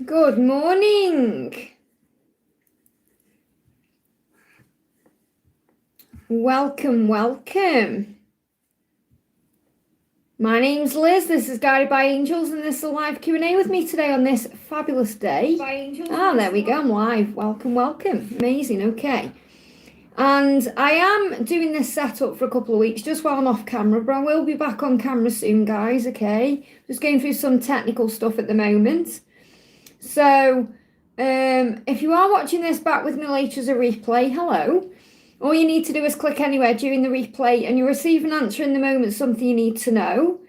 Good morning. Welcome. My name's Liz. This is Guided by Angels, and this is a live Q&A with me today on this fabulous day. There we go. I'm live. Welcome. Amazing. Okay. And I am doing this setup for a couple of weeks just while I'm off camera, but I will be back on camera soon, guys. Okay. Just going through some technical stuff at the moment. So, if you are watching this back with me later as a replay, hello. All you need to do is click anywhere during the replay and you'll receive an answer in the moment, something you need to know.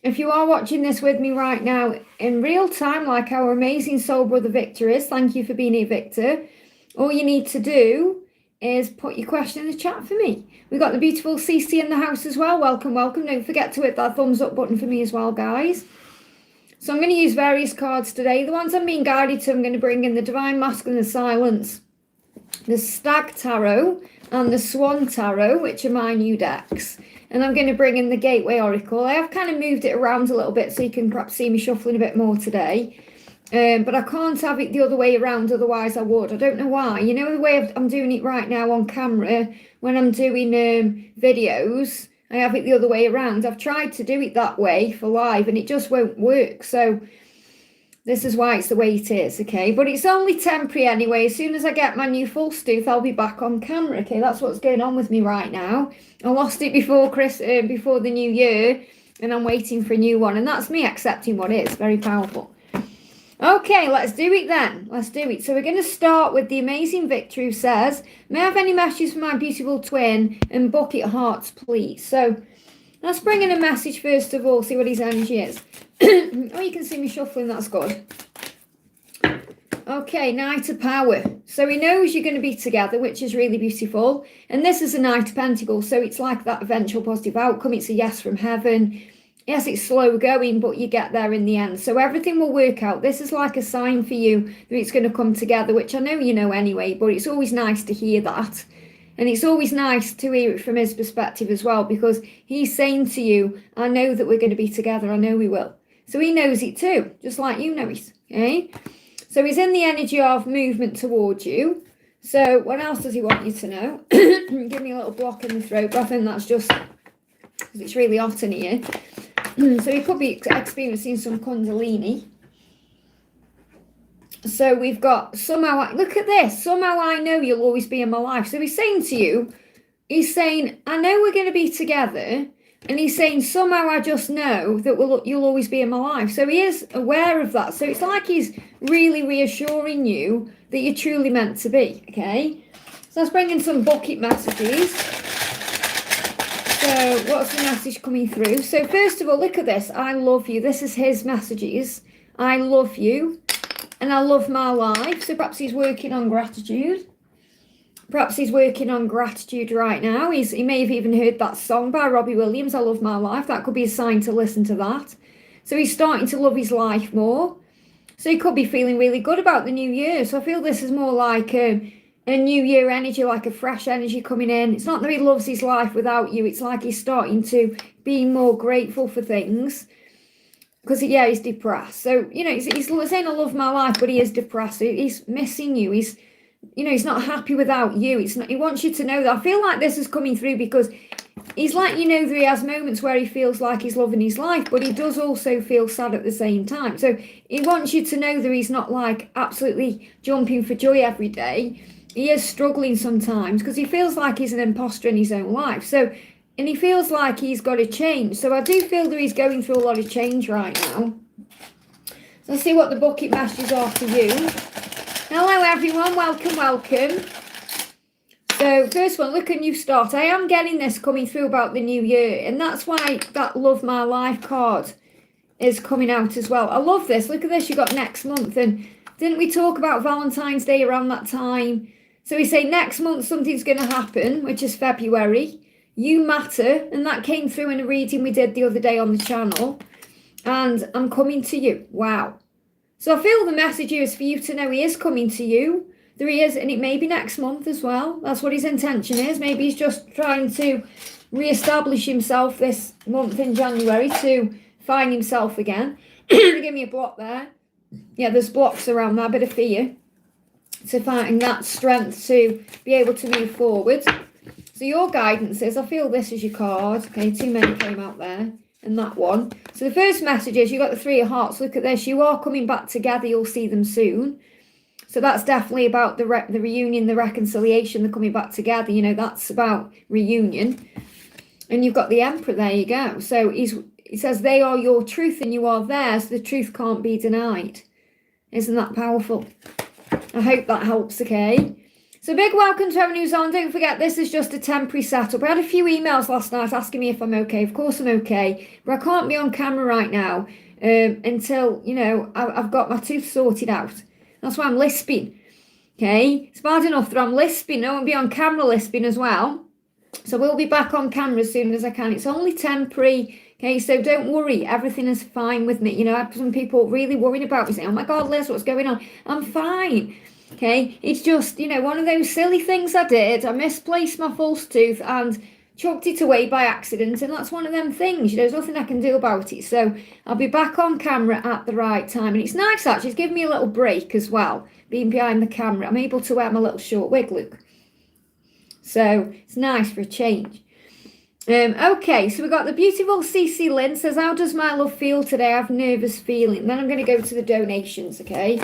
If you are watching this with me right now in real time, like our amazing soul brother Victor is, thank you for being here, Victor. All you need to do is put your question in the chat for me. We've got the beautiful CC in the house as well. Welcome. Don't forget to hit that thumbs up button for me as well, guys. So I'm going to use various cards today. The ones I'm being guided to, I'm going to bring in the Divine Masculine and the Silence, the Stag Tarot, and the Swan Tarot, which are my new decks. And I'm going to bring in the Gateway Oracle. I have kind of moved it around a little bit so you can perhaps see me shuffling a bit more today. But I can't have it the other way around, otherwise I would. I don't know why. You know the way I'm doing it right now on camera, when I'm doing videos, I have it the other way around. I've tried to do it that way for live and it just won't work. So this is why it's the way it is, okay? But it's only temporary anyway. As soon as I get my new false tooth, I'll be back on camera, okay? That's what's going on with me right now. I lost it before before the new year, and I'm waiting for a new one. And that's me accepting what is. Very powerful. Okay, let's do it then. Let's do it. So we're going to start with the amazing Victor, who says, may I have any messages for my beautiful twin and bucket hearts, please? So let's bring in a message first of all, see what his energy is. Oh, you can see me shuffling, that's good. Okay, Knight of Power. So he knows you're going to be together, which is really beautiful. And this is a Knight of Pentacles, so it's like that eventual positive outcome. It's a yes from heaven. Yes, it's slow going, but you get there in the end. So everything will work out. This is like a sign for you that it's going to come together, which I know you know anyway, but it's always nice to hear that. And it's always nice to hear it from his perspective as well, because he's saying to you, I know that we're going to be together. I know we will. So he knows it too, just like you know it. Okay? So he's in the energy of movement towards you. So what else does he want you to know? Give me a little block in the throat, but I think that's just because it's really hot in here. So he could be experiencing some Kundalini. So we've got somehow, look at this, somehow I know you'll always be in my life. So he's saying to you, he's saying, I know we're going to be together. And he's saying, somehow I just know that you'll always be in my life. So he is aware of that. So it's like he's really reassuring you that you're truly meant to be, okay? So let's bring in some bucket messages. So what's the message coming through? So first of all, look at this. I love you. This is his messages. I love you. And I love my life. So perhaps he's working on gratitude. Perhaps he's working on gratitude right now. He may have even heard that song by Robbie Williams, I Love My Life. That could be a sign to listen to that. So he's starting to love his life more. So he could be feeling really good about the new year. So I feel this is more like a new year energy, like a fresh energy coming in. It's not that he loves his life without you. It's like he's starting to be more grateful for things. Because, yeah, he's depressed. So, you know, he's saying I love my life, but he is depressed. He's missing you. He's not happy without you. He wants you to know that. I feel like this is coming through because he's like, you know, that he has moments where he feels like he's loving his life, but he does also feel sad at the same time. So he wants you to know that he's not like absolutely jumping for joy every day. He is struggling sometimes because he feels like he's an imposter in his own life. So, and he feels like he's got to change. So I do feel that he's going through a lot of change right now. So let's see what the bucket messages are for you. Hello everyone, welcome. So first one, look at new start. I am getting this coming through about the new year, and that's why that Love My Life card is coming out as well. I love this. Look at this, you got next month, and didn't we talk about Valentine's Day around that time? So we say next month something's going to happen, which is February. You matter, and that came through in a reading we did the other day on the channel. And I'm coming to you. Wow. So I feel the message here is for you to know he is coming to you. There he is, and it may be next month as well. That's what his intention is. Maybe he's just trying to re-establish himself this month in January to find himself again. Give me a block there. Yeah, there's blocks around that, bit of fear to find that strength to be able to move forward. So your guidance is, I feel this is your card. Okay, too many came out there. And that one. So the first message is, you got the Three of Hearts. Look at this. You are coming back together. You'll see them soon. So that's definitely about the reunion, the reconciliation, the coming back together. You know, that's about reunion. And you've got the Emperor. There you go. So he says they are your truth and you are theirs. The truth can't be denied. Isn't that powerful? I hope that helps, okay? So big welcome to everyone who's on. Don't forget, this is just a temporary setup. I had a few emails last night asking me if I'm okay. Of course I'm okay. But I can't be on camera right now until, you know, I've got my tooth sorted out. That's why I'm lisping. Okay? It's bad enough that I'm lisping. I won't be on camera lisping as well. So we'll be back on camera as soon as I can. It's only temporary. Okay, so don't worry. Everything is fine with me. You know, I have some people really worrying about me saying, oh my God, Liz, what's going on? I'm fine. Okay, it's just, you know, one of those silly things I did. I misplaced my false tooth and chucked it away by accident. And that's one of them things. You know, there's nothing I can do about it. So I'll be back on camera at the right time. And it's nice, actually. It's given me a little break as well, being behind the camera. I'm able to wear my little short wig look. So it's nice for a change. Okay, so we've got the beautiful CC Lynn says, how does my love feel today? I have nervous feeling. Then I'm going to go to the donations, okay?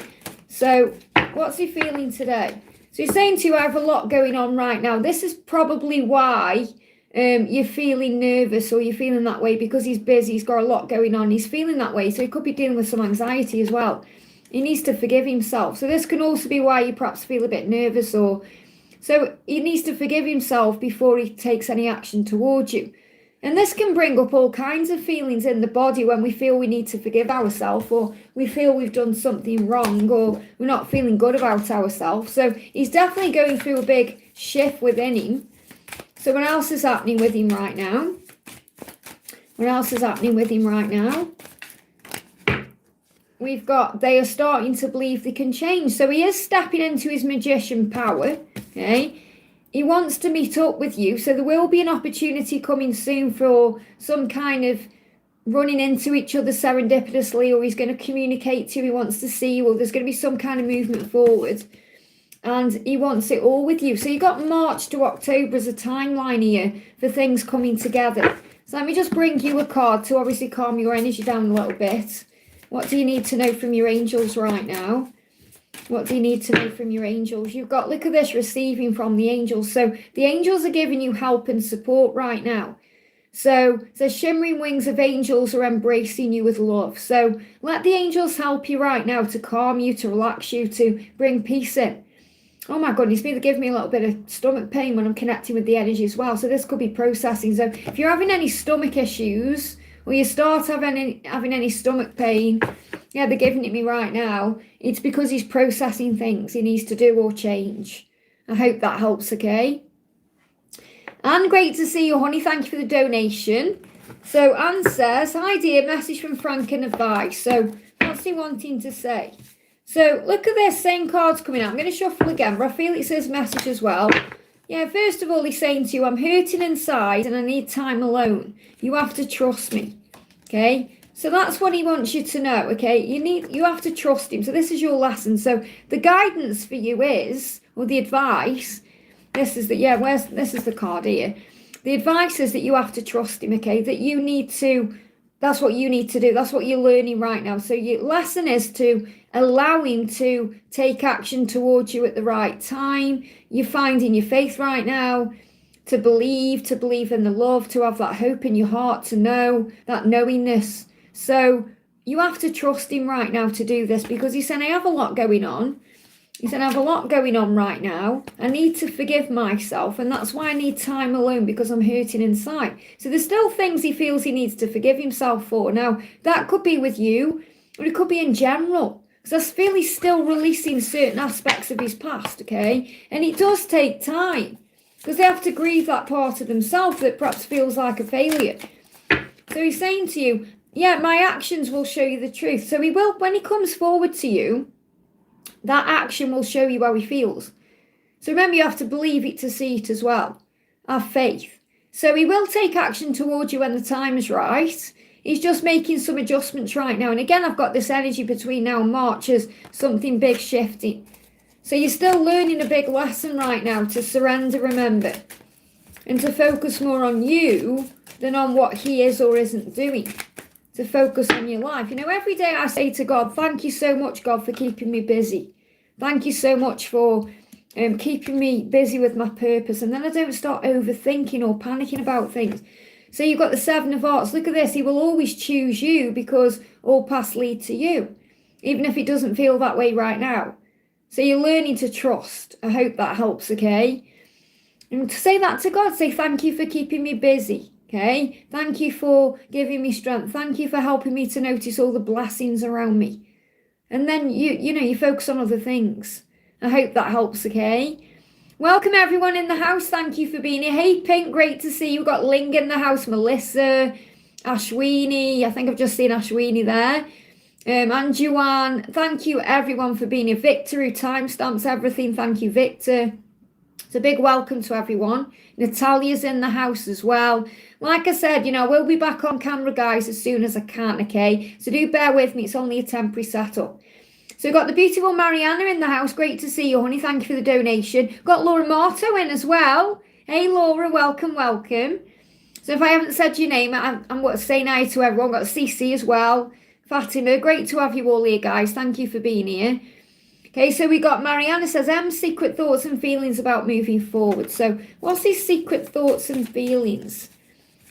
So what's he feeling today? So he's saying to you, I have a lot going on right now. This is probably why you're feeling nervous or you're feeling that way, because he's busy. He's got a lot going on. He's feeling that way. So he could be dealing with some anxiety as well. He needs to forgive himself. So this can also be why you perhaps feel a bit nervous, or so he needs to forgive himself before he takes any action towards you. And this can bring up all kinds of feelings in the body when we feel we need to forgive ourselves, or we feel we've done something wrong, or we're not feeling good about ourselves. So he's definitely going through a big shift within him. So what else is happening with him right now? What else is happening with him right now? We've got, they are starting to believe they can change. So he is stepping into his magician power, okay? He wants to meet up with you. So there will be an opportunity coming soon for some kind of running into each other serendipitously, or he's going to communicate to you, he wants to see you, or there's going to be some kind of movement forward. And he wants it all with you. So you've got March to October as a timeline here for things coming together. So let me just bring you a card to obviously calm your energy down a little bit. What do you need to know from your angels right now? What do you need to know from your angels? You've got, look at this, receiving from the angels. So the angels are giving you help and support right now. So the shimmering wings of angels are embracing you with love. So let the angels help you right now to calm you, to relax you, to bring peace in. Oh my goodness, they're giving me a little bit of stomach pain when I'm connecting with the energy as well. So this could be processing. So if you're having any stomach issues, or you start having any stomach pain, yeah, they're giving it me right now, it's because he's processing things he needs to do or change. I hope that helps, okay? And great to see you, honey. Thank you for the donation. So Anne says, hi dear, message from Frank and advice. So what's he wanting to say? So look at this, same cards coming out. I'm going to shuffle again, but I feel it says message as well. Yeah, first of all, he's saying to you, I'm hurting inside and I need time alone. You have to trust me, okay? So that's what he wants you to know, okay? You have to trust him. So this is your lesson. So the guidance for you is, or the advice, this is the card here. The advice is that you have to trust him, okay? That you need to, that's what you need to do. That's what you're learning right now. So your lesson is to allow him to take action towards you at the right time. You're finding your faith right now, to believe in the love, to have that hope in your heart, to know that knowingness. So you have to trust him right now to do this, because he said, I have a lot going on. He said, I have a lot going on right now. I need to forgive myself, and that's why I need time alone, because I'm hurting inside. So there's still things he feels he needs to forgive himself for. Now, that could be with you, or it could be in general, because I feel he's still releasing certain aspects of his past, okay? And it does take time, because they have to grieve that part of themselves that perhaps feels like a failure. So he's saying to you, yeah, my actions will show you the truth. So he will, when he comes forward to you, that action will show you how he feels. So remember, you have to believe it to see it as well. Have faith. So he will take action towards you when the time is right. he's just making some adjustments right now. And again, I've got this energy between now and March as something big shifting. So you're still learning a big lesson right now to surrender, remember, and to focus more on you than on what he is or isn't doing. To focus on your life. You know, every day I say to God, thank you so much, God, for keeping me busy. Thank you so much for keeping me busy with my purpose. And then I don't start overthinking or panicking about things. So you've got the Seven of Hearts. Look at this. He will always choose you because all paths lead to you, even if it doesn't feel that way right now. So you're learning to trust. I hope that helps, okay? And to say that to God, say thank you for keeping me busy. Okay, thank you for giving me strength. Thank you for helping me to notice all the blessings around me. And then you focus on other things. I hope that helps, okay? Welcome everyone in the house. Thank you for being here. Hey Pink, great to see you. We've got Ling in the house, Melissa, Ashwini. I think I've just seen Ashwini there. And Joanne. Thank you everyone for being here. Victor, who timestamps everything. Thank you, Victor. It's a big welcome to everyone. Natalia's in the house as well. Like I said, I will be back on camera, guys, as soon as I can, okay? So do bear with me. It's only a temporary setup. So we've got the beautiful Mariana in the house. Great to see you, honey. Thank you for the donation. Got Laura Marto in as well. Hey, Laura, welcome, welcome. So if I haven't said your name, I'm saying hi to everyone. Got Cece as well. Fatima, great to have you all here, guys. Thank you for being here. Okay, so we got Mariana says, secret thoughts and feelings about moving forward. So what's these secret thoughts and feelings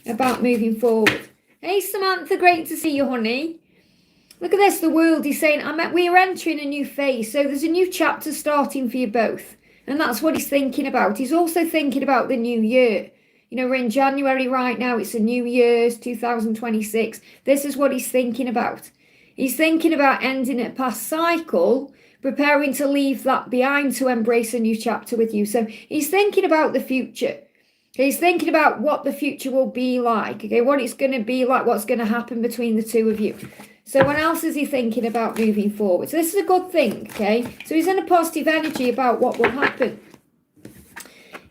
about moving forward? Hey, Samantha, great to see you, honey. Look at this, the world is saying, we are entering a new phase. So there's a new chapter starting for you both. And that's what he's thinking about. He's also thinking about the new year. We're in January right now. It's a new year, it's 2026. This is what he's thinking about. He's thinking about ending a past cycle, preparing to leave that behind to embrace a new chapter with you. So he's thinking about the future. He's thinking about what the future will be like, okay, what it's going to be like, what's going to happen between the two of you. So what else is he thinking about moving forward? So this is a good thing, okay? So he's in a positive energy about what will happen.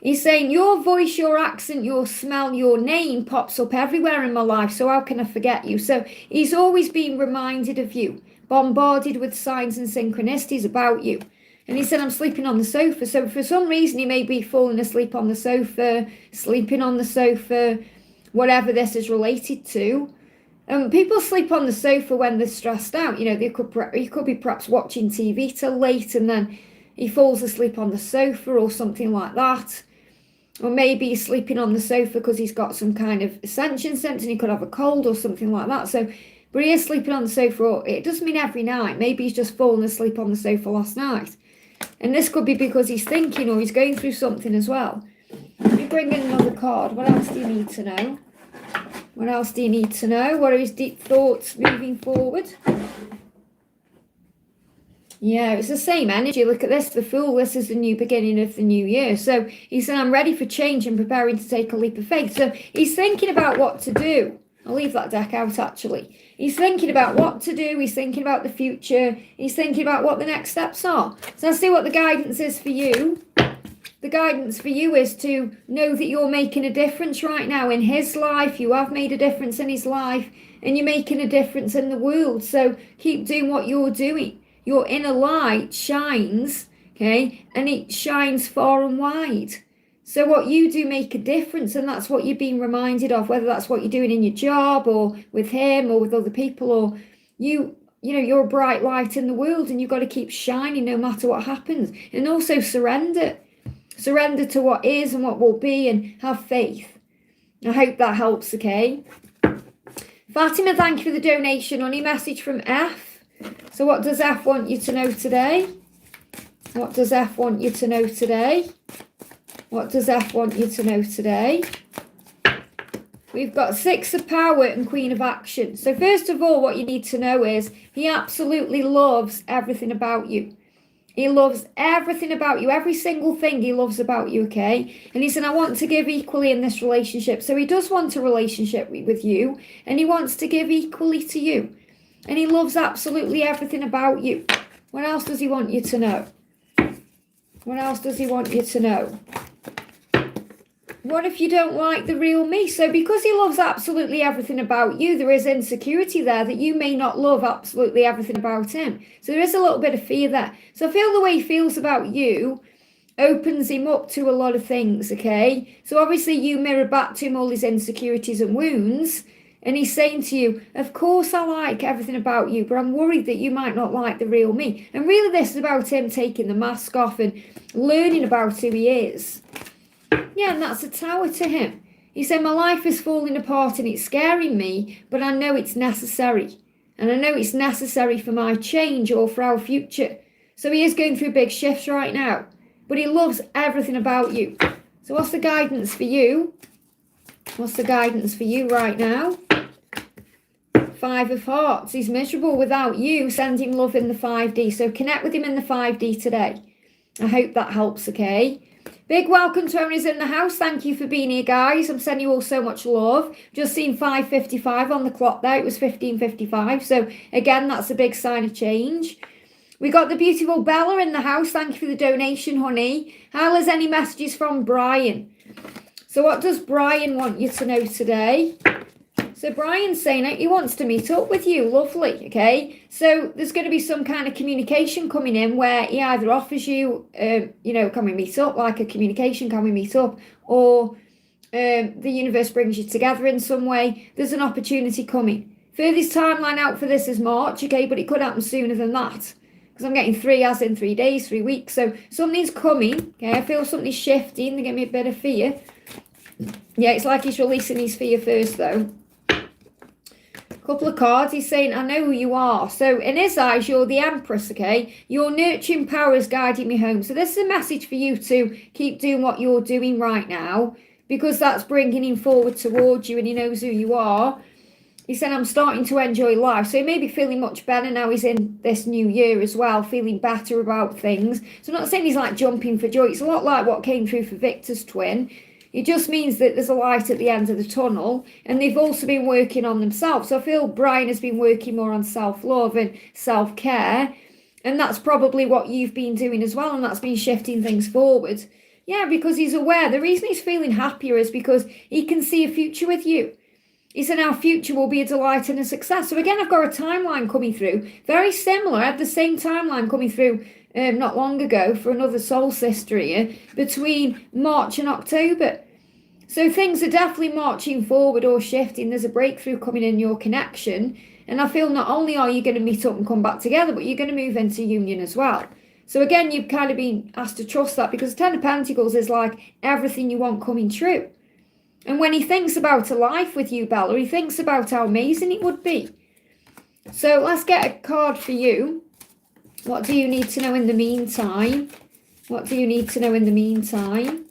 He's saying, your voice, your accent, your smell, your name pops up everywhere in my life, so how can I forget you? So he's always being reminded of you, bombarded with signs and synchronicities about you. And he said, I'm sleeping on the sofa. So for some reason, he may be falling asleep on the sofa, sleeping on the sofa, whatever this is related to. People sleep on the sofa when they're stressed out. They could be perhaps watching TV till late and then he falls asleep on the sofa or something like that. Or maybe he's sleeping on the sofa because he's got some kind of ascension sense and he could have a cold or something like that. So, but he is sleeping on the sofa, or it doesn't mean every night. Maybe he's just fallen asleep on the sofa last night. And this could be because he's thinking or he's going through something as well. Let me bring in another card. What else do you need to know? What else do you need to know? What are his deep thoughts moving forward? Yeah, it's the same energy. Look at this, the Fool. This is the new beginning of the new year. So he said, I'm ready for change and preparing to take a leap of faith. So he's thinking about what to do. I'll leave that deck out, actually. He's thinking about what to do. He's thinking about the future. He's thinking about what the next steps are. So let's see what the guidance is for you. The guidance for you is to know that you're making a difference right now in his life. You have made a difference in his life. And you're making a difference in the world. So keep doing what you're doing. Your inner light shines, okay, and it shines far and wide. So what you do make a difference, and that's what you're being reminded of, whether that's what you're doing in your job or with him or with other people, or you're a bright light in the world and you've got to keep shining no matter what happens. And also surrender to what is and what will be, and have faith. I hope that helps, okay? Fatima, thank you for the donation. Only message from F. So what does F want you to know today? What does F want you to know today? What does F want you to know today? We've got Six of Power and Queen of Action. So first of all, what you need to know is he absolutely loves everything about you. He loves everything about you. Every single thing he loves about you, okay? And he said, I want to give equally in this relationship. So he does want a relationship with you, and he wants to give equally to you. And he loves absolutely everything about you. What else does he want you to know? What else does he want you to know? what if you don't like the real me? So because he loves absolutely everything about you, there is insecurity there that you may not love absolutely everything about him. So there is a little bit of fear there. So I feel the way he feels about you opens him up to a lot of things, okay? So obviously you mirror back to him all his insecurities and wounds, and he's saying to you, of course I like everything about you, but I'm worried that you might not like the real me. And really this is about him taking the mask off and learning about who he is. Yeah, and that's a tower to him. He said, my life is falling apart and it's scaring me, but I know it's necessary. And I know it's necessary for my change or for our future. So he is going through big shifts right now, but he loves everything about you. So what's the guidance for you? What's the guidance for you right now? 5 of Hearts. He's miserable without you. Send him love in the 5D. So connect with him in the 5D today. I hope that helps, okay? Big welcome to everyone who's in the house. Thank you for being here, guys. I'm sending you all so much love. Just seen 5:55 on the clock there. It was 15:55. So again, that's a big sign of change. We got the beautiful Bella in the house. Thank you for the donation, honey. How is any messages from Brian? So what does Brian want you to know today? So Brian's saying he wants to meet up with you. Lovely, okay? So there's going to be some kind of communication coming in where he either offers you, can we meet up? Like a communication, can we meet up? Or the universe brings you together in some way. There's an opportunity coming. Furthest timeline out for this is March, okay? But it could happen sooner than that. Because I'm getting 3 as in 3 days, 3 weeks. So something's coming, okay? I feel something's shifting. They give me a bit of fear. Yeah, it's like he's releasing his fear first, though. Couple of cards. He's saying, I know who you are. So in his eyes, you're the Empress, okay? Your nurturing power is guiding me home. So this is a message for you to keep doing what you're doing right now, because that's bringing him forward towards you and he knows who you are. He said, I'm starting to enjoy life. So he may be feeling much better now he's in this new year as well, feeling better about things. So I'm not saying he's like jumping for joy. It's a lot like what came through for Victor's twin. It just means that there's a light at the end of the tunnel, and they've also been working on themselves. So I feel Brian has been working more on self-love and self-care, and that's probably what you've been doing as well, and that's been shifting things forward. Yeah, because he's aware. The reason he's feeling happier is because he can see a future with you. He said our future will be a delight and a success. So again, I've got a timeline coming through, very similar. I had the same timeline coming through not long ago for another soul sister here, between March and October. So things are definitely marching forward or shifting. There's a breakthrough coming in your connection. And I feel not only are you going to meet up and come back together, but you're going to move into union as well. So again, you've kind of been asked to trust that, because 10 of Pentacles is like everything you want coming true. And when he thinks about a life with you, Bella, he thinks about how amazing it would be. So let's get a card for you. What do you need to know in the meantime? What do you need to know in the meantime?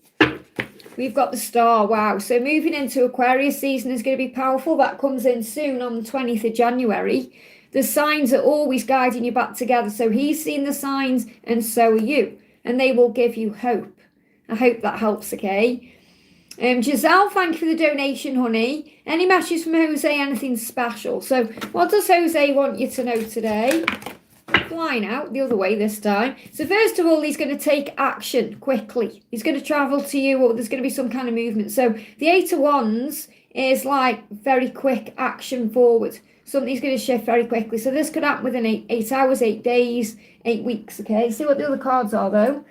We've got the Star. Wow. So moving into Aquarius season is going to be powerful. That comes in soon on the 20th of January. The signs are always guiding you back together. So he's seen the signs and so are you. And they will give you hope. I hope that helps, okay? Giselle, thank you for the donation, honey. Any messages from Jose, anything special? So what does Jose want you to know today? Flying out the other way this time. So first of all, he's going to take action quickly. He's going to travel to you, or there's going to be some kind of movement. So the 8 of Wands is like very quick action forward. Something's going to shift very quickly. So this could happen within 8 hours, 8 days, 8 weeks, okay? See what the other cards are, though.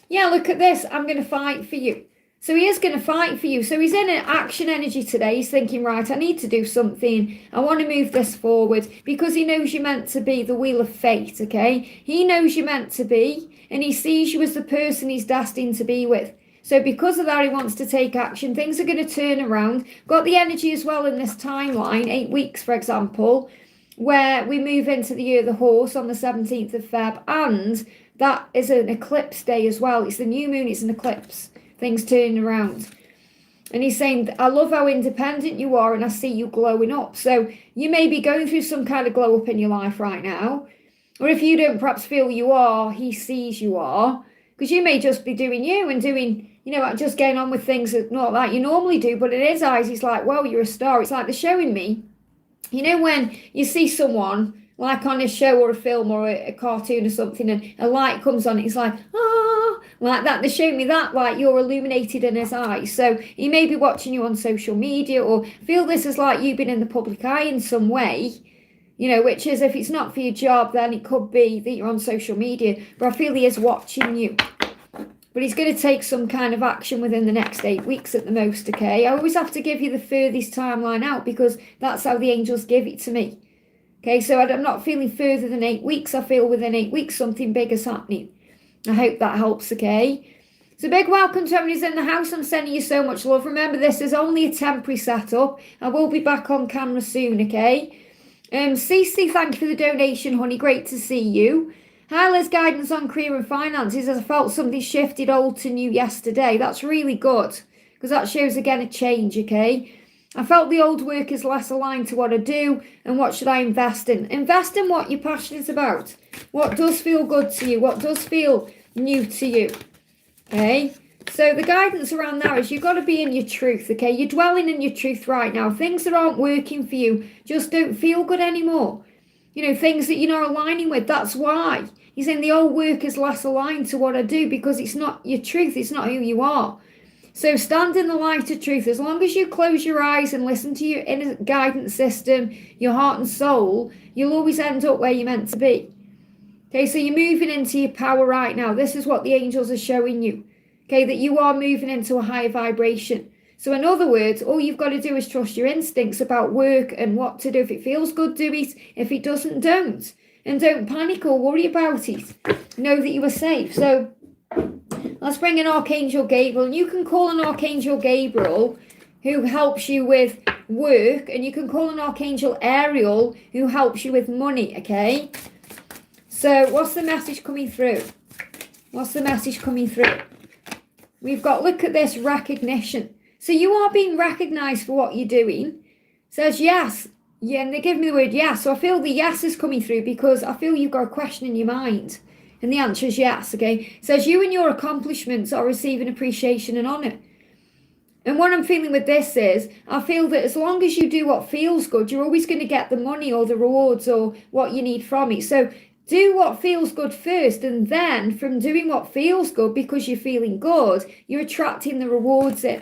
Yeah, look at this. I'm going to fight for you. So he is going to fight for you. So he's in an action energy today. He's thinking, right, I need to do something. I want to move this forward, because he knows you're meant to be the wheel of fate, okay? He knows you're meant to be, and he sees you as the person he's destined to be with. So because of that, he wants to take action. Things are going to turn around. Got the energy as well in this timeline, 8 weeks, for example, where we move into the year of the horse on the 17th of Feb. And that is an eclipse day as well. It's the new moon. It's an eclipse. Things turning around. And he's saying, I love how independent you are, and I see you glowing up. So you may be going through some kind of glow up in your life right now. Or if you don't perhaps feel you are, he sees you are. Because you may just be doing you and doing, just getting on with things that not like you normally do. But in his eyes, he's like, well, you're a star. It's like they're showing me, when you see someone, like on a show or a film or a cartoon or something, and a light comes on, it's like, ah, like that. They show me that, like you're illuminated in his eyes. So he may be watching you on social media, or feel this is like you've been in the public eye in some way, which is, if it's not for your job, then it could be that you're on social media. But I feel he is watching you. But he's going to take some kind of action within the next 8 weeks at the most, okay? I always have to give you the furthest timeline out because that's how the angels give it to me. Okay, so I'm not feeling further than 8 weeks. I feel within 8 weeks something big is happening. I hope that helps, okay? So big welcome to everyone who's in the house. I'm sending you so much love. Remember, this is only a temporary setup. I will be back on camera soon, okay? Cece, thank you for the donation, honey. Great to see you. Hi, Liz, guidance on career and finances. As I felt something shifted old to new yesterday. That's really good because that shows again a change, okay? I felt the old work is less aligned to what I do and what should I invest in? Invest in what you're passionate about. What does feel good to you? What does feel new to you? Okay? So the guidance around there is you've got to be in your truth, okay? You're dwelling in your truth right now. Things that aren't working for you just don't feel good anymore. Things that you're not aligning with, that's why. He's saying the old work is less aligned to what I do because it's not your truth. It's not who you are. So stand in the light of truth. As long as you close your eyes and listen to your inner guidance system, your heart and soul, you'll always end up where you're meant to be. Okay, so you're moving into your power right now. This is what the angels are showing you. Okay, that you are moving into a higher vibration. So in other words, all you've got to do is trust your instincts about work and what to do. If it feels good, do it. If it doesn't, don't. And don't panic or worry about it. Know that you are safe. So let's bring in Archangel Gabriel. And you can call on Archangel Gabriel, who helps you with work. And you can call on Archangel Ariel, who helps you with money, okay? So what's the message coming through? What's the message coming through? We've got, look at this, recognition. So you are being recognized for what you're doing. Says yes. Yeah, and they give me the word yes. So I feel the yes is coming through because I feel you've got a question in your mind. And the answer is yes, okay? It says you and your accomplishments are receiving appreciation and honour. And what I'm feeling with this is, I feel that as long as you do what feels good, you're always going to get the money or the rewards or what you need from it. So do what feels good first, and then from doing what feels good because you're feeling good, you're attracting the rewards in.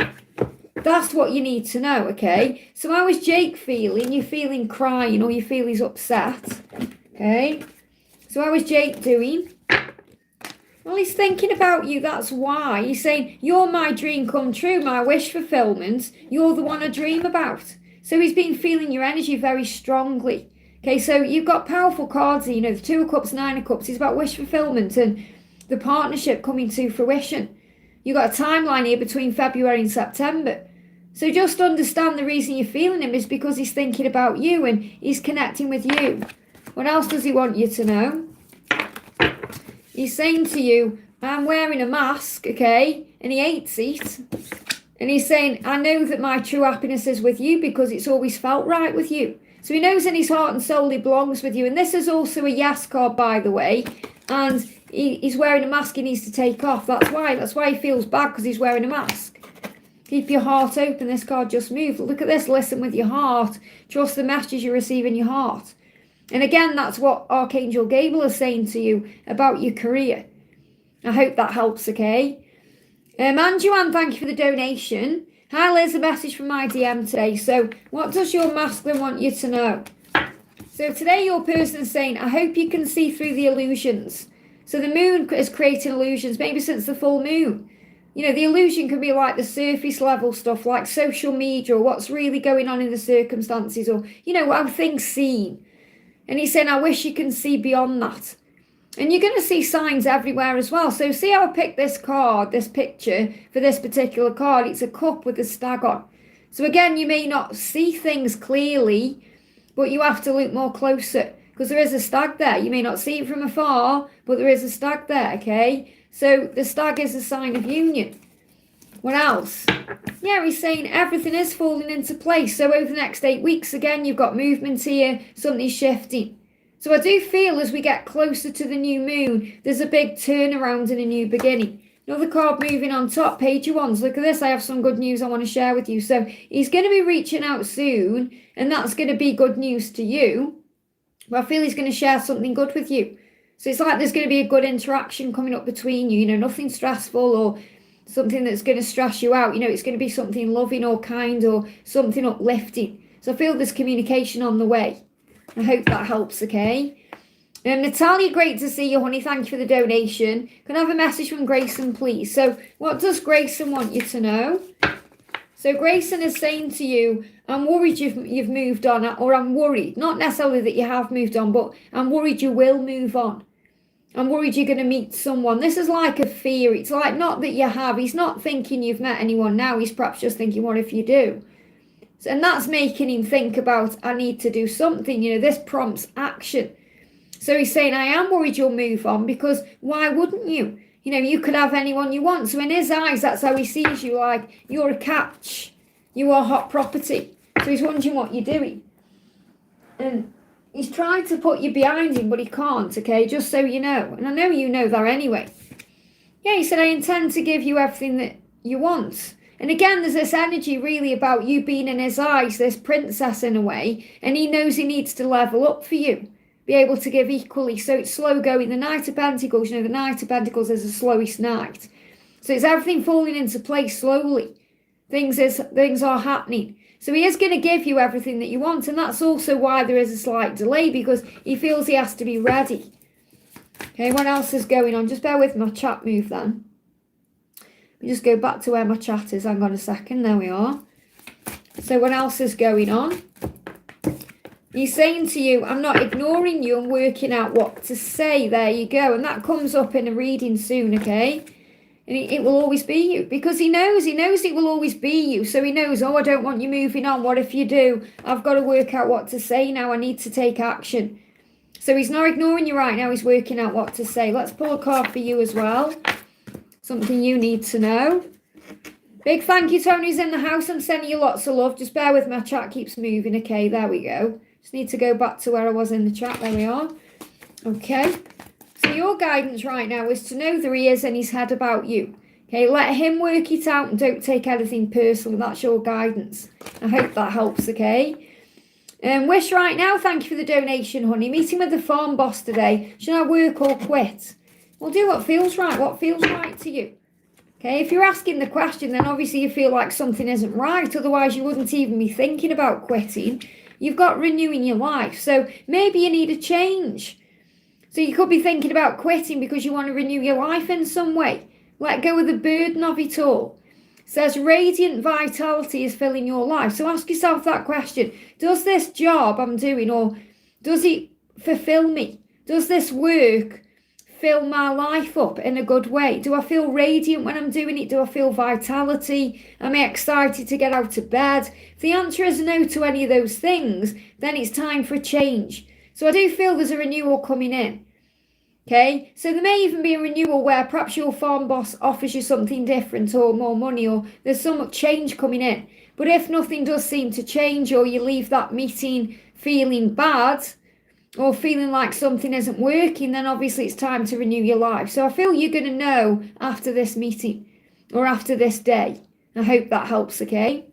That's what you need to know, okay? So how is Jake feeling? You're feeling crying or you feel he's upset, okay? So how is Jake doing? Well, he's thinking about you, that's why. He's saying, you're my dream come true, my wish fulfillment. You're the one I dream about. So he's been feeling your energy very strongly. Okay, so you've got powerful cards here, the Two of Cups, Nine of Cups. It's about wish fulfillment and the partnership coming to fruition. You've got a timeline here between February and September. So just understand the reason you're feeling him is because he's thinking about you and he's connecting with you. What else does he want you to know? He's saying to you, I'm wearing a mask, okay? And he hates it. And he's saying, I know that my true happiness is with you because it's always felt right with you. So he knows in his heart and soul he belongs with you. And this is also a yes card, by the way. And he's wearing a mask he needs to take off. That's why he feels bad, because he's wearing a mask. Keep your heart open. This card just moved. Look at this. Listen with your heart. Trust the messages you receive in your heart. And again, that's what Archangel Gabriel is saying to you about your career. I hope that helps, okay? And Joanne, thank you for the donation. Hi, Liz, a message from my DM today. So what does your masculine want you to know? So today your person is saying, I hope you can see through the illusions. So the moon is creating illusions, maybe since the full moon. The illusion can be like the surface level stuff, like social media or what's really going on in the circumstances, or, how things seem. And he's saying, I wish you can see beyond that. And you're going to see signs everywhere as well. So see how I picked this card, this picture for this particular card. It's a cup with a stag on. So again, you may not see things clearly, but you have to look more closer because there is a stag there. You may not see it from afar, but there is a stag there, okay? So the stag is a sign of union. What else? Yeah, he's saying everything is falling into place. So over the next 8 weeks, again, you've got movement here, something's shifting. So I do feel as we get closer to the new moon, there's a big turnaround and a new beginning. Another card moving on top, page of wands. Look at this, I have some good news I want to share with you. So he's going to be reaching out soon, and that's going to be good news to you. Well, I feel he's going to share something good with you. So it's like there's going to be a good interaction coming up between you, nothing stressful or something that's going to stress you out. It's going to be something loving or kind or something uplifting. So I feel there's communication on the way. I hope that helps, okay? Natalia, great to see you, honey. Thank you for the donation. Can I have a message from Grayson, please? So what does Grayson want you to know? So Grayson is saying to you, I'm worried you've moved on, or I'm worried, not necessarily that you have moved on, but I'm worried you will move on. I'm worried you're going to meet someone. This is like a fear. It's like not that you have. He's not thinking you've met anyone now. He's perhaps just thinking, what if you do? And that's making him think about, I need to do something. This prompts action. So he's saying, I am worried you'll move on, because why wouldn't you? You could have anyone you want. So in his eyes, that's how he sees you, like you're a catch. You are hot property. So he's wondering what you're doing. And he's trying to put you behind him, but he can't, okay? Just so you know. And I know you know that anyway. Yeah, he said, I intend to give you everything that you want. And again, there's this energy really about you being in his eyes, this princess in a way. And he knows he needs to level up for you. Be able to give equally. So it's slow going. The Knight of Pentacles, the Knight of Pentacles is the slowest knight. So it's everything falling into place slowly. Things are happening. So he is going to give you everything that you want. And that's also why there is a slight delay, because he feels he has to be ready. Okay, what else is going on? Just bear with my chat move then. Let me just go back to where my chat is. Hang on a second. There we are. So what else is going on? He's saying to you, I'm not ignoring you. I'm working out what to say. There you go. And that comes up in a reading soon, okay? And it will always be you, because he knows it will always be you. So he knows, I don't want you moving on. What if you do? I've got to work out what to say now. I need to take action. So he's not ignoring you right now. He's working out what to say. Let's pull a card for you as well. Something you need to know. Big thank you, Tony's in the house. I'm sending you lots of love. Just bear with me. My chat keeps moving. Okay, there we go. Just need to go back to where I was in the chat. There we are. Okay. So your guidance right now is to know there he is in his head about you. Okay, let him work it out and don't take anything personal. That's your guidance. I hope that helps, okay? Wish right now, thank you for the donation, honey. Meeting with the farm boss today. Should I work or quit? Well, do what feels right. What feels right to you? Okay, if you're asking the question, then obviously you feel like something isn't right. Otherwise, you wouldn't even be thinking about quitting. You've got renewing your life. So maybe you need a change. So you could be thinking about quitting because you want to renew your life in some way. Let go of the burden of it all. It says radiant vitality is filling your life. So ask yourself that question. Does this job I'm doing, or does it fulfill me? Does this work fill my life up in a good way? Do I feel radiant when I'm doing it? Do I feel vitality? Am I excited to get out of bed? If the answer is no to any of those things, then it's time for a change. So I do feel there's a renewal coming in. Okay, so there may even be a renewal where perhaps your farm boss offers you something different or more money, or there's some change coming in. But if nothing does seem to change, or you leave that meeting feeling bad or feeling like something isn't working, then obviously it's time to renew your life. So I feel you're going to know after this meeting or after this day. I hope that helps, okay?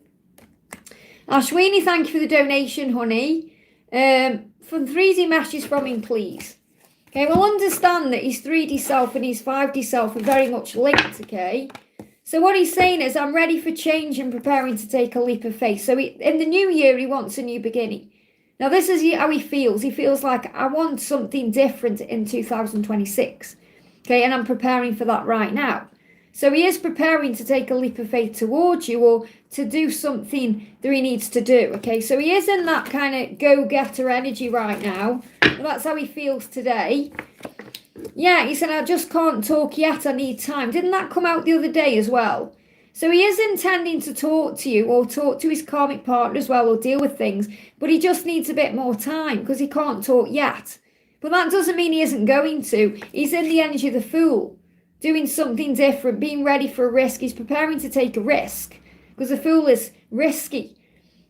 Ashwini, thank you for the donation, honey. From 3D messages from him, please. Okay, well, understand that his 3D self and his 5D self are very much linked, okay? So what he's saying is, I'm ready for change and preparing to take a leap of faith. So in the new year, he wants a new beginning. Now, this is how he feels. He feels like, I want something different in 2026. Okay, and I'm preparing for that right now. So he is preparing to take a leap of faith towards you, or to do something that he needs to do. Okay, so he is in that kind of go-getter energy right now. Well, that's how he feels today. Yeah, he said, I just can't talk yet. I need time. Didn't that come out the other day as well? So he is intending to talk to you, or talk to his karmic partner as well, or deal with things. But he just needs a bit more time because he can't talk yet. But that doesn't mean he isn't going to. He's in the energy of the Fool, doing something different, being ready for a risk. He's preparing to take a risk because the Fool is risky.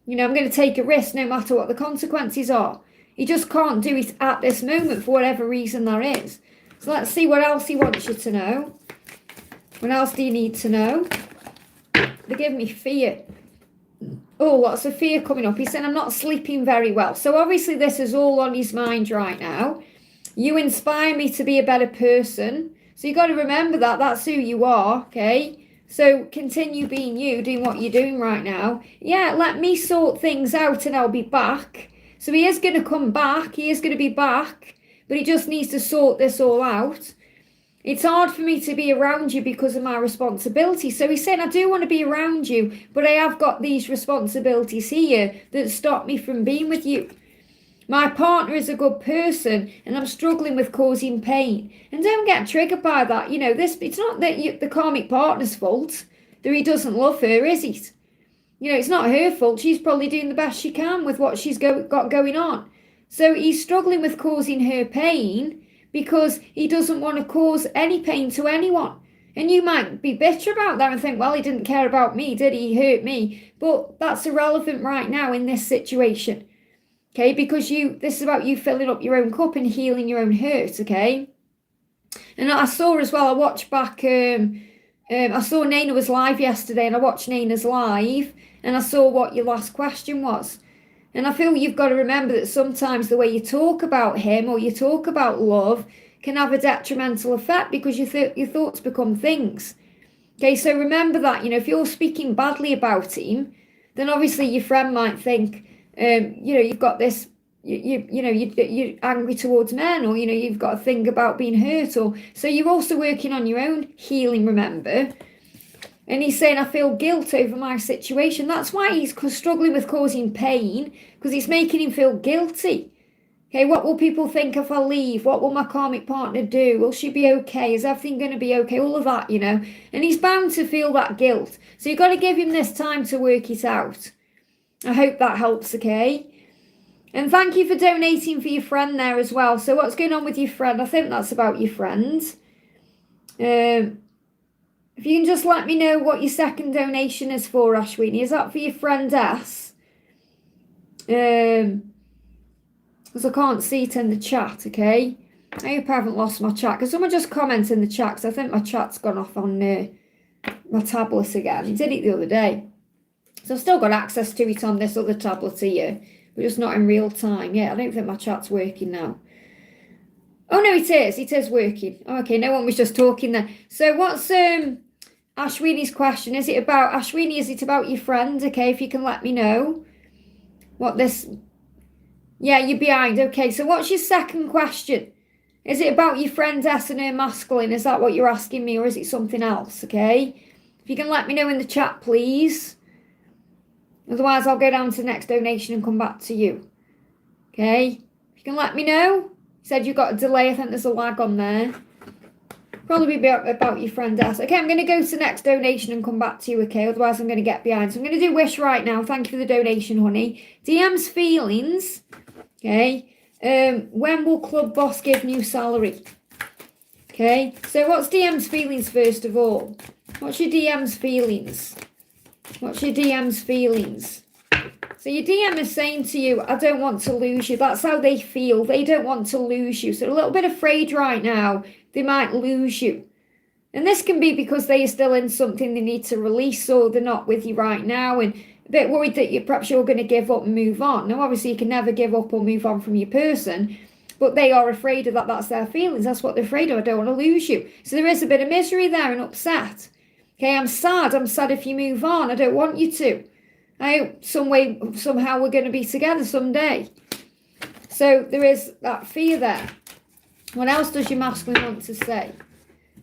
I'm going to take a risk no matter what the consequences are. He just can't do it at this moment for whatever reason there is. So let's see what else he wants you to know. What else do you need to know? They give me fear. Oh, lots of fear coming up. He's saying, I'm not sleeping very well. So obviously this is all on his mind right now. You inspire me to be a better person. So you've got to remember that. That's who you are, okay? So continue being you, doing what you're doing right now. Yeah, let me sort things out and I'll be back. So he is going to come back. He is going to be back. But he just needs to sort this all out. It's hard for me to be around you because of my responsibility. So he's saying, I do want to be around you, but I have got these responsibilities here that stop me from being with you. My partner is a good person and I'm struggling with causing pain. And don't get triggered by that. You know, it's not that the karmic partner's fault that he doesn't love her, is it? You know, it's not her fault. She's probably doing the best she can with what she's got going on. So he's struggling with causing her pain because he doesn't want to cause any pain to anyone. And you might be bitter about that and think, well, he didn't care about me, did he? He hurt me. But that's irrelevant right now in this situation. Okay, because this is about you filling up your own cup and healing your own hurt, okay? And I saw as well, I watched back, I saw Nana was live yesterday and I watched Nana's live and I saw what your last question was. And I feel you've got to remember that sometimes the way you talk about him or you talk about love can have a detrimental effect because your thoughts become things. Okay, so remember that, you know, if you're speaking badly about him, then obviously your friend might think, you know, you've got this, you're angry towards men, or, you know, you've got a thing about being hurt, or so you're also working on your own healing, remember. And he's saying, I feel guilt over my situation. That's why he's struggling with causing pain, because it's making him feel guilty. Okay, what will people think if I leave? What will my karmic partner do? Will she be okay? Is everything going to be okay? All of that, you know. And he's bound to feel that guilt. So you've got to give him this time to work it out. I hope that helps, okay? And thank you for donating for your friend there as well. So what's going on with your friend? I think that's about your friend. If you can just let me know what your second donation is for, Ashwini. Is that for your friend S? Because I can't see it in the chat, okay? I hope I haven't lost my chat. Because someone just comment in the chat, because I think my chat's gone off on my tablet again. It did it the other day. So I've still got access to it on this other tablet here, but just not in real time. Yeah, I don't think my chat's working now. Oh, no, it is. It is working. Okay, no one was just talking there. So what's Ashwini's question? Is it about, Ashwini, is it about your friend? Okay, if you can let me know what this... Yeah, you're behind. Okay, so what's your second question? Is it about your friend S and her masculine? Is that what you're asking me, or is it something else? Okay, if you can let me know in the chat, please. Otherwise, I'll go down to the next donation and come back to you. Okay, if you can let me know. You said you got a delay. I think there's a lag on there. Probably be about your friend S. Okay, I'm going to go to the next donation and come back to you, okay? Otherwise, I'm going to get behind. So I'm going to do Wish right now. Thank you for the donation, honey. DM's feelings. Okay. When will Club Boss give new salary? Okay. So what's DM's feelings first of all? What's your DM's feelings? What's your DM's feelings? So your DM is saying to you, I don't want to lose you. That's how they feel. They don't want to lose you. So they're a little bit afraid right now. They might lose you. And this can be because they are still in something they need to release, or they're not with you right now and a bit worried that perhaps you're going to give up and move on. Now, obviously, you can never give up or move on from your person, but they are afraid of that. That's their feelings. That's what they're afraid of. I don't want to lose you. So there is a bit of misery there and upset. Okay, I'm sad. I'm sad if you move on. I don't want you to. I hope somehow we're going to be together someday. So there is that fear there. What else does your masculine want to say?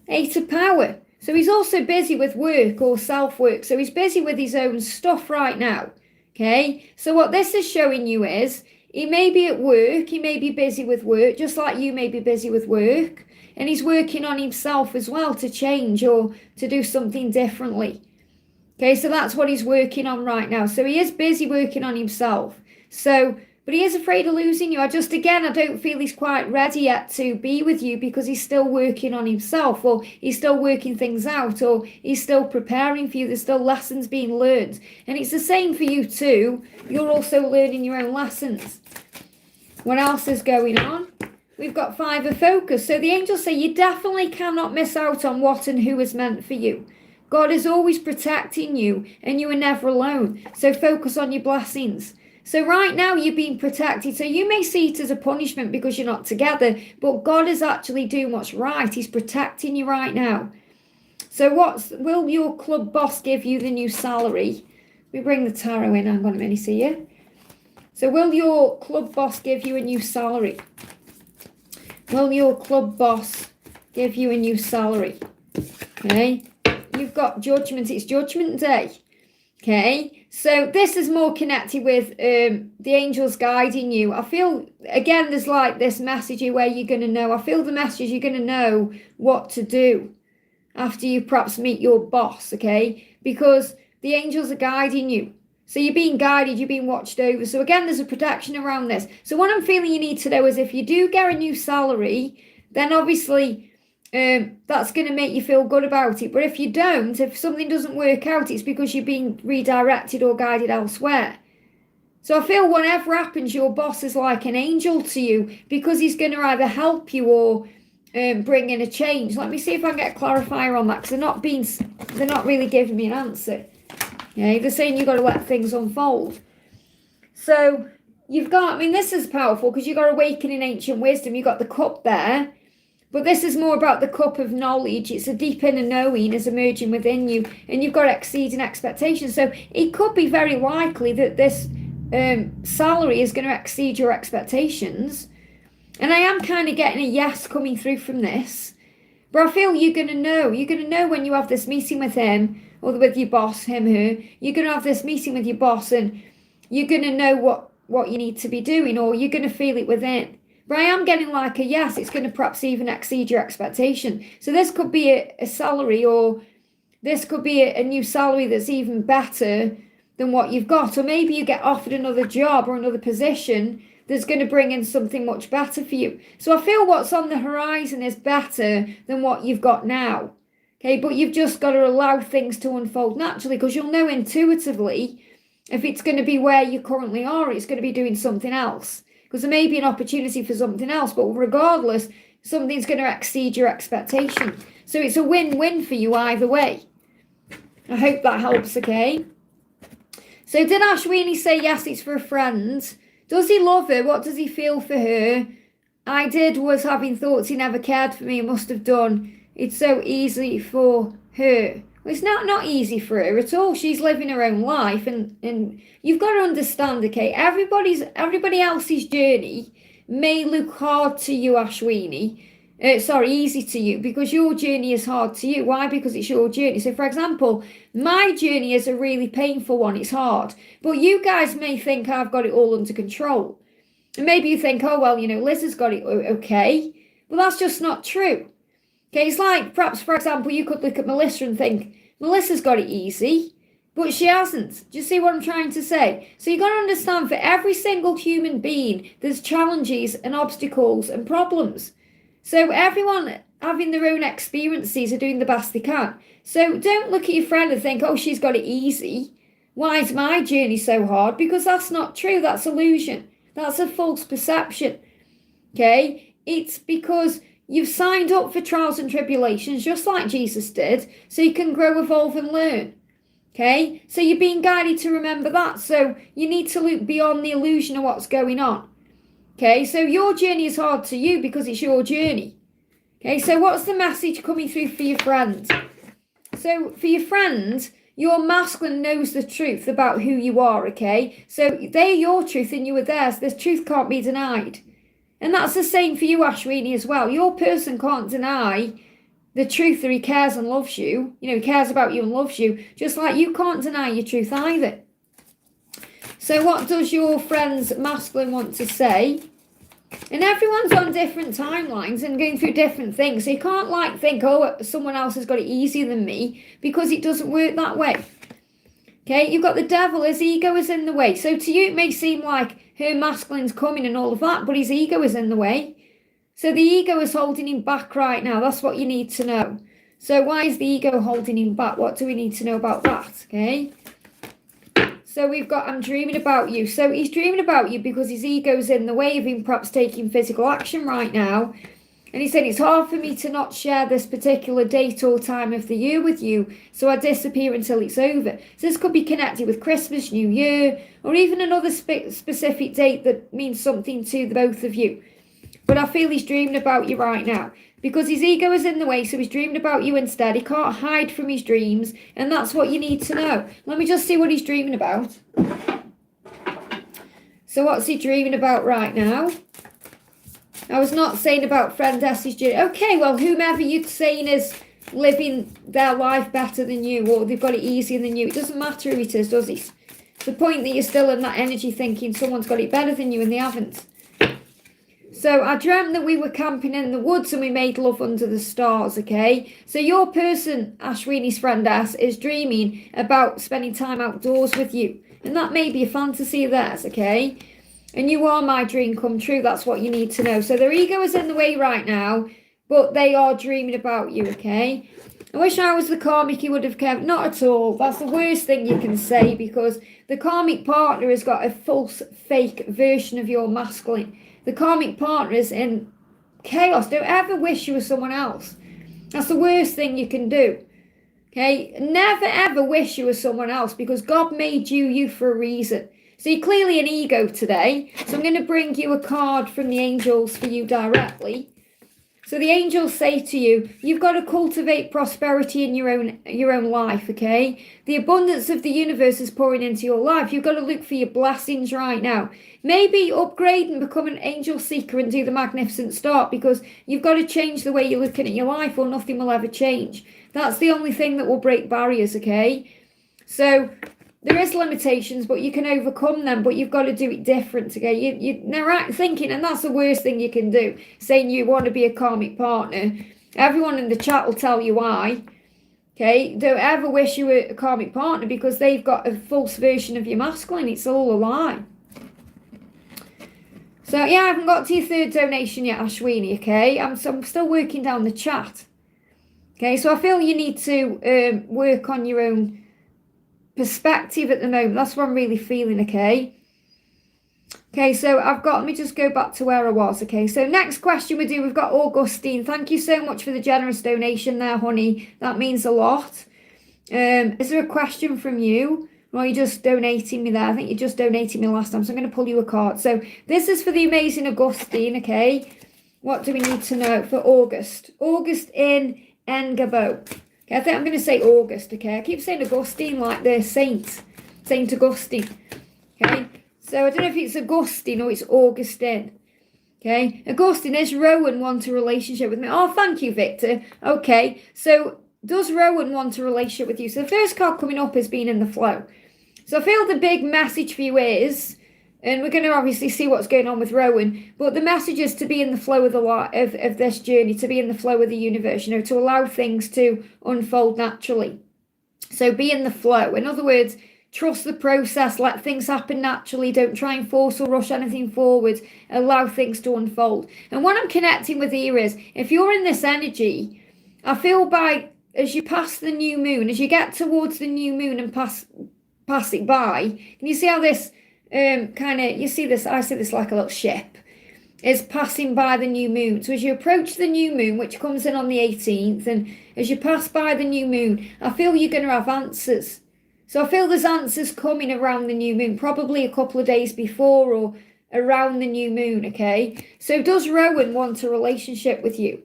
8 of Power. So he's also busy with work or self-work. So he's busy with his own stuff right now. Okay. So what this is showing you is he may be at work. He may be busy with work, just like you may be busy with work. And he's working on himself as well to change or to do something differently. Okay. So that's what he's working on right now. So he is busy working on himself. But he is afraid of losing you. I don't feel he's quite ready yet to be with you because he's still working on himself, or he's still working things out, or he's still preparing for you. There's still lessons being learned. And it's the same for you too. You're also learning your own lessons. What else is going on? We've got 5 of Focus. So the angels say you definitely cannot miss out on what and who is meant for you. God is always protecting you and you are never alone. So focus on your blessings. So right now you're being protected. So you may see it as a punishment because you're not together, but God is actually doing what's right. He's protecting you right now. So will your club boss give you the new salary? We bring the tarot in. Hang on a minute, see you. So will your club boss give you a new salary? Will your club boss give you a new salary? Okay. You've got judgment. It's judgment day. Okay. So this is more connected with the angels guiding you. I feel, again, there's like this message here where you're going to know. I feel the message you're going to know what to do after you perhaps meet your boss. Okay. Because the angels are guiding you. So you're being guided, you're being watched over. So again, there's a protection around this. So what I'm feeling you need to know is if you do get a new salary, then obviously that's going to make you feel good about it. But if you don't, if something doesn't work out, it's because you're being redirected or guided elsewhere. So I feel whatever happens, your boss is like an angel to you because he's going to either help you or bring in a change. Let me see if I can get a clarifier on that because they're not really giving me an answer. Okay, they're saying you've got to let things unfold. So you've got, I mean, this is powerful because you've got awakening ancient wisdom. You've got the cup there. But this is more about the cup of knowledge. It's a deep inner knowing is emerging within you. And you've got exceeding expectations. So it could be very likely that this salary is going to exceed your expectations. And I am kind of getting a yes coming through from this. But I feel you're going to know. You're going to know when you have this meeting with him or with your boss, him, her. You're going to have this meeting with your boss and you're going to know what you need to be doing or you're going to feel it within. But I am getting like a yes, it's going to perhaps even exceed your expectation. So this could be a salary or this could be a new salary that's even better than what you've got. Or maybe you get offered another job or another position that's going to bring in something much better for you. So I feel what's on the horizon is better than what you've got now. Okay, but you've just got to allow things to unfold naturally because you'll know intuitively if it's going to be where you currently are or it's going to be doing something else. Because there may be an opportunity for something else, but regardless, something's going to exceed your expectation. So it's a win-win for you either way. I hope that helps, okay? So did Ashwini say yes, it's for a friend? Does he love her? What does he feel for her? I was having thoughts he never cared for me and must have done. It's so easy for her. Well, it's not easy for her at all. She's living her own life and you've got to understand, okay, everybody else's journey may look hard to you, Ashwini. Easy to you because your journey is hard to you. Why? Because it's your journey. So for example, my journey is a really painful one. It's hard. But you guys may think I've got it all under control. And maybe you think, oh, well, Liz has got it okay. But that's just not true. Okay, it's like, perhaps, for example, you could look at Melissa and think, Melissa's got it easy, but she hasn't. Do you see what I'm trying to say? So you've got to understand, for every single human being, there's challenges and obstacles and problems. So everyone having their own experiences are doing the best they can. So don't look at your friend and think, oh, she's got it easy. Why is my journey so hard? Because that's not true. That's illusion. That's a false perception. Okay? It's because you've signed up for trials and tribulations, just like Jesus did, so you can grow, evolve, and learn. Okay? So you're being guided to remember that. So you need to look beyond the illusion of what's going on. Okay? So your journey is hard to you because it's your journey. Okay? So what's the message coming through for your friend? So for your friend, your masculine knows the truth about who you are, okay? So they're your truth and you are theirs. This truth can't be denied. And that's the same for you, Ashwini, as well. Your person can't deny the truth that he cares and loves you. He cares about you and loves you. Just like you can't deny your truth either. So what does your friend's masculine want to say? And everyone's on different timelines and going through different things. So you can't think, oh, someone else has got it easier than me, because it doesn't work that way. Okay, you've got the devil, his ego is in the way. So to you, it may seem like her masculine's coming and all of that, but his ego is in the way. So the ego is holding him back right now. That's what you need to know. So why is the ego holding him back? What do we need to know about that? Okay. So we've got, I'm dreaming about you. So he's dreaming about you because his ego's in the way of him perhaps taking physical action right now. And he said, it's hard for me to not share this particular date or time of the year with you, so I disappear until it's over. So this could be connected with Christmas, New Year, or even another specific date that means something to the both of you. But I feel he's dreaming about you right now. Because his ego is in the way, so he's dreaming about you instead. He can't hide from his dreams, and that's what you need to know. Let me just see what he's dreaming about. So what's he dreaming about right now? I was not saying about friend S's journey. Okay, well, whomever you're saying is living their life better than you, or they've got it easier than you, it doesn't matter who it is, does it? The point that you're still in that energy thinking someone's got it better than you and they haven't. So I dreamt that we were camping in the woods and we made love under the stars, okay? So your person, Ashwini's friend S, is dreaming about spending time outdoors with you. And that may be a fantasy of theirs, okay? And you are my dream come true. That's what you need to know. So their ego is in the way right now, but they are dreaming about you, okay? I wish I was the karmic you would have kept. Not at all. That's the worst thing you can say, because the karmic partner has got a false, fake version of your masculine. The karmic partner is in chaos. Don't ever wish you were someone else. That's the worst thing you can do. Okay? Never ever wish you were someone else, because God made you for a reason. So you're clearly an ego today. So I'm going to bring you a card from the angels for you directly. So the angels say to you, you've got to cultivate prosperity in your own life, okay? The abundance of the universe is pouring into your life. You've got to look for your blessings right now. Maybe upgrade and become an angel seeker and do the magnificent start, because you've got to change the way you're looking at your life, or nothing will ever change. That's the only thing that will break barriers, okay? So there is limitations, but you can overcome them, but you've got to do it different, okay? You're right thinking, and that's the worst thing you can do, saying you want to be a karmic partner. Everyone in the chat will tell you why, okay? Don't ever wish you were a karmic partner, because they've got a false version of your masculine. It's all a lie. So, yeah, I haven't got to your third donation yet, Ashwini, okay? I'm still working down the chat. Okay, so I feel you need to work on your own perspective at the moment. That's what I'm really feeling, okay? Okay, so let me just go back to where I was, okay? So next question we've got Augustine. Thank you so much for the generous donation there, honey. That means a lot. Is there a question from you? Or are you just donating me there? I think you just donated me last time, so I'm going to pull you a card. So this is for the amazing Augustine, okay? What do we need to know for August? August in Engabo. Okay, I think I'm going to say August, okay? I keep saying Augustine like the saint. Saint Augustine. Okay? So I don't know if it's Augustine or it's Augustine. Okay? Augustine, does Rowan want a relationship with me? Oh, thank you, Victor. Okay, so does Rowan want a relationship with you? So the first card coming up is being in the flow. So I feel the big message for you is, and we're going to obviously see what's going on with Rowan, but the message is to be in the flow of this journey, to be in the flow of the universe, to allow things to unfold naturally. So be in the flow. In other words, trust the process, let things happen naturally, don't try and force or rush anything forward, allow things to unfold. And what I'm connecting with here is, if you're in this energy, I feel as you pass the new moon, as you get towards the new moon and pass it by, can you see how this you see this, I see this like a little ship, is passing by the new moon. So as you approach the new moon, which comes in on the 18th, and as you pass by the new moon, I feel you're going to have answers. So I feel there's answers coming around the new moon, probably a couple of days before or around the new moon, okay? So does Rowan want a relationship with you?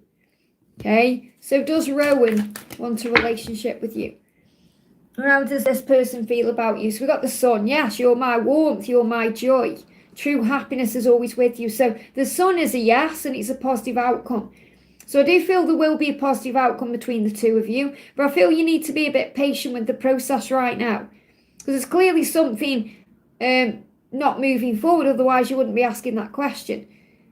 Okay, so does Rowan want a relationship with you? How does this person feel about you? So we've got the sun. Yes, you're my warmth, you're my joy. True happiness is always with you. So the sun is a yes, and it's a positive outcome. So I do feel there will be a positive outcome between the two of you, but I feel you need to be a bit patient with the process right now, because there's clearly something not moving forward, otherwise you wouldn't be asking that question.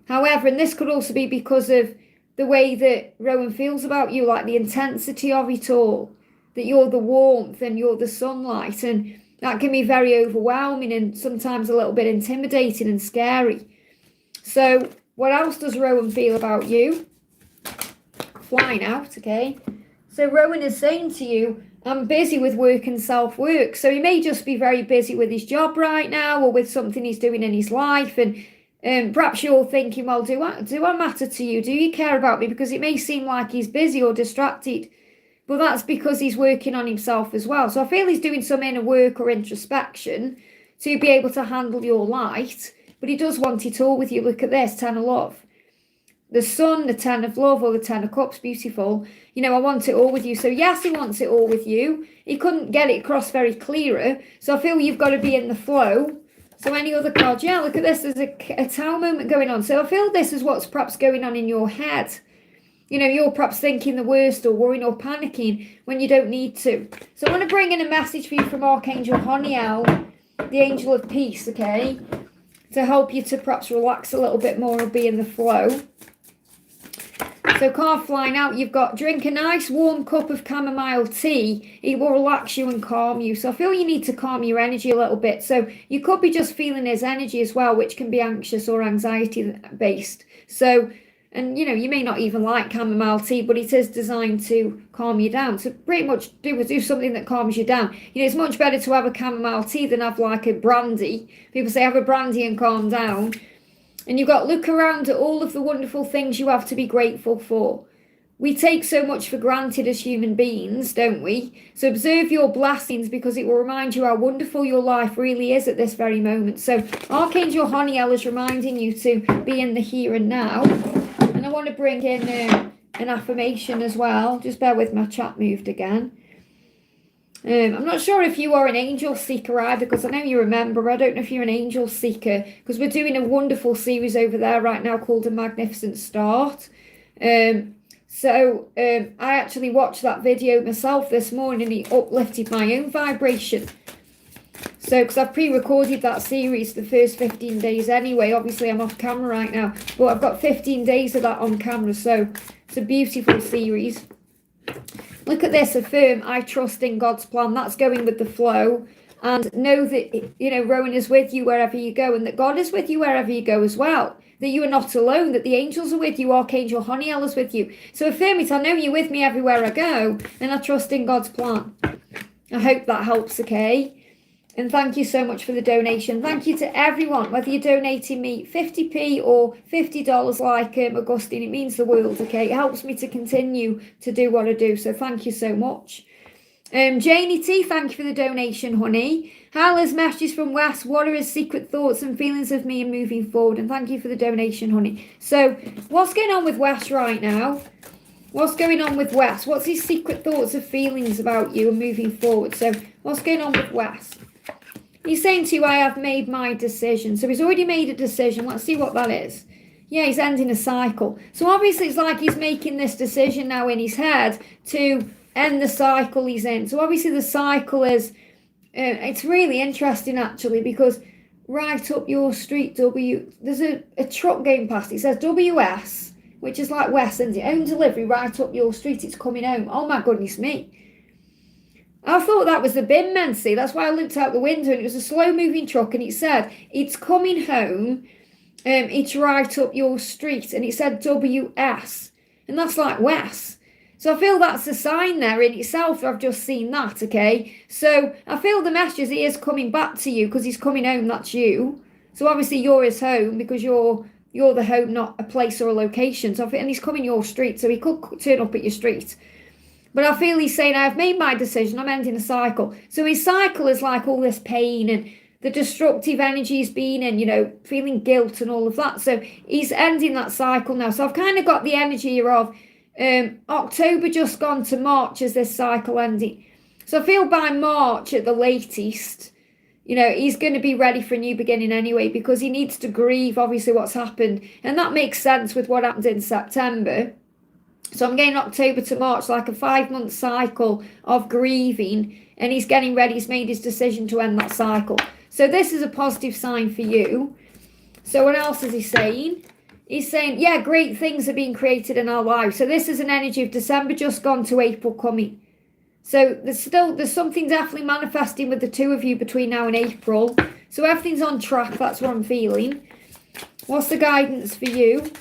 However, and this could also be because of the way that Rowan feels about you, like the intensity of it all, that you're the warmth and you're the sunlight, and that can be very overwhelming and sometimes a little bit intimidating and scary. So what else does Rowan feel about you? Flying out, okay? So Rowan is saying to you, I'm busy with work and self-work. So he may just be very busy with his job right now, or with something he's doing in his life, and Perhaps you're thinking, well, do I matter to you? Do you care about me? Because it may seem like he's busy or distracted, but that's because he's working on himself as well. So I feel he's doing some inner work or introspection to be able to handle your light, but he does want it all with you. Look at this, 10 of love. The sun, the 10 of love, or the 10 of cups, beautiful. I want it all with you. So yes, he wants it all with you. He couldn't get it across very clearer. So I feel you've got to be in the flow. So any other cards? Yeah, look at this. There's a tower moment going on. So I feel this is what's perhaps going on in your head. You're perhaps thinking the worst or worrying or panicking when you don't need to. So I want to bring in a message for you from Archangel Honiel, the angel of peace, okay? To help you to perhaps relax a little bit more or be in the flow. So card flying out, you've got drink a nice warm cup of chamomile tea. It will relax you and calm you. So I feel you need to calm your energy a little bit. So you could be just feeling his energy as well, which can be anxious or anxiety based. So, and you may not even like chamomile tea, but it is designed to calm you down. So pretty much do something that calms you down. It's much better to have a chamomile tea than have like a brandy. People say have a brandy and calm down. And you've got to look around at all of the wonderful things you have to be grateful for. We take so much for granted as human beings, don't we? So observe your blessings because it will remind you how wonderful your life really is at this very moment. So Archangel Honiel is reminding you to be in the here and now. And I want to bring in an affirmation as well. Just bear with, my chat moved again. I'm not sure if you are an angel seeker either, because I know you remember. I don't know if you're an angel seeker, because we're doing a wonderful series over there right now called A Magnificent Start. I actually watched that video myself this morning. It uplifted my own vibration. So, because I've pre-recorded that series, the first 15 days anyway. Obviously, I'm off camera right now, but I've got 15 days of that on camera. So, it's a beautiful series. Look at this, affirm, I trust in God's plan. That's going with the flow. And know that, Rowan is with you wherever you go, and that God is with you wherever you go as well. That you are not alone, that the angels are with you, Archangel Honiel is with you. So affirm it, I know you're with me everywhere I go, and I trust in God's plan. I hope that helps, okay? And thank you so much for the donation. Thank you to everyone, whether you're donating me 50p or $50 like Augustine. It means the world, okay? It helps me to continue to do what I do. So thank you so much. Janie T, thank you for the donation, honey. Hala's messages from Wes. What are his secret thoughts and feelings of me and moving forward? And thank you for the donation, honey. So what's going on with Wes right now? What's going on with Wes? What's his secret thoughts and feelings about you and moving forward? So what's going on with Wes? He's saying to you, I have made my decision. So he's already made a decision. Let's see what that is. Yeah, he's ending a cycle. So obviously it's like he's making this decision now in his head to end the cycle he's in. So obviously the cycle is, it's really interesting actually, because right up your street, there's a truck going past. It says WS, which is like West, isn't it? Home delivery right up your street. It's coming home. Oh my goodness me. I thought that was the bin men, see. That's why I looked out the window and it was a slow-moving truck and it said, it's coming home, it's right up your street. And it said WS. And that's like West. So I feel that's a sign there in itself. I've just seen that, okay? So I feel the message he is coming back to you because he's coming home, that's you. So obviously you're his home because you're the home, not a place or a location. So and he's coming your street, so he could turn up at your street. But I feel he's saying, I've made my decision, I'm ending a cycle. So his cycle is like all this pain and the destructive energy he's been in, feeling guilt and all of that. So he's ending that cycle now. So I've kind of got the energy here of October just gone to March as this cycle ending. So I feel by March at the latest, he's going to be ready for a new beginning anyway, because he needs to grieve, obviously, what's happened. And that makes sense with what happened in September. So I'm getting October to March, like a 5-month cycle of grieving, and he's getting ready. He's made his decision to end that cycle. So this is a positive sign for you. So what else is he saying? He's saying, yeah, great things are being created in our lives. So this is an energy of December just gone to April coming. So there's something definitely manifesting with the two of you between now and April. So everything's on track. That's what I'm feeling. What's the guidance for you?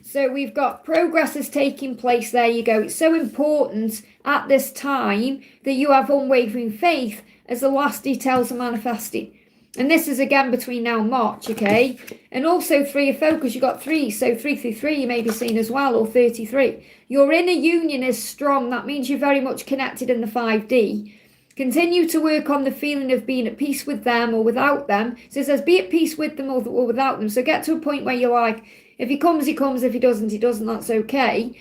So we've got progress is taking place. There you go. It's so important at this time that you have unwavering faith as the last details are manifesting. And this is again between now and March, okay? And also 3 of focus, you've got 3. So 3 through 3 you may be seen as well, or 33. Your inner union is strong. That means you're very much connected in the 5D. Continue to work on the feeling of being at peace with them or without them. So it says be at peace with them or without them. So get to a point where you're like, if he comes, he comes. If he doesn't, he doesn't. That's okay.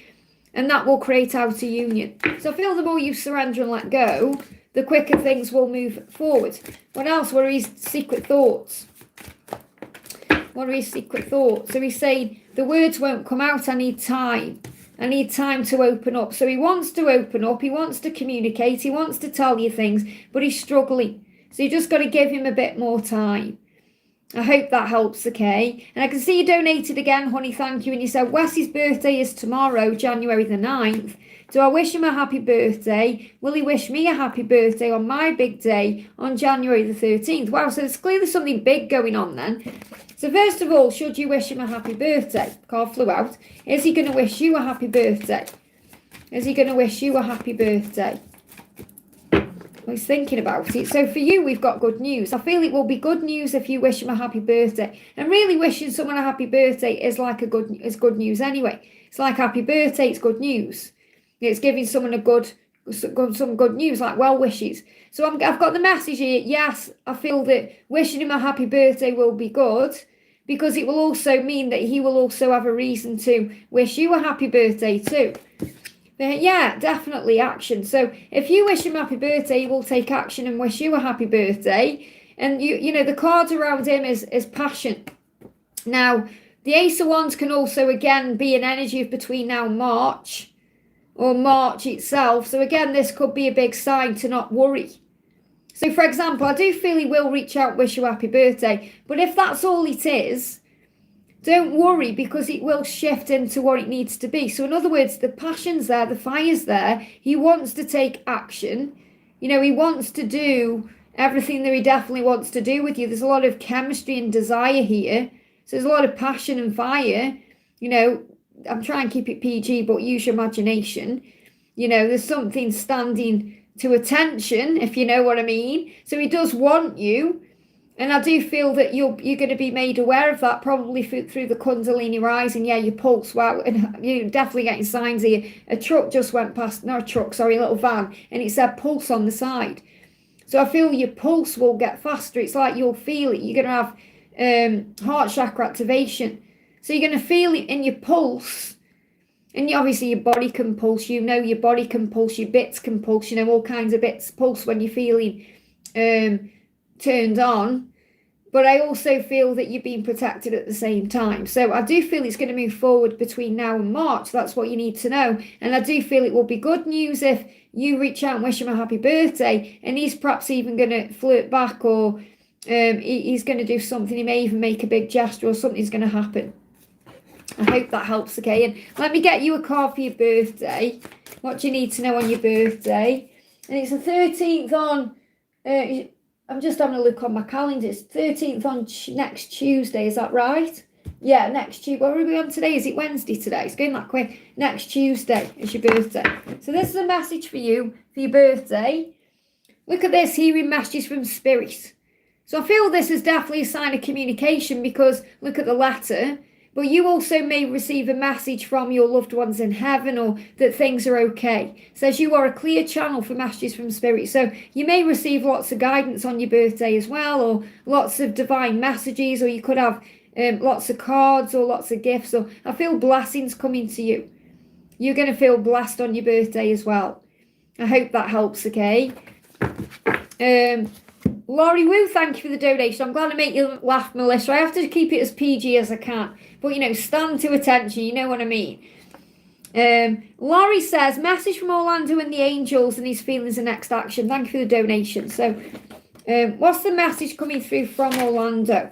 And that will create outer union. So I feel the more you surrender and let go, the quicker things will move forward. What else? What are his secret thoughts? What are his secret thoughts? So he's saying, the words won't come out. I need time. I need time to open up. So he wants to open up. He wants to communicate. He wants to tell you things, but he's struggling. So you just got to give him a bit more time. I hope that helps, okay? And I can see you donated again, honey, thank you. And you said, Wes's birthday is tomorrow, January the 9th. Do I wish him a happy birthday? Will he wish me a happy birthday on my big day on January the 13th? Wow, so there's clearly something big going on then. So first of all, should you wish him a happy birthday? Card flew out. Is he going to wish you a happy birthday? Is he going to wish you a happy birthday? Well, he's thinking about it. So for you, we've got good news. I feel it will be good news if you wish him a happy birthday. And really wishing someone a happy birthday is like good news anyway. It's like happy birthday, it's good news. It's giving someone some good news, like well wishes. So I've got the message here. Yes, I feel that wishing him a happy birthday will be good, because it will also mean that he will also have a reason to wish you a happy birthday too. But yeah, definitely action. So if you wish him happy birthday, he will take action and wish you a happy birthday. And you know, the cards around him is passion. Now, the Ace of Wands can also again be an energy of between now and March, or March itself. So again, this could be a big sign to not worry. So for example, I do feel he will reach out, wish you a happy birthday. But if that's all it is, don't worry, because it will shift into what it needs to be. So in other words, the passion's there, the fire's there. He wants to take action. You know, he wants to do everything that he definitely wants to do with you. There's a lot of chemistry and desire here. So there's a lot of passion and fire. You know, I'm trying to keep it PG, but use your imagination. You know, there's something standing to attention, if you know what I mean. So he does want you. And I do feel that you're going to be made aware of that, probably through the Kundalini rising. Yeah, your pulse. Wow, and you're definitely getting signs here. A truck just went past, not a truck, sorry, a little van, and it said pulse on the side. So I feel your pulse will get faster. It's like you'll feel it. You're going to have heart chakra activation. So you're going to feel it in your pulse. And obviously your body can pulse. You know your body can pulse. Your bits can pulse. You know, all kinds of bits pulse when you're feeling turned on. But I also feel that you're being protected at the same time. So I do feel it's going to move forward between now and March. That's what you need to know. And I do feel it will be good news if you reach out and wish him a happy birthday. And he's perhaps even going to flirt back, or he's going to do something. He may even make a big gesture, or something's going to happen. I hope that helps, okay? And let me get you a card for your birthday. What do you need to know on your birthday? And it's the 13th on... I'm just having a look on my calendar. It's 13th on next Tuesday. Is that right? Yeah, next Tuesday. What are we on today? Is it Wednesday today? It's going that quick. Next Tuesday is your birthday. So this is a message for you for your birthday. Look at this. Hearing messages from spirit. So I feel this is definitely a sign of communication, because look at the letter. But you also may receive a message from your loved ones in heaven, or that things are okay. It says you are a clear channel for messages from spirit. So you may receive lots of guidance on your birthday as well, or lots of divine messages, or you could have lots of cards or lots of gifts. Or I feel blessings coming to you. You're going to feel blessed on your birthday as well. I hope that helps, okay? Laurie Woo, thank you for the donation. I'm glad to make you laugh, Melissa. I have to keep it as PG as I can. But, you know, stand to attention. You know what I mean. Laurie says, message from Orlando and the angels and his feelings and next action. Thank you for the donation. So, what's the message coming through from Orlando?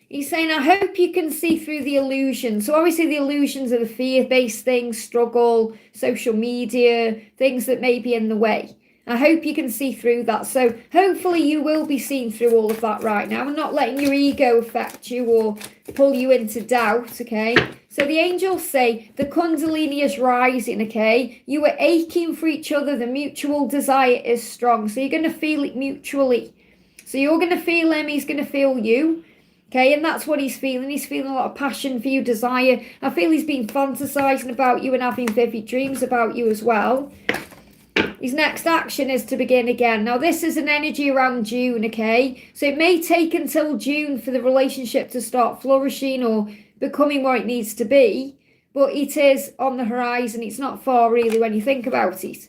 He's saying, I hope you can see through the illusions. So obviously the illusions are the fear-based things, struggle, social media, things that may be in the way. I hope you can see through that. So hopefully you will be seeing through all of that right now and not letting your ego affect you or pull you into doubt, okay? So the angels say the Kundalini is rising, okay? You are aching for each other. The mutual desire is strong. So you're going to feel it mutually. So you're going to feel him, he's going to feel you. Okay, and that's what he's feeling. He's feeling a lot of passion for you, desire. I feel he's been fantasizing about you and having vivid dreams about you as well. His next action is to begin again. Now, this is an energy around June, okay? So it may take until June for the relationship to start flourishing or becoming where it needs to be, but it is on the horizon. It's not far, really, when you think about it.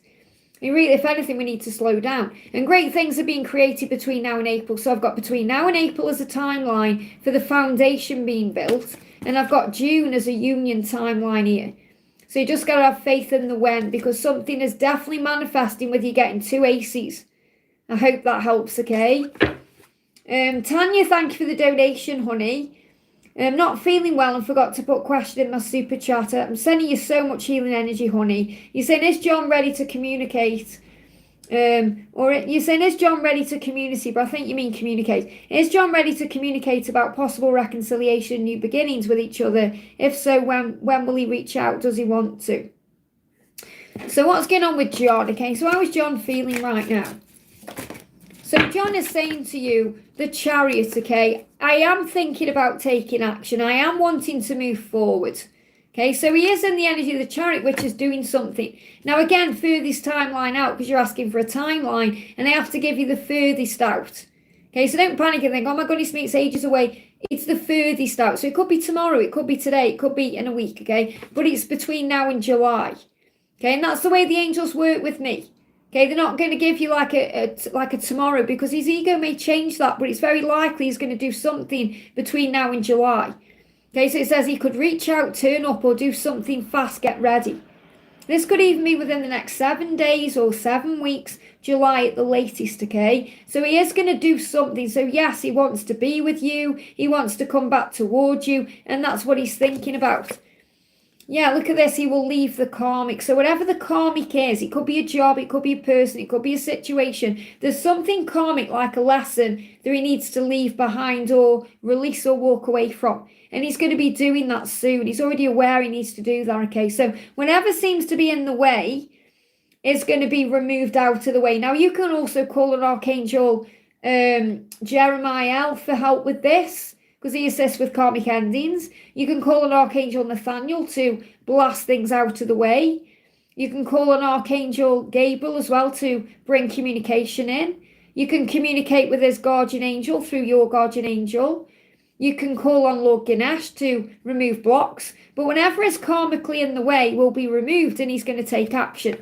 Really, if anything, we need to slow down. And great things are being created between now and April. So I've got between now and April as a timeline for the foundation being built. And I've got June as a union timeline here. So you just got to have faith in the when, because something is definitely manifesting with you getting 2 aces. I hope that helps, okay? Tanya, thank you for the donation, honey. I'm not feeling well and forgot to put question in my super chat. I'm sending you so much healing energy, honey. You're saying, is John ready to communicate? Or you're saying, is John ready to communicate? But I think you mean communicate. Is John ready to communicate about possible reconciliation, new beginnings with each other? If so, when will he reach out? Does he want to? So what's going on with John? Okay, so how is John feeling right now? So John is saying to you, the Chariot, okay, I am thinking about taking action. I am wanting to move forward. Okay, so he is in the energy of the Chariot, which is doing something. Now, again, furthest timeline out, because you're asking for a timeline, and I have to give you the furthest out. Okay, so don't panic and think, oh my goodness me, it's ages away. It's the furthest out. So it could be tomorrow, it could be today, it could be in a week, okay? But it's between now and July. Okay, and that's the way the angels work with me. Okay, they're not going to give you like a tomorrow, because his ego may change that, but it's very likely he's going to do something between now and July. Okay, so it says he could reach out, turn up, or do something fast, get ready. This could even be within the next 7 days or 7 weeks, July at the latest, okay? So he is going to do something. So yes, he wants to be with you. He wants to come back towards you, and that's what he's thinking about. Yeah, look at this. He will leave the karmic. So whatever the karmic is, it could be a job, it could be a person, it could be a situation. There's something karmic, like a lesson, that he needs to leave behind or release or walk away from. And he's going to be doing that soon. He's already aware he needs to do that, okay? So whatever seems to be in the way is going to be removed out of the way. Now, you can also call an Archangel Jeremiah for help with this, because he assists with karmic endings. You can call an Archangel Nathaniel to blast things out of the way. You can call an Archangel Gabriel as well to bring communication in. You can communicate with his guardian angel through your guardian angel. You can call on Lord Ganesh to remove blocks. But whenever is karmically in the way, will be removed, and he's going to take action.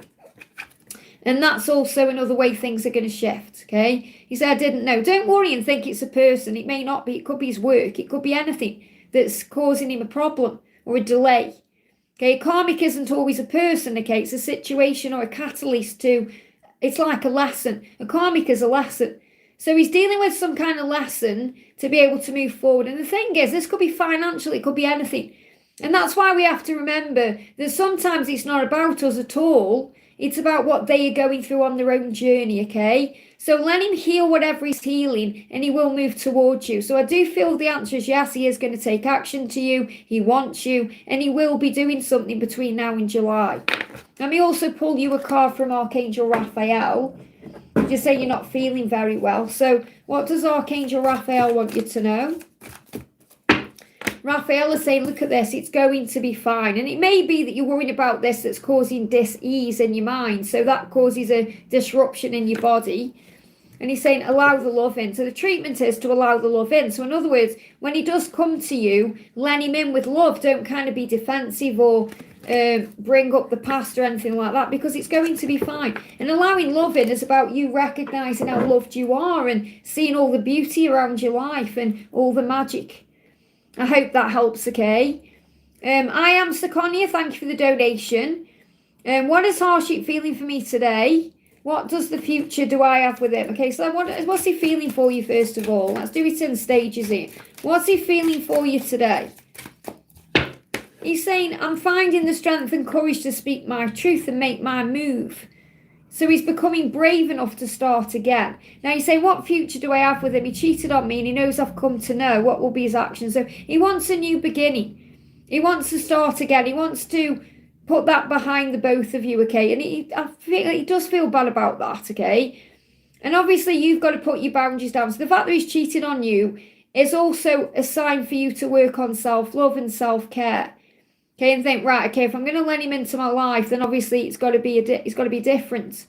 And that's also another way things are going to shift, okay? He said, I didn't know. Don't worry and think it's a person. It may not be. It could be his work. It could be anything that's causing him a problem or a delay. Okay, karmic isn't always a person, okay? It's a situation or a catalyst to, it's like a lesson. A karmic is a lesson. So he's dealing with some kind of lesson to be able to move forward. And the thing is, this could be financial. It could be anything. And that's why we have to remember that sometimes it's not about us at all. It's about what they are going through on their own journey, okay? So let him heal whatever he's healing, and he will move towards you. So I do feel the answer is yes, he is going to take action to you. He wants you, and he will be doing something between now and July. Let me also pull you a card from Archangel Raphael. Just say you're not feeling very well. So what does Archangel Raphael want you to know? Raphael is saying, look at this, it's going to be fine. And it may be that you're worrying about this that's causing dis-ease in your mind. So that causes a disruption in your body. And he's saying, allow the love in. So the treatment is to allow the love in. So in other words, when he does come to you, let him in with love. Don't kind of be defensive or bring up the past or anything like that, because it's going to be fine. And allowing love in is about you recognizing how loved you are and seeing all the beauty around your life and all the magic. I hope that helps, okay? I am Sakonia. Thank you for the donation. What is Harshit feeling for me today? What does the future do I have with him? Okay, so what's he feeling for you first of all? Let's do it in stages here. What's he feeling for you today? He's saying, I'm finding the strength and courage to speak my truth and make my move. So he's becoming brave enough to start again. Now you say, what future do I have with him? He cheated on me and he knows I've come to know what will be his action. So he wants a new beginning. He wants to start again. He wants to put that behind the both of you, okay? And I feel he does feel bad about that, okay? And obviously you've got to put your boundaries down. So the fact that he's cheating on you is also a sign for you to work on self-love and self-care. Okay, and think, right, okay, if I'm going to let him into my life, then obviously it's got to be different.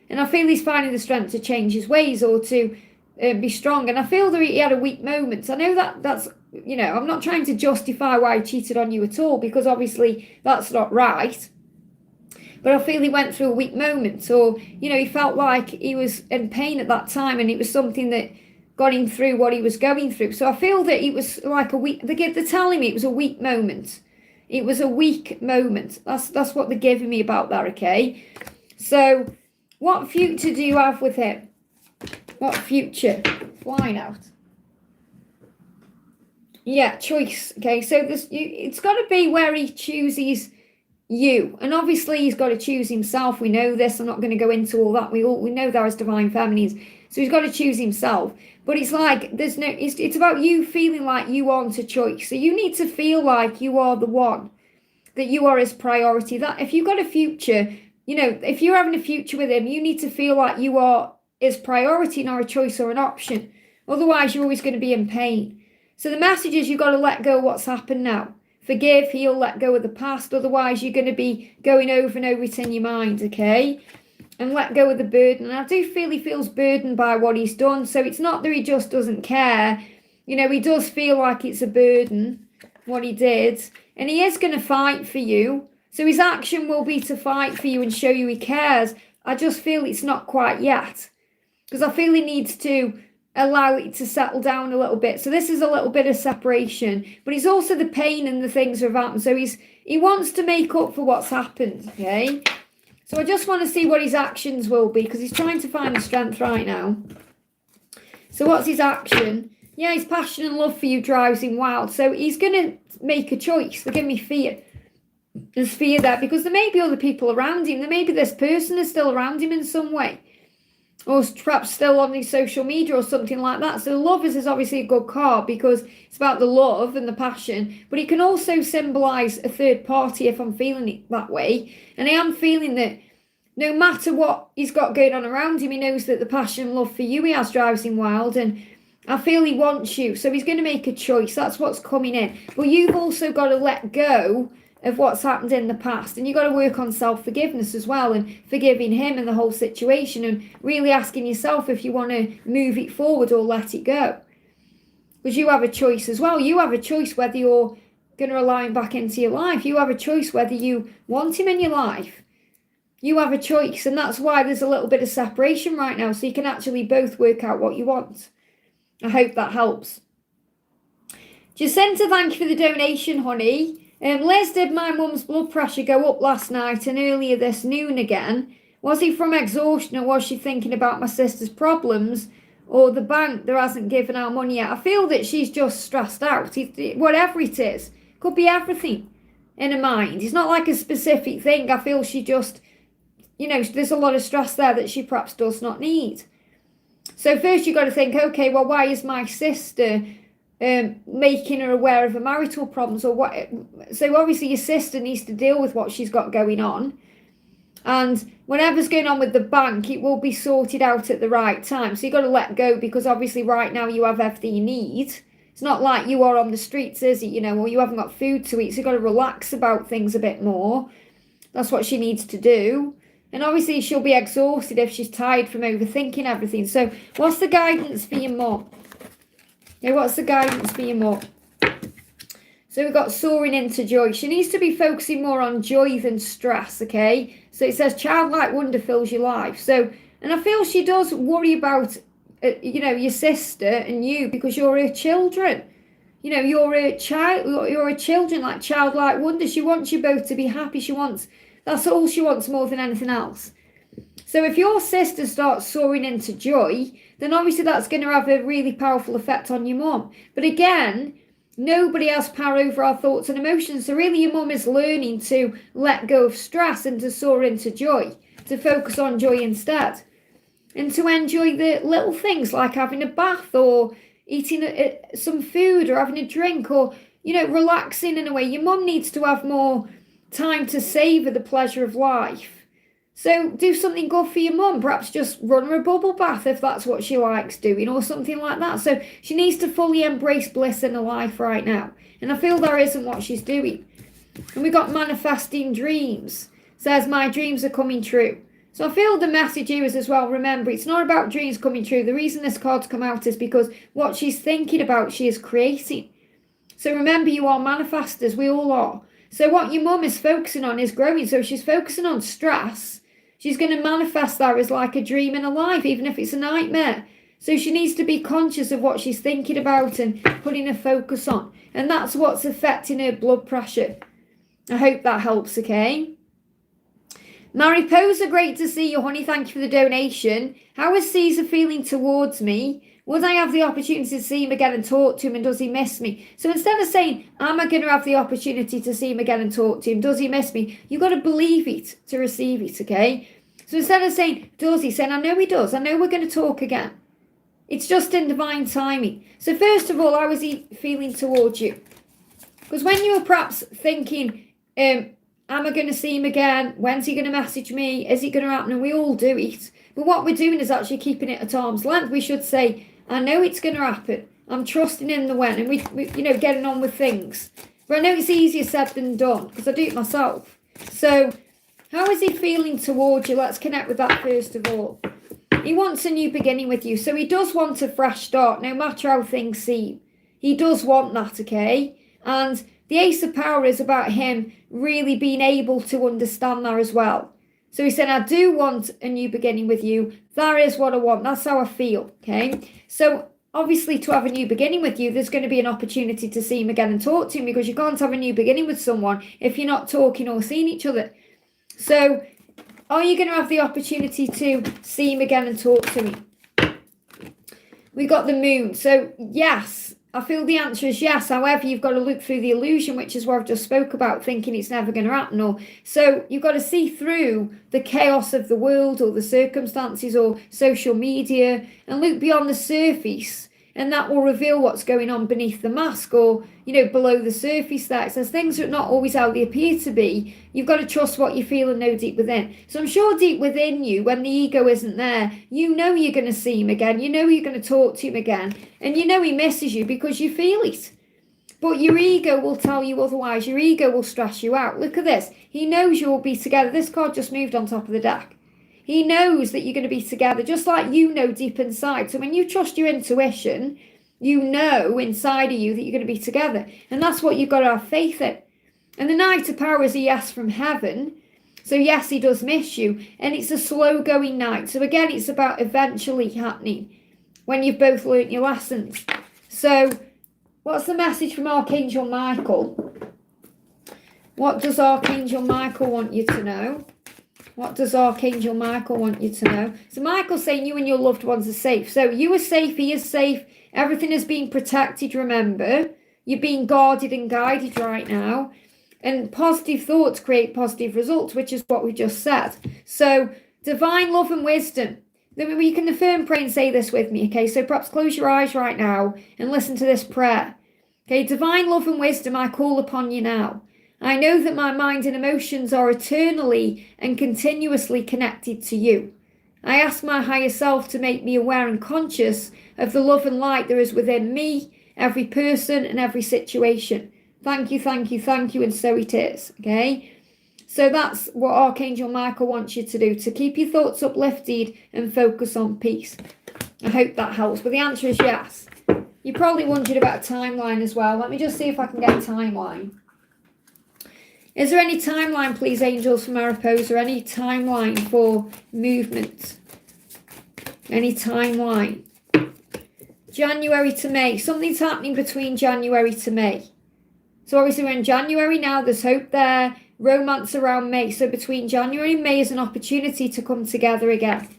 And I feel he's finding the strength to change his ways or to be strong. And I feel that he had a weak moment. I know that's, I'm not trying to justify why he cheated on you at all, because obviously that's not right. But I feel he went through a weak moment, or, he felt like he was in pain at that time, and it was something that got him through what he was going through. So I feel that it was like they're telling me it was a weak moment. It was a weak moment. That's what they're giving me about that, okay? So what future do you have with him? What future? Flying out. Yeah, choice. Okay, so it's got to be where he chooses you, and obviously he's got to choose himself. We know this. I'm not going to go into all that. We know there is divine feminines, so he's got to choose himself. But it's like it's about you feeling like you want a choice. So you need to feel like you are the one, that you are his priority. That if you've got a future, if you're having a future with him, you need to feel like you are his priority, not a choice or an option. Otherwise, you're always going to be in pain. So the message is you've got to let go of what's happened now. Forgive, heal, let go of the past. Otherwise, you're going to be going over and over it in your mind, okay? And let go of the burden. And I do feel he feels burdened by what he's done. So it's not that he just doesn't care. He does feel like it's a burden, what he did. And he is going to fight for you. So his action will be to fight for you and show you he cares. I just feel it's not quite yet. Because I feel he needs to allow it to settle down a little bit. So this is a little bit of separation, but it's also the pain and the things that have happened. So he wants to make up for what's happened, okay? So I just want to see what his actions will be, because he's trying to find the strength right now. So what's his action? Yeah, his passion and love for you drives him wild. So he's going to make a choice. They're giving me fear. There's fear there, because there may be other people around him. There may be this person is still around him in some way, or perhaps still on his social media or something like that. So lovers is obviously a good card, because it's about the love and the passion, but it can also symbolise a third party if I'm feeling it that way. And I am feeling that no matter what he's got going on around him, he knows that the passion and love for you he has drives him wild, and I feel he wants you. So he's going to make a choice. That's what's coming in. But you've also got to let go of what's happened in the past, and you've got to work on self-forgiveness as well, and forgiving him and the whole situation, and really asking yourself if you want to move it forward or let it go, because you have a choice as well. You have a choice whether you're going to allow him back into your life. You have a choice whether you want him in your life. You have a choice, and that's why there's a little bit of separation right now, so you can actually both work out what you want. I hope that helps. Jacinta, thank you for the donation, honey. Liz, did my mum's blood pressure go up last night and earlier this noon again? Was it from exhaustion, or was she thinking about my sister's problems, or the bank that hasn't given our money yet? I feel that she's just stressed out. Whatever it is, could be everything in her mind. It's not like a specific thing. I feel she just, there's a lot of stress there that she perhaps does not need. So first you've got to think, okay, well, why is my sister making her aware of her marital problems, or what? So obviously your sister needs to deal with what she's got going on, and whatever's going on with the bank, it will be sorted out at the right time. So you've got to let go, because obviously right now you have everything you need. It's not like you are on the streets, is it? Or you haven't got food to eat, so you've got to relax about things a bit more. That's what she needs to do. And obviously she'll be exhausted if she's tired from overthinking everything. So what's the guidance for your mum? Yeah, what's the guidance for your mum? So we've got soaring into joy. She needs to be focusing more on joy than stress, okay? So it says childlike wonder fills your life. So, and I feel she does worry about, your sister and you, because you're her children. You're a child, you're a children, like childlike wonder. She wants you both to be happy. That's all she wants more than anything else. So if your sister starts soaring into joy, then obviously that's going to have a really powerful effect on your mum. But again, nobody has power over our thoughts and emotions. So really your mum is learning to let go of stress and to soar into joy, to focus on joy instead. And to enjoy the little things like having a bath, or eating some food, or having a drink, or, relaxing in a way. Your mum needs to have more time to savour the pleasure of life. So do something good for your mum. Perhaps just run her a bubble bath if that's what she likes doing, or something like that. So she needs to fully embrace bliss in her life right now. And I feel there isn't what she's doing. And we got manifesting dreams. Says my dreams are coming true. So I feel the message here is as well, remember, it's not about dreams coming true. The reason this card's come out is because what she's thinking about, she is creating. So remember, you are manifestors. We all are. So what your mum is focusing on is growing. So if she's focusing on stress, she's going to manifest that as like a dream in her life, even if it's a nightmare. So she needs to be conscious of what she's thinking about and putting her focus on. And that's what's affecting her blood pressure. I hope that helps, okay? Mariposa, great to see you, honey. Thank you for the donation. How is Caesar feeling towards me? Would I have the opportunity to see him again and talk to him, and does he miss me? So instead of saying, am I going to have the opportunity to see him again and talk to him, does he miss me? You've got to believe it to receive it, okay? So instead of saying, does he, saying, I know he does. I know we're going to talk again. It's just in divine timing. So first of all, how is he feeling towards you? Because when you're perhaps thinking, am I going to see him again? When's he going to message me? Is it going to happen? And we all do it. But what we're doing is actually keeping it at arm's length. We should say, I know it's going to happen. I'm trusting in the when. And we getting on with things. But I know it's easier said than done because I do it myself. So how is he feeling towards you? Let's connect with that first of all. He wants a new beginning with you. So he does want a fresh start, no matter how things seem. He does want that, okay? And the Ace of Power is about him really being able to understand that as well. So he said, I do want a new beginning with you. That is what I want. That's how I feel, okay? So obviously to have a new beginning with you, there's going to be an opportunity to see him again and talk to him, because you can't have a new beginning with someone if you're not talking or seeing each other. So are you going to have the opportunity to see him again and talk to him? We got the moon. So yes, I feel the answer is yes. However, you've got to look through the illusion, which is what I've just spoke about, thinking it's never going to happen. Or so you've got to see through the chaos of the world or the circumstances or social media and look beyond the surface. And that will reveal what's going on beneath the mask, or, below the surface there. So things are not always how they appear to be. You've got to trust what you feel and know deep within. So I'm sure deep within you, when the ego isn't there, you know you're going to see him again. You know you're going to talk to him again. And you know he misses you because you feel it. But your ego will tell you otherwise. Your ego will stress you out. Look at this. He knows you'll be together. This card just moved on top of the deck. He knows that you're going to be together, just like you know deep inside. So when you trust your intuition, you know inside of you that you're going to be together. And that's what you've got to have faith in. And the Knight of Power is a yes from heaven. So yes, he does miss you. And it's a slow going night. So again, it's about eventually happening when you've both learnt your lessons. So what's the message from Archangel Michael? What does Archangel Michael want you to know? What does Archangel Michael want you to know? So Michael's saying you and your loved ones are safe. So you are safe, he is safe. Everything is being protected, remember. You're being guarded and guided right now. And positive thoughts create positive results, which is what we just said. So divine love and wisdom. Then you can affirm, pray and say this with me, okay? So perhaps close your eyes right now and listen to this prayer. Okay, divine love and wisdom, I call upon you now. I know that my mind and emotions are eternally and continuously connected to you. I ask my higher self to make me aware and conscious of the love and light there is within me, every person and every situation. Thank you, thank you, thank you, and so it is, okay? So that's what Archangel Michael wants you to do, to keep your thoughts uplifted and focus on peace. I hope that helps, but the answer is yes. You probably wondered about a timeline as well. Let me just see if I can get a timeline. Is there any timeline, please, angels from Mariposa? Any timeline for movement? Any timeline? January to May. Something's happening between January to May. So obviously we're in January now. There's hope there. Romance around May. So between January and May is an opportunity to come together again.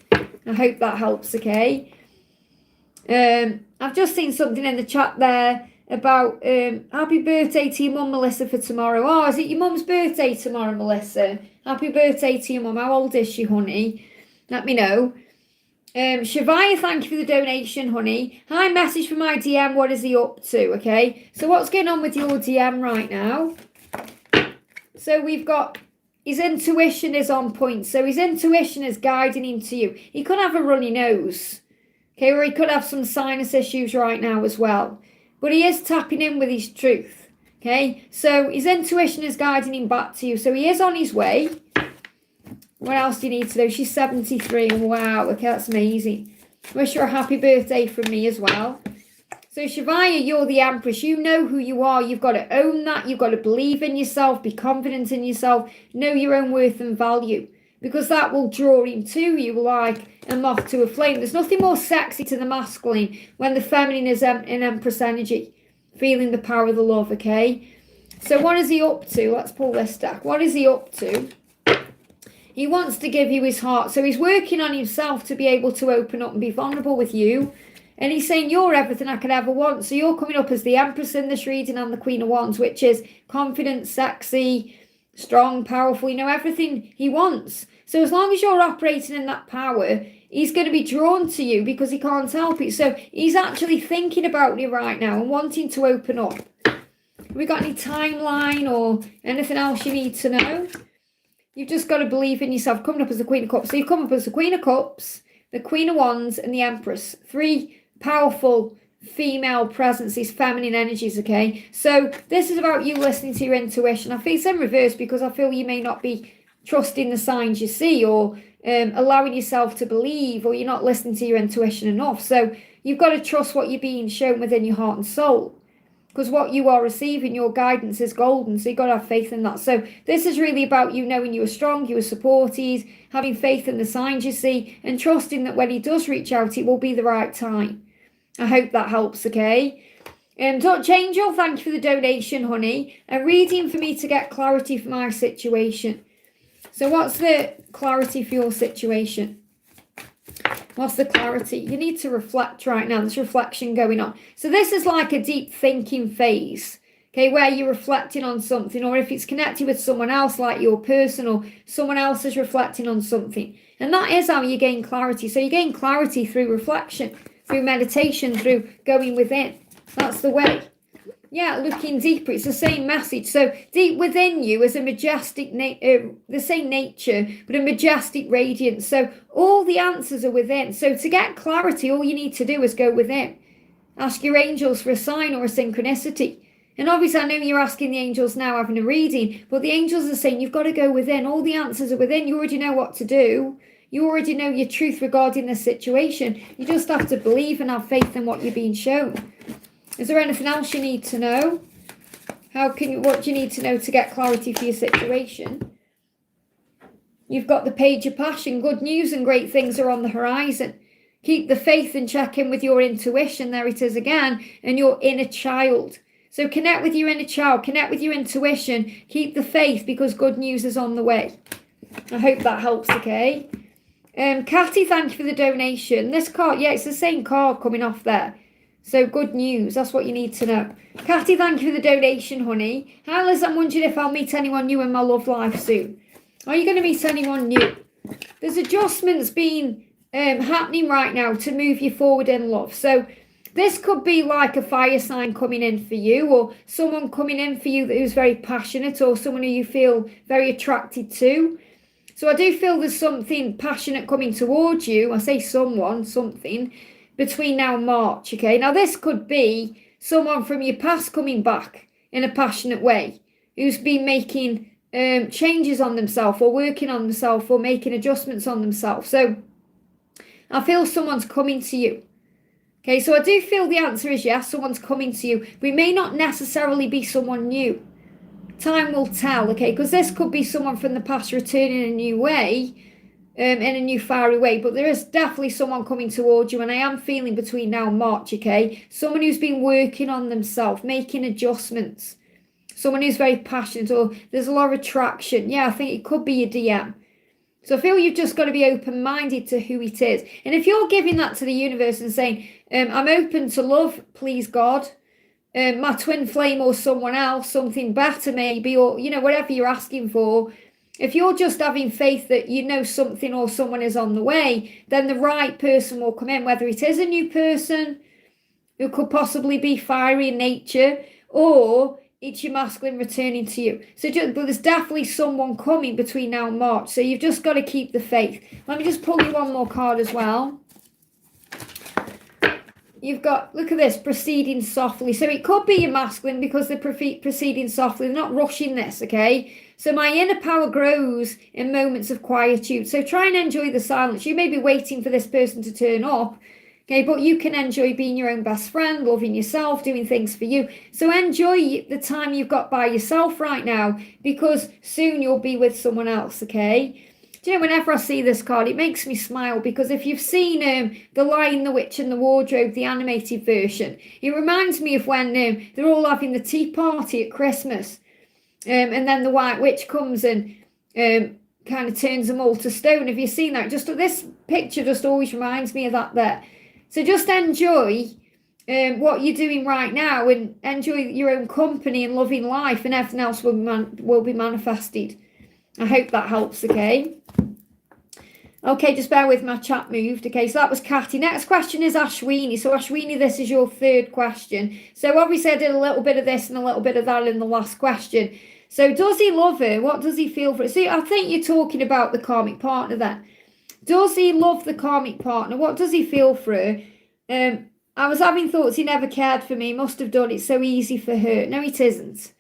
I hope that helps, okay? I've just seen something in the chat there about happy birthday to your mum, Melissa, for tomorrow. Oh, is it your mum's birthday tomorrow, Melissa? Happy birthday to your mum. How old is she, honey? Let me know. Shavaya, thank you for the donation, honey. Hi, message from my DM. What is he up to? Okay, so what's going on with your DM right now? So we've got his intuition is on point. So his intuition is guiding him to you. He could have a runny nose, okay, or he could have some sinus issues right now as well. But he is tapping in with his truth, okay? So his intuition is guiding him back to you. So he is on his way. What else do you need to know? She's 73. Wow, okay, that's amazing. Wish her a happy birthday from me as well. So Shavaya, you're the Empress. You know who you are. You've got to own that. You've got to believe in yourself. Be confident in yourself. Know your own worth and value. Because that will draw him to you like a moth to a flame. There's nothing more sexy to the masculine when the feminine is in Empress energy. Feeling the power of the love, okay? So what is he up to? Let's pull this deck. What is he up to? He wants to give you his heart. So he's working on himself to be able to open up and be vulnerable with you. And he's saying, you're everything I could ever want. So you're coming up as the Empress in this reading and the Queen of Wands, which is confident, sexy, strong, powerful, everything he wants. So as long as you're operating in that power, he's going to be drawn to you because he can't help it. So he's actually thinking about you right now and wanting to open up. Have we got any timeline or anything else you need to know? You've just got to believe in yourself. Coming up as the Queen of Cups. So you come up as the Queen of Cups, the Queen of Wands, and the Empress. 3 powerful female presences, feminine energies, okay? So this is about you listening to your intuition. I feel it's in reverse because I feel you may not be trusting the signs you see or allowing yourself to believe, or you're not listening to your intuition enough. So you've got to trust what you're being shown within your heart and soul. Because what you are receiving, your guidance is golden. So you've got to have faith in that. So this is really about you knowing you are strong, you are supported, having faith in the signs you see, and trusting that when he does reach out, it will be the right time. I hope that helps, okay? Dutch Angel, thank you for the donation, honey. A reading for me to get clarity for my situation. So what's the clarity for your situation? What's the clarity? You need to reflect right now. There's reflection going on. So this is like a deep thinking phase, okay, where you're reflecting on something, or if it's connected with someone else, like your person, or someone else is reflecting on something. And that is how you gain clarity. So you gain clarity through reflection, through meditation, through going within. That's the way. Yeah, looking deeper. It's the same message. So deep within you is a majestic, the same nature, but a majestic radiance. So all the answers are within. So to get clarity, all you need to do is go within. Ask your angels for a sign or a synchronicity. And obviously I know you're asking the angels now having a reading, but the angels are saying you've got to go within. All the answers are within. You already know what to do. You already know your truth regarding this situation. You just have to believe and have faith in what you're being shown. Is there anything else you need to know? What do you need to know to get clarity for your situation? You've got the Page of Passion. Good news and great things are on the horizon. Keep the faith and check in with your intuition. There it is again. And your inner child. So connect with your inner child. Connect with your intuition. Keep the faith because good news is on the way. I hope that helps, okay? Catty, thank you for the donation. This card, yeah, it's the same card coming off there. So good news, that's what you need to know. Catty, thank you for the donation, honey. Hi Liz, I'm wondering if I'll meet anyone new in my love life soon. Are you going to meet anyone new? There's adjustments being happening right now to move you forward in love. So this could be like a fire sign coming in for you, or someone coming in for you who's very passionate, or someone who you feel very attracted to. So I do feel there's something passionate coming towards you. I say someone, something, between now and March, okay? Now, this could be someone from your past coming back in a passionate way, who's been making changes on themselves, or working on themselves, or making adjustments on themselves. So I feel someone's coming to you. Okay, so I do feel the answer is yes, someone's coming to you. But it may not necessarily be someone new. Time will tell, okay? Because this could be someone from the past returning in a new way, in a new fiery way, but there is definitely someone coming towards you, and I am feeling between now and March, okay? Someone who's been working on themselves, making adjustments. Someone who's very passionate, or there's a lot of attraction. Yeah, I think it could be your DM. So I feel you've just got to be open-minded to who it is. And if you're giving that to the universe and saying, I'm open to love, please God, my twin flame or someone else, something better maybe, or, whatever you're asking for, if you're just having faith that you know something or someone is on the way, then the right person will come in, whether it is a new person who could possibly be fiery in nature, or it's your masculine returning to you. So, but there's definitely someone coming between now and March. So you've just got to keep the faith. Let me just pull you one more card as well. You've got, look at this, proceeding softly. So it could be your masculine because they're proceeding softly. They're not rushing this, okay? So my inner power grows in moments of quietude. So try and enjoy the silence. You may be waiting for this person to turn up, okay? But you can enjoy being your own best friend, loving yourself, doing things for you. So enjoy the time you've got by yourself right now because soon you'll be with someone else, okay? Do you know, whenever I see this card, it makes me smile because if you've seen The Lion, the Witch and the Wardrobe, the animated version, it reminds me of when they're all having the tea party at Christmas. And then the White Witch comes and kind of turns them all to stone. Have you seen that? Just this picture just always reminds me of that there. So just enjoy what you're doing right now and enjoy your own company and loving life, and everything else will be manifested. I hope that helps, okay? Okay, just bear with my chat moved. Okay, so that was Catty. Next question is Ashwini. So Ashwini, this is your third question. So obviously I did a little bit of this and a little bit of that in the last question. So does he love her? What does he feel for her? See, I think you're talking about the karmic partner then. Does he love the karmic partner? What does he feel for her? I was having thoughts he never cared for me. Must have done it so easy for her. No, it isn't.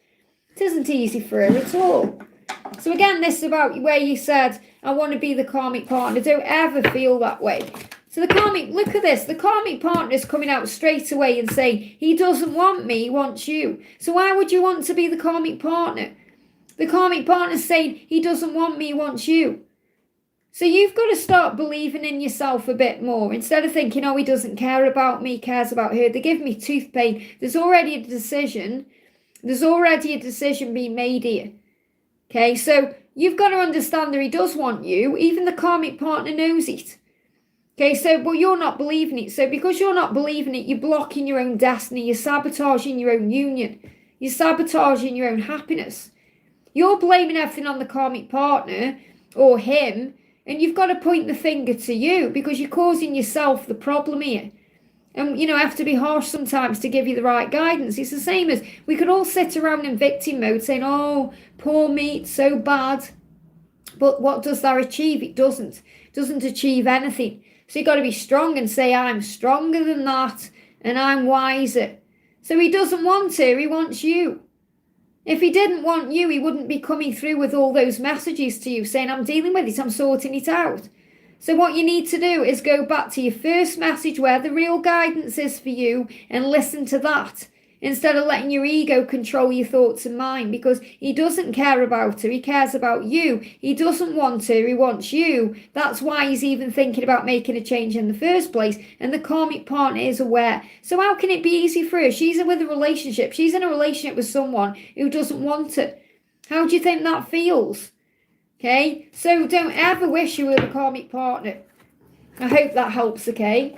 It isn't easy for her at all. So again, this is about where you said, I want to be the karmic partner. Don't ever feel that way. So the karmic, look at this. The karmic partner is coming out straight away and saying, he doesn't want me, he wants you. So why would you want to be the karmic partner? The karmic partner is saying, he doesn't want me, he wants you. So you've got to start believing in yourself a bit more. Instead of thinking, oh, he doesn't care about me, he cares about her. They give me tooth pain. There's already a decision. There's already a decision being made here. Okay, so you've got to understand that he does want you. Even the karmic partner knows it. Okay, so, but you're not believing it. So because you're not believing it, you're blocking your own destiny. You're sabotaging your own union. You're sabotaging your own happiness. You're blaming everything on the karmic partner or him, and you've got to point the finger to you because you're causing yourself the problem here. And, you know, have to be harsh sometimes to give you the right guidance. It's the same as we could all sit around in victim mode saying, oh, poor me, it's so bad. But what does that achieve? It doesn't. It doesn't achieve anything. So you've got to be strong and say, I'm stronger than that and I'm wiser. So he doesn't want her, he wants you. If he didn't want you, he wouldn't be coming through with all those messages to you saying, I'm dealing with it, I'm sorting it out. So what you need to do is go back to your first message where the real guidance is for you and listen to that instead of letting your ego control your thoughts and mind, because he doesn't care about her. He cares about you. He doesn't want her. He wants you. That's why he's even thinking about making a change in the first place. And the karmic partner is aware. So how can it be easy for her? She's with a relationship. She's in a relationship with someone who doesn't want her. How do you think that feels? Okay, so don't ever wish you were the karmic partner. I hope that helps, okay?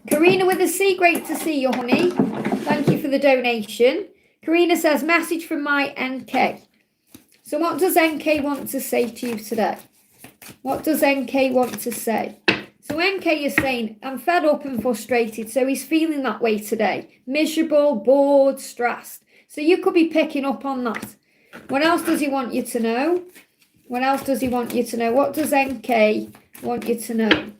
Karina with a C, great to see you, honey. Thank you for the donation. Karina says, message from my NK. So what does NK want to say to you today? What does NK want to say? So NK is saying, I'm fed up and frustrated. So he's feeling that way today. Miserable, bored, stressed. So you could be picking up on that. What else does he want you to know? What else does he want you to know? What does NK want you to know?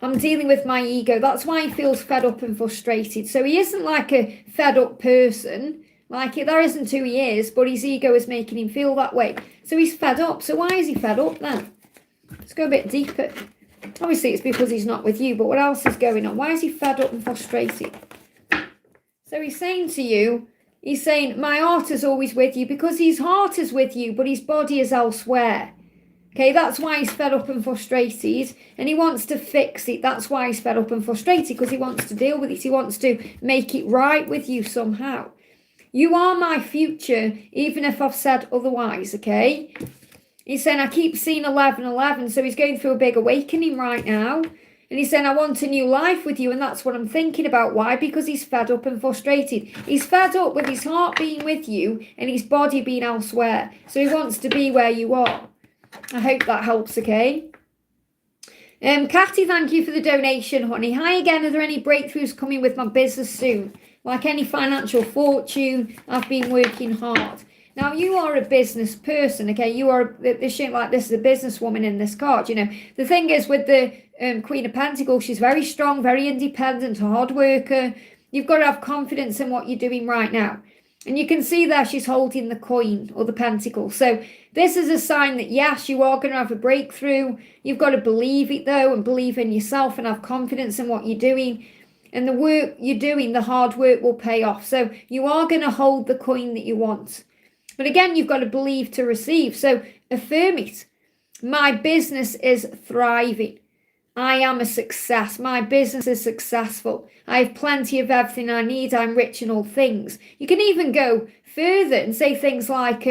I'm dealing with my ego. That's why he feels fed up and frustrated. So he isn't like a fed up person. Like that isn't who he is, but his ego is making him feel that way. So he's fed up. So why is he fed up then? Let's go a bit deeper. Obviously it's because he's not with you, but what else is going on? Why is he fed up and frustrated? So he's saying to you, he's saying, my heart is always with you, because his heart is with you, but his body is elsewhere. Okay, that's why he's fed up and frustrated, and he wants to fix it. That's why he's fed up and frustrated, because he wants to deal with it. He wants to make it right with you somehow. You are my future, even if I've said otherwise, okay? He's saying, I keep seeing 11:11, so he's going through a big awakening right now. And he's saying, I want a new life with you, and that's what I'm thinking about. Why? Because he's fed up and frustrated. He's fed up with his heart being with you and his body being elsewhere. So he wants to be where you are. I hope that helps, okay? Catty, thank you for the donation, honey. Hi again. Are there any breakthroughs coming with my business soon? Like any financial fortune, I've been working hard. Now, you are a business person, okay? You are, this shit like this is a businesswoman in this card, you know. The thing is with the Queen of Pentacles, she's very strong, very independent, hard worker. You've got to have confidence in what you're doing right now. And you can see there she's holding the coin or the pentacle. So this is a sign that, yes, you are going to have a breakthrough. You've got to believe it, though, and believe in yourself and have confidence in what you're doing. And the work you're doing, the hard work will pay off. So you are going to hold the coin that you want. But again, you've got to believe to receive. So affirm it. My business is thriving. I am a success. My business is successful. I have plenty of everything I need. I'm rich in all things. You can even go further and say things like,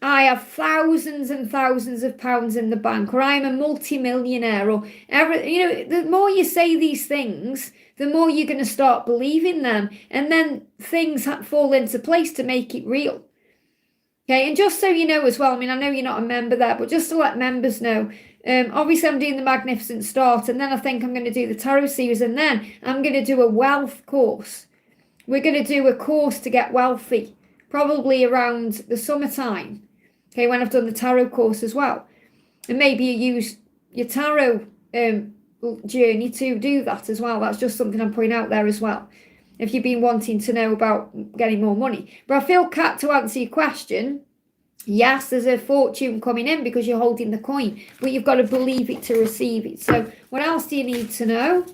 I have thousands and thousands of pounds in the bank, or I'm a multi-millionaire, or the more you say these things, the more you're going to start believing them. And then things fall into place to make it real. Okay, and just so you know as well, I mean, I know you're not a member there, but just to let members know, obviously I'm doing the Magnificent Start, and then I think I'm going to do the Tarot series, and then I'm going to do a wealth course. We're going to do a course to get wealthy, probably around the summertime, okay, when I've done the Tarot course as well. And maybe you use your Tarot journey to do that as well. That's just something I'm putting out there as well, if you've been wanting to know about getting more money. But I feel, Kat, to answer your question, yes, there's a fortune coming in because you're holding the coin, but you've got to believe it to receive it. So what else do you need to know?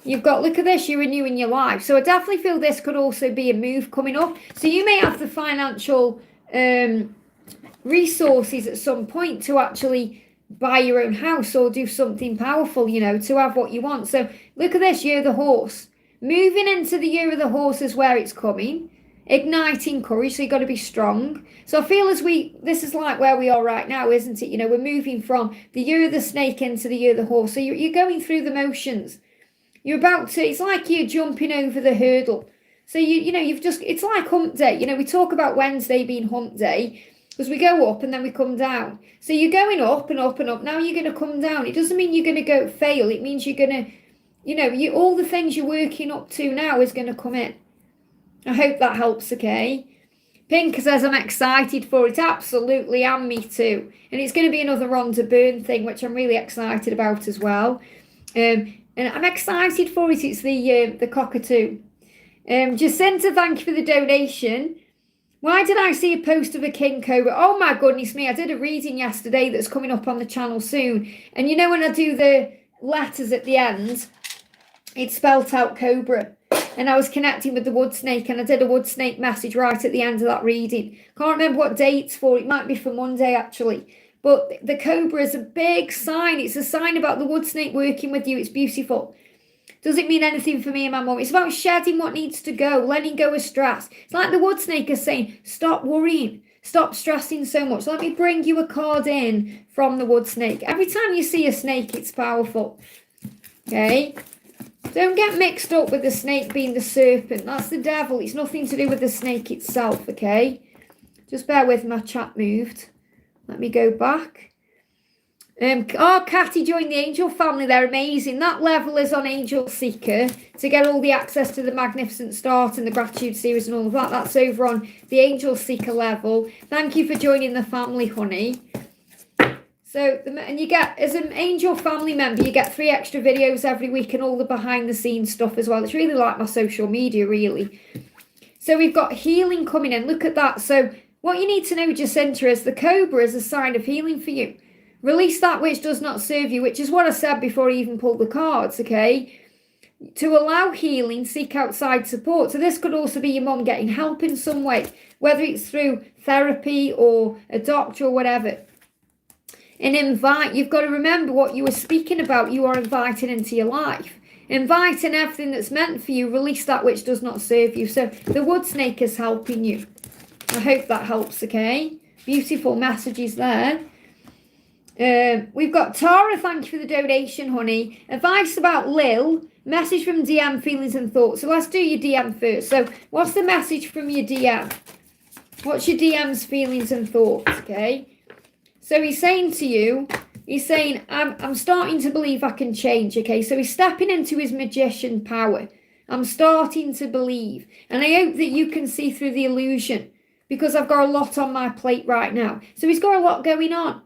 You've got, look at this, you're renewing your life. So I definitely feel this could also be a move coming up. So you may have the financial resources at some point to actually buy your own house or do something powerful, you know, to have what you want. So look at this, Year of the Horse. Moving into the Year of the Horse is where it's coming. Igniting courage, so you've got to be strong. So I feel this is like where we are right now, isn't it? You know, we're moving from the Year of the Snake into the Year of the Horse. So you're going through the motions. You're about to, it's like you're jumping over the hurdle. So it's like hump day. You know, we talk about Wednesday being hump day because we go up and then we come down. So you're going up and up and up. Now you're going to come down. It doesn't mean you're going to go fail. It means you're going to, all the things you're working up to now is going to come in. I hope that helps, okay? Pink says, I'm excited for it. Absolutely, and me too. And it's going to be another Rhonda Byrne thing, which I'm really excited about as well. And I'm excited for it. It's the cockatoo. Jacinta, thank you for the donation. Why did I see a post of a king cobra? Oh my goodness me, I did a reading yesterday that's coming up on the channel soon. And you know when I do the letters at the end, it spelt out cobra. And I was connecting with the wood snake, and I did a wood snake message right at the end of that reading. Can't remember what day it's for. It might be for Monday, actually. But the cobra is a big sign. It's a sign about the wood snake working with you. It's beautiful. Doesn't mean anything for me and my mum. It's about shedding what needs to go, letting go of stress. It's like the wood snake is saying, stop worrying. Stop stressing so much. Let me bring you a card in from the wood snake. Every time you see a snake, it's powerful. Okay? Don't get mixed up with the snake being the serpent. That's the devil. It's nothing to do with the snake itself, okay? Just bear with my chat moved. Let me go back. Catty joined the Angel family. They're amazing. That level is on Angel Seeker to get all the access to the Magnificent Start and the Gratitude series and all of that. That's over on the Angel Seeker level. Thank you for joining the family, honey. So, and you get, as an Angel family member, you get 3 extra videos every week and all the behind-the-scenes stuff as well. It's really like my social media, really. So we've got healing coming in. Look at that. So what you need to know, Jacinta, is the cobra is a sign of healing for you. Release that which does not serve you, which is what I said before I even pulled the cards, okay? To allow healing, seek outside support. So this could also be your mum getting help in some way, whether it's through therapy or a doctor or whatever. And invite, you've got to remember what you were speaking about, you are inviting into your life. Inviting everything that's meant for you, release that which does not serve you. So the wood snake is helping you. I hope that helps, okay? Beautiful messages there. We've got Tara, thank you for the donation, honey. Advice about Lil, message from DM, feelings and thoughts. So let's do your DM first. So what's the message from your DM? What's your DM's feelings and thoughts, okay? So he's saying to you, he's saying, I'm starting to believe I can change, okay? So he's stepping into his magician power, I'm starting to believe. And I hope that you can see through the illusion, because I've got a lot on my plate right now. So he's got a lot going on.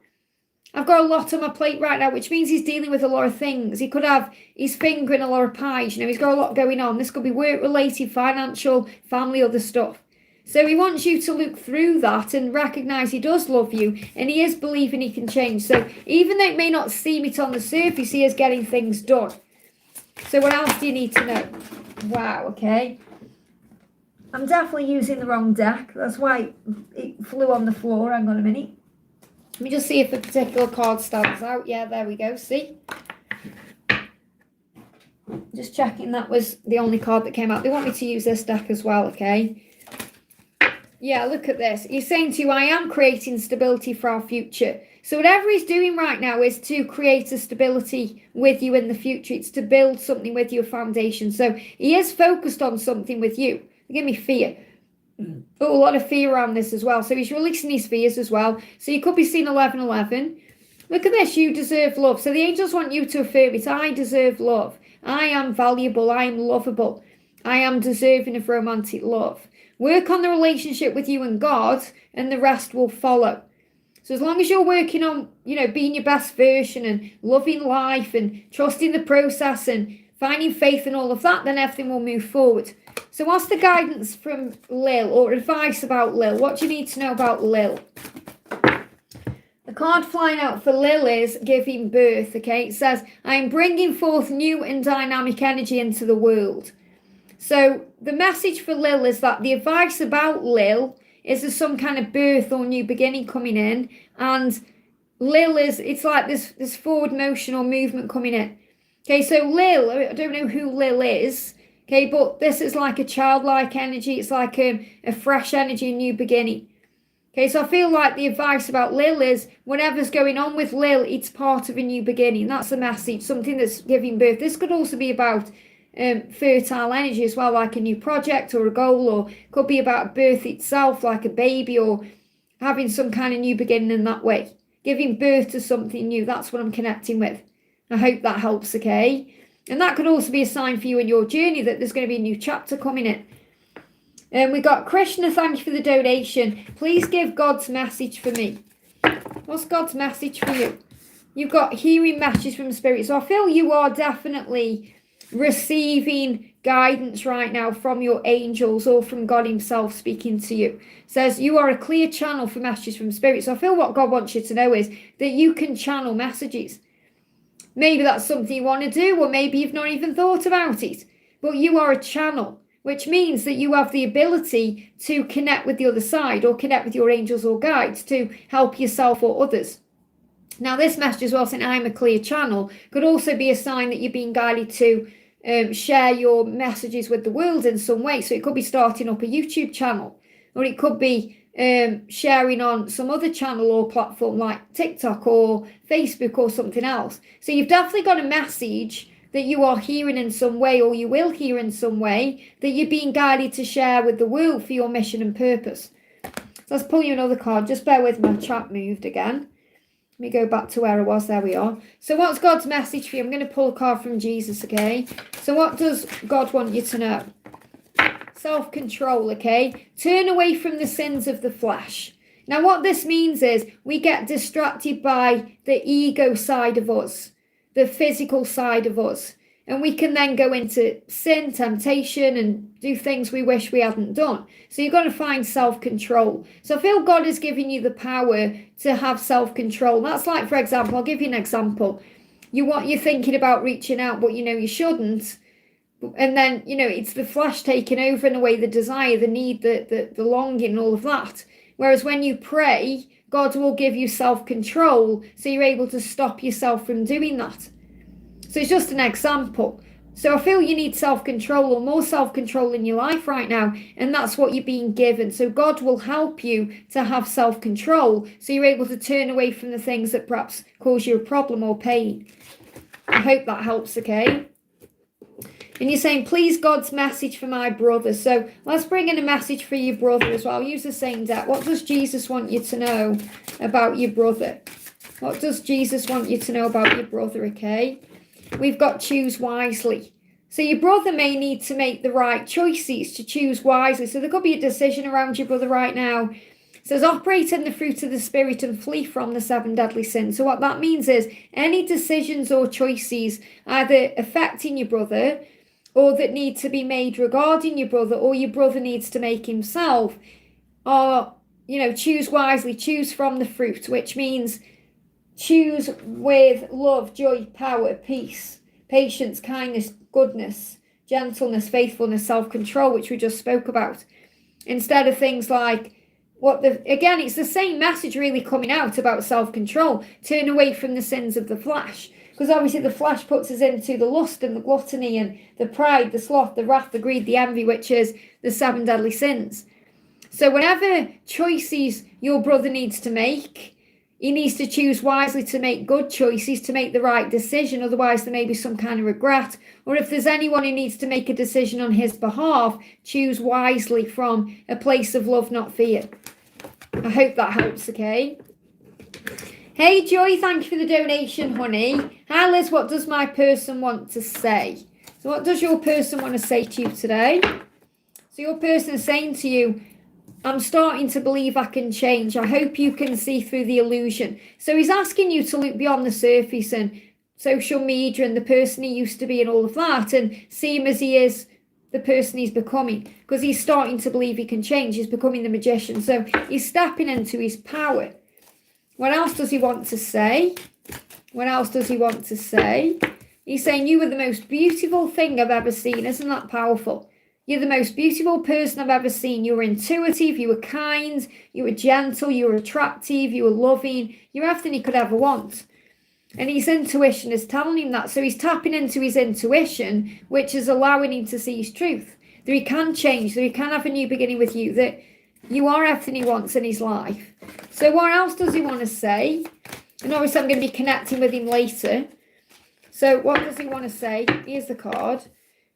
I've got a lot on my plate right now, which means he's dealing with a lot of things. He could have his finger in a lot of pies. He's got a lot going on. This could be work-related, financial, family, other stuff. So he wants you to look through that and recognise he does love you, and he is believing he can change. So even though it may not seem it on the surface, he is getting things done. So what else do you need to know? Wow, okay. I'm definitely using the wrong deck. That's why it flew on the floor. Hang on a minute. Let me just see if a particular card stands out. Yeah, there we go. See? Just checking that was the only card that came out. They want me to use this deck as well, okay? Yeah, look at this. He's saying to you, I am creating stability for our future. So whatever he's doing right now is to create a stability with you in the future. It's to build something with your foundation. So he is focused on something with you. Give me fear. Oh, a lot of fear around this as well. So he's releasing his fears as well. So you could be seeing 1111. Look at this. You deserve love. So the angels want you to affirm it. I deserve love. I am valuable. I am lovable. I am deserving of romantic love. Work on the relationship with you and God, and the rest will follow. So as long as you're working on, being your best version and loving life and trusting the process and finding faith and all of that, then everything will move forward. So what's the guidance from Lil, or advice about Lil? What do you need to know about Lil? The card flying out for Lil is giving birth, okay? It says, I'm bringing forth new and dynamic energy into the world. So the message for Lil is that the advice about Lil is there's some kind of birth or new beginning coming in. And Lil it's like this forward motion or movement coming in. Okay, so Lil, I don't know who Lil is. Okay, but this is like a childlike energy. It's like a fresh energy, a new beginning. Okay, so I feel like the advice about Lil is whatever's going on with Lil, it's part of a new beginning. That's the message, something that's giving birth. This could also be about fertile energy as well, like a new project or a goal, or could be about birth itself, like a baby, or having some kind of new beginning in that way. Giving birth to something new, that's what I'm connecting with. I hope that helps, okay? And that could also be a sign for you in your journey that there's going to be a new chapter coming in. And we got Krishna, thank you for the donation. Please give God's message for me. What's God's message for you? You've got hearing messages from Spirit. So I feel you are definitely receiving guidance right now from your angels or from God himself speaking to you. It says you are a clear channel for messages from Spirit. So I feel what God wants you to know is that you can channel messages. Maybe that's something you want to do, or maybe you've not even thought about it. But you are a channel, which means that you have the ability to connect with the other side, or connect with your angels or guides to help yourself or others. Now, this message as well, saying I'm a clear channel, could also be a sign that you're being guided to share your messages with the world in some way. So it could be starting up a YouTube channel, or it could be sharing on some other channel or platform like TikTok or Facebook or something else. So you've definitely got a message that you are hearing in some way, or you will hear in some way, that you're being guided to share with the world for your mission and purpose. So let's pull you another card. Just bear with me, my chat moved again. Let me go back to where I was. There we are. So what's God's message for you? I'm going to pull a card from Jesus, okay? So what does God want you to know? Self-control, okay? Turn away from the sins of the flesh. Now, what this means is we get distracted by the ego side of us, the physical side of us, and we can then go into sin, temptation, and do things we wish we hadn't done. So you've got to find self-control. So I feel God is giving you the power to have self-control. That's like, for example, I'll give you an example. You're thinking about reaching out, but you shouldn't. And then, it's the flesh taking over in a way, the desire, the need, the longing, all of that. Whereas when you pray, God will give you self-control, so you're able to stop yourself from doing that. So it's just an example. So I feel you need self-control, or more self-control in your life right now, and that's what you're being given. So God will help you to have self-control, so you're able to turn away from the things that perhaps cause you a problem or pain. I hope that helps, okay? And you're saying, please, God's message for my brother. So let's bring in a message for your brother as well. I'll use the same deck. What does Jesus want you to know about your brother? What does Jesus want you to know about your brother, okay? We've got choose wisely. So your brother may need to make the right choices, to choose wisely. So there could be a decision around your brother right now. It says, operate in the fruit of the Spirit and flee from the 7 deadly sins. So what that means is any decisions or choices either affecting your brother or that need to be made regarding your brother or your brother needs to make himself are, choose wisely, choose from the fruit, which means choose with love, joy, power, peace, patience, kindness, goodness, gentleness, faithfulness, self-control, which we just spoke about. Instead of things like again, it's the same message really coming out about self-control. Turn away from the sins of the flesh. Because obviously the flesh puts us into the lust and the gluttony and the pride, the sloth, the wrath, the greed, the envy, which is the 7 deadly sins. So whatever choices your brother needs to make, he needs to choose wisely to make good choices, to make the right decision. Otherwise, there may be some kind of regret. Or if there's anyone who needs to make a decision on his behalf, choose wisely from a place of love, not fear. I hope that helps, okay? Hey, Joy, thank you for the donation, honey. Hi, Liz, what does my person want to say? So what does your person want to say to you today? So your person is saying to you, I'm starting to believe I can change. I hope you can see through the illusion. So he's asking you to look beyond the surface and social media and the person he used to be and all of that and see him as he is, the person he's becoming. Because he's starting to believe he can change. He's becoming the magician. So he's stepping into his power. What else does he want to say? What else does he want to say? He's saying you were the most beautiful thing I've ever seen. Isn't that powerful? You're the most beautiful person I've ever seen. You were intuitive, you were kind, you were gentle, you were attractive, you were loving. You're everything he could ever want. And his intuition is telling him that. So he's tapping into his intuition, which is allowing him to see his truth. That he can change, that he can have a new beginning with you, that you are everything he wants in his life. So what else does he want to say? And obviously I'm going to be connecting with him later. So what does he want to say? Here's the card.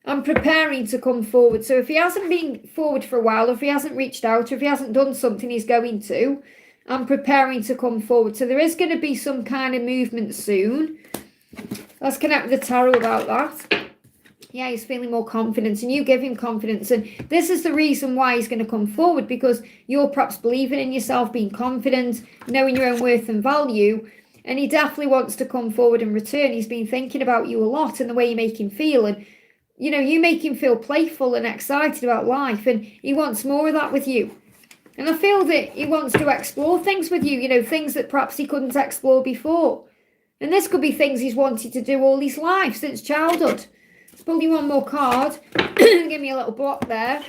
I'm preparing to come forward. So if he hasn't been forward for a while, or if he hasn't reached out, or if he hasn't done something he's going to, I'm preparing to come forward. So there is going to be some kind of movement soon. Let's connect with the tarot about that. Yeah, he's feeling more confidence and you give him confidence. And this is the reason why he's going to come forward, because you're perhaps believing in yourself, being confident, knowing your own worth and value. And he definitely wants to come forward and return. He's been thinking about you a lot and the way you make him feel. And you make him feel playful and excited about life, and he wants more of that with you. And I feel that he wants to explore things with you, things that perhaps he couldn't explore before. And this could be things he's wanted to do all his life, since childhood. Let's pull you one more card. Give me a little block there.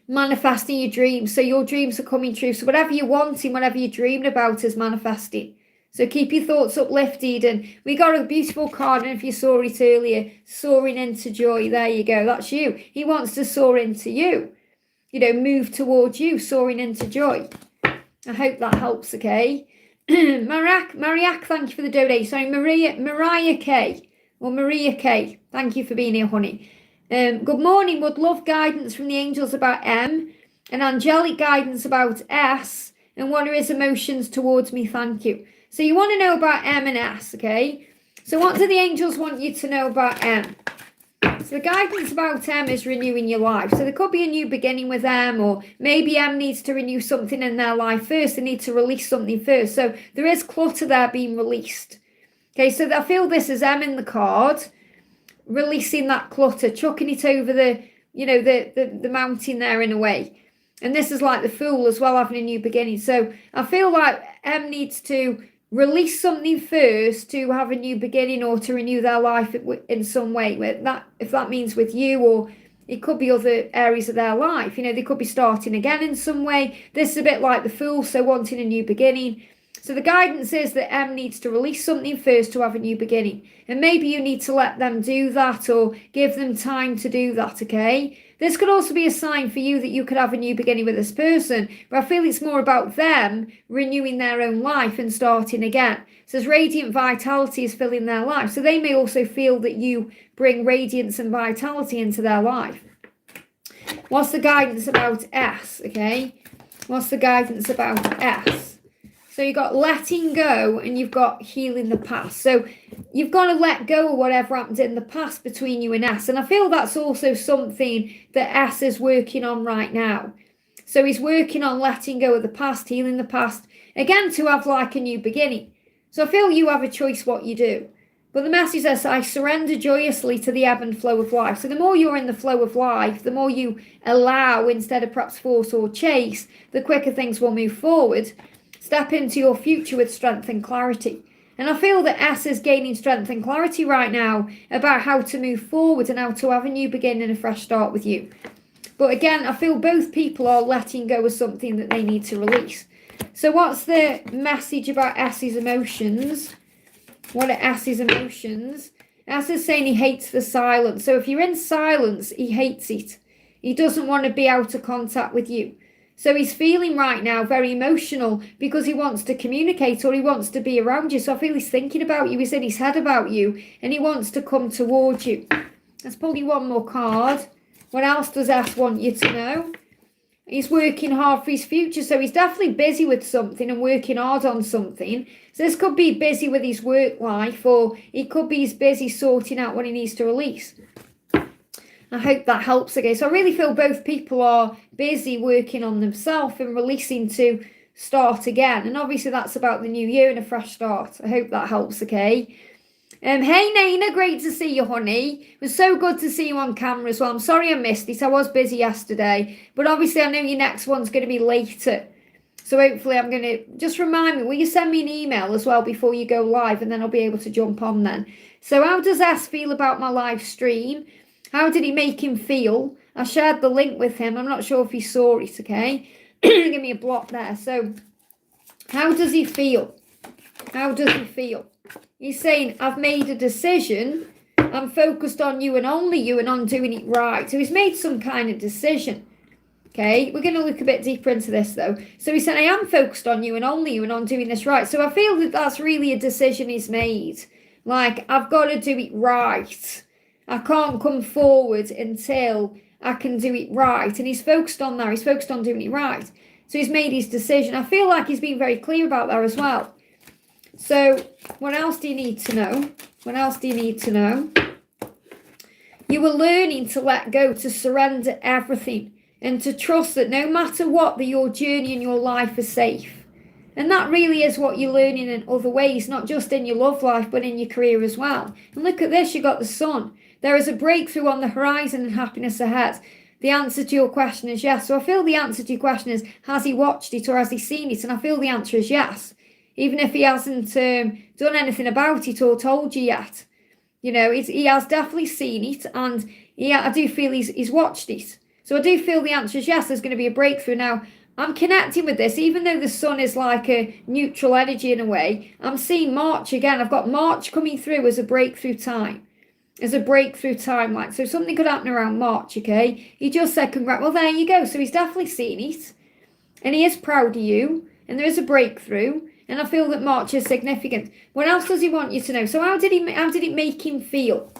Manifesting your dreams. So your dreams are coming true. So whatever you're wanting, whatever you're dreaming about is manifesting. So keep your thoughts uplifted. And we got a beautiful card, and if you saw it earlier, soaring into joy. There you go. That's you. He wants to soar into you. Move towards you, soaring into joy. I hope that helps, okay? Mariak, thank you for the donation. Sorry, Mariah K. Or Maria K. Thank you for being here, honey. Good morning. Would love guidance from the angels about M, and angelic guidance about S, and what are his emotions towards me? Thank you. So you want to know about M and S, okay? So what do the angels want you to know about M? So the guidance about M is renewing your life. So there could be a new beginning with M, or maybe M needs to renew something in their life first. They need to release something first. So there is clutter there being released. Okay, so I feel this is M in the card, releasing that clutter, chucking it over the mountain there in a way. And this is like the Fool as well, having a new beginning. So I feel like M needs to release something first to have a new beginning, or to renew their life in some way. If that means with you, or it could be other areas of their life. They could be starting again in some way. This is a bit like the Fool, so wanting a new beginning. So the guidance is that M needs to release something first to have a new beginning. And maybe you need to let them do that, or give them time to do that, okay? This could also be a sign for you that you could have a new beginning with this person. But I feel it's more about them renewing their own life and starting again. It says radiant vitality is filling their life. So they may also feel that you bring radiance and vitality into their life. What's the guidance about S, okay? What's the guidance about S? So you've got letting go and you've got healing the past. So you've got to let go of whatever happened in the past between you and S. And I feel that's also something that S is working on right now. So he's working on letting go of the past, healing the past, again, to have like a new beginning. So I feel you have a choice what you do. But the message says, I surrender joyously to the ebb and flow of life. So the more you're in the flow of life, the more you allow instead of perhaps force or chase, the quicker things will move forward. Step into your future with strength and clarity. And I feel that S is gaining strength and clarity right now about how to move forward and how to have a new beginning and a fresh start with you. But again, I feel both people are letting go of something that they need to release. So what's the message about S's emotions? What are S's emotions? S is saying he hates the silence. So if you're in silence, he hates it. He doesn't want to be out of contact with you. So he's feeling right now very emotional because he wants to communicate or he wants to be around you. So I feel he's thinking about you, he's in his head about you, and he wants to come towards you. Let's pull you one more card. What else does S want you to know? He's working hard for his future, so he's definitely busy with something and working hard on something. So this could be busy with his work life, or he could be busy sorting out what he needs to release. I hope that helps again. So I really feel both people are busy working on themselves and releasing to start again. And obviously that's about the new year and a fresh start. I hope that helps, okay? Hey Naina, great to see you, honey. It was so good to see you on camera as well. I'm sorry I missed it. I was busy yesterday. But obviously I know your next one's going to be later. So hopefully I'm going to... Just remind me, will you send me an email as well before you go live? And then I'll be able to jump on then. So how does S feel about my live stream? How did it make him feel? I shared the link with him. I'm not sure if he saw it, okay? Give me a block there. So how does he feel? How does he feel? He's saying, I've made a decision. I'm focused on you and only you and on doing it right. So he's made some kind of decision. Okay, we're going to look a bit deeper into this though. So he said, I am focused on you and only you and on doing this right. So I feel that that's really a decision he's made. Like, I've got to do it right. I can't come forward until I can do it right. And he's focused on that. He's focused on doing it right. So he's made his decision. I feel like he's been very clear about that as well. So what else do you need to know? What else do you need to know? You were learning to let go, to surrender everything, and to trust that no matter what, that your journey and your life is safe. And that really is what you're learning in other ways, not just in your love life, but in your career as well. And look at this, you got the sun. There is a breakthrough on the horizon and happiness ahead. The answer to your question is yes. So I feel the answer to your question is, has he watched it or has he seen it? And I feel the answer is yes. Even if he hasn't done anything about it or told you yet. You know, he has definitely seen it, and I do feel he's watched it. So I do feel the answer is yes, there's going to be a breakthrough. Now, I'm connecting with this, even though the sun is like a neutral energy in a way. I'm seeing March again. I've got March coming through as a breakthrough time. As a breakthrough timeline. So something could happen around March, okay? He just said, congrats. Well, there you go. So he's definitely seen it. And he is proud of you. And there is a breakthrough. And I feel that March is significant. What else does he want you to know? So how did it make him feel?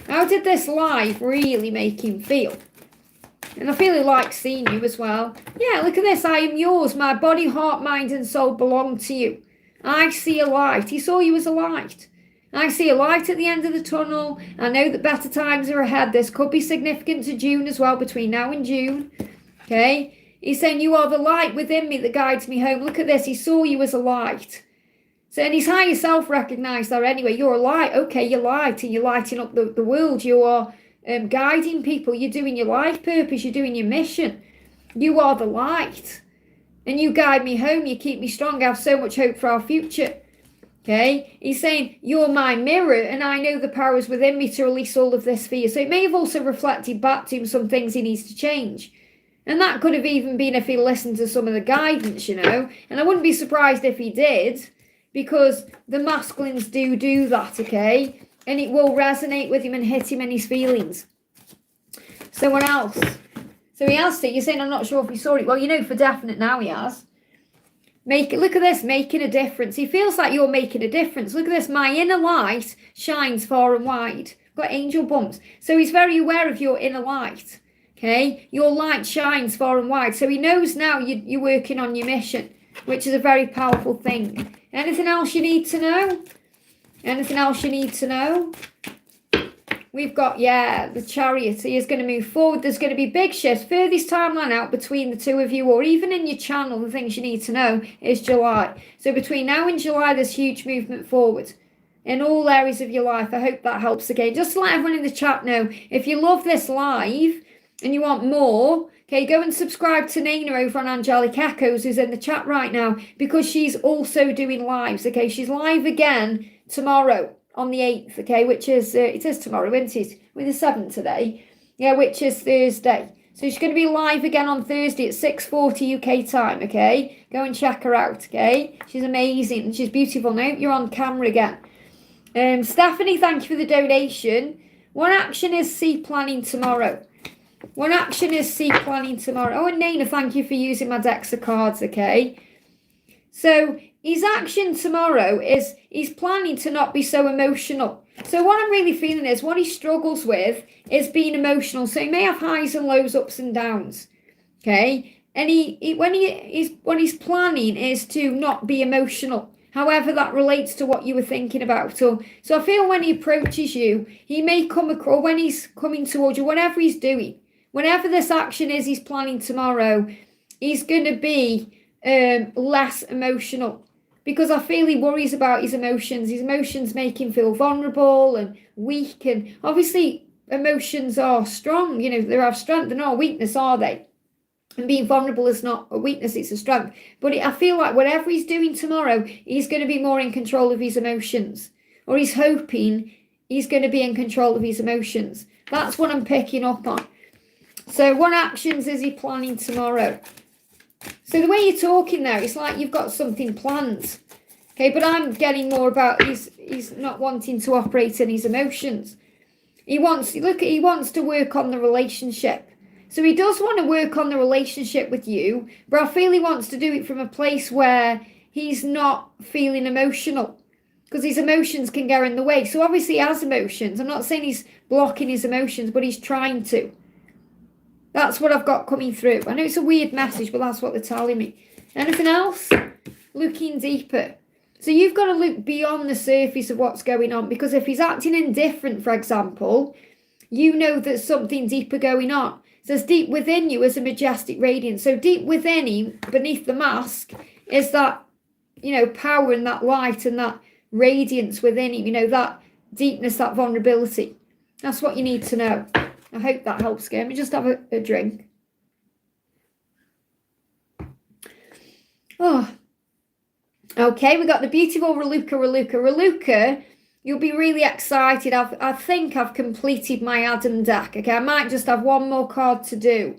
How did this live really make him feel? And I feel he likes seeing you as well. Yeah, look at this. I am yours. My body, heart, mind and soul belong to you. I see a light. He saw you as a light. I see a light at the end of the tunnel. I know that better times are ahead. This could be significant to June as well, between now and June. Okay? He's saying, you are the light within me that guides me home. Look at this. He saw you as a light. So, and his higher self recognised that anyway. You're a light. Okay, you're light and you're lighting up the world. You are guiding people. You're doing your life purpose. You're doing your mission. You are the light. And you guide me home. You keep me strong. I have so much hope for our future. Okay, he's saying, you're my mirror and I know the power is within me to release all of this for you. So it may have also reflected back to him some things he needs to change. And that could have even been if he listened to some of the guidance, you know. And I wouldn't be surprised if he did, because the masculines do that, okay? And it will resonate with him and hit him in his feelings. So what else? So he has it. You're saying, I'm not sure if he saw it. Well, you know for definite now he has. Look at this, making a difference. He feels like you're making a difference. Look at this. My inner light shines far and wide. Got angel bumps. So he's very aware of your inner light. Okay, your light shines far and wide. So he knows now you're working on your mission, which is a very powerful thing. Anything else you need to know? Anything else you need to know? We've got, the Chariot. He is going to move forward. There's going to be big shifts. Furthest timeline out between the two of you, or even in your channel, the things you need to know is July. So between now and July, there's huge movement forward in all areas of your life. I hope that helps again. Just to let everyone in the chat know, if you love this live and you want more, okay, go and subscribe to Nina over on Angelic Echoes, who's in the chat right now, because she's also doing lives, okay? She's live again tomorrow on the 8th, okay, which is, it is tomorrow, isn't it? We're the 7th today. Yeah, which is Thursday. So she's going to be live again on Thursday at 6:40 UK time, okay? Go and check her out, okay? She's amazing and she's beautiful. Now you're on camera again. Stephanie, thank you for the donation. One action is C planning tomorrow. One action is C planning tomorrow. Oh, and Nina, thank you for using my decks of cards, okay? So his action tomorrow is he's planning to not be so emotional. So what I'm really feeling is what he struggles with is being emotional. So he may have highs and lows, ups and downs, okay? And when he's planning is to not be emotional. However, that relates to what you were thinking about. So I feel when he approaches you, he may come across, when he's coming towards you, whatever he's doing, whatever this action is he's planning tomorrow, he's going to be less emotional. Because I feel he worries about his emotions. His emotions make him feel vulnerable and weak. And obviously, emotions are strong. You know, they have strength. They're not a weakness, are they? And being vulnerable is not a weakness, it's a strength. But I feel like whatever he's doing tomorrow, he's going to be more in control of his emotions. Or he's hoping he's going to be in control of his emotions. That's what I'm picking up on. So what actions is he planning tomorrow? So the way you're talking there, it's like you've got something planned. Okay, but I'm getting more about he's not wanting to operate in his emotions. He wants to work on the relationship. So he does want to work on the relationship with you, but I feel he wants to do it from a place where he's not feeling emotional, because his emotions can get in the way. So obviously he has emotions. I'm not saying he's blocking his emotions, but he's trying to. That's what I've got coming through. I know it's a weird message, but that's what they're telling me. Anything else? Looking deeper. So you've got to look beyond the surface of what's going on, because if he's acting indifferent, for example, you know there's something deeper going on. So it's deep within you as a majestic radiance. So deep within him, beneath the mask, is that, you know, power and that light and that radiance within him, you know, that deepness, that vulnerability. That's what you need to know. I hope that helps. Let me just have a drink. Oh, okay. We got the beautiful Raluca. You'll be really excited. I think I've completed my Adam deck. Okay, I might just have one more card to do,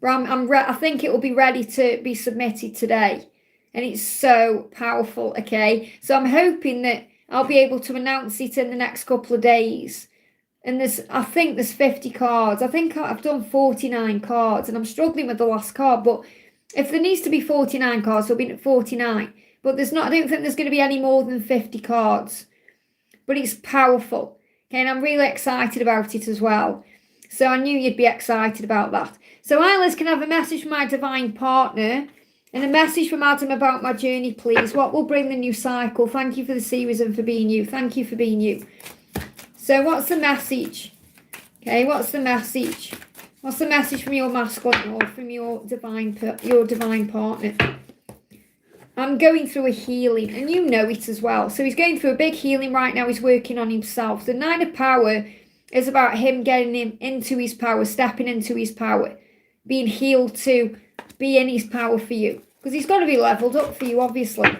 but I think it will be ready to be submitted today, and it's so powerful. Okay, so I'm hoping that I'll be able to announce it in the next couple of days. And I think there's 50 cards. I think I've done 49 cards, and I'm struggling with the last card. But if there needs to be 49 cards, there'll be 49. But I don't think there's going to be any more than 50 cards. But it's powerful. Okay, and I'm really excited about it as well. So I knew you'd be excited about that. So Iris, can I have a message from my divine partner and a message from Adam about my journey, please? What will bring the new cycle? Thank you for the series and for being you. Thank you for being you. So what's the message? Okay, what's the message? What's the message from your masculine or from your divine partner? I'm going through a healing, and you know it as well. So he's going through a big healing right now. He's working on himself. The Nine of Power is about him getting him into his power, stepping into his power, being healed to be in his power for you. Because he's got to be leveled up for you, obviously.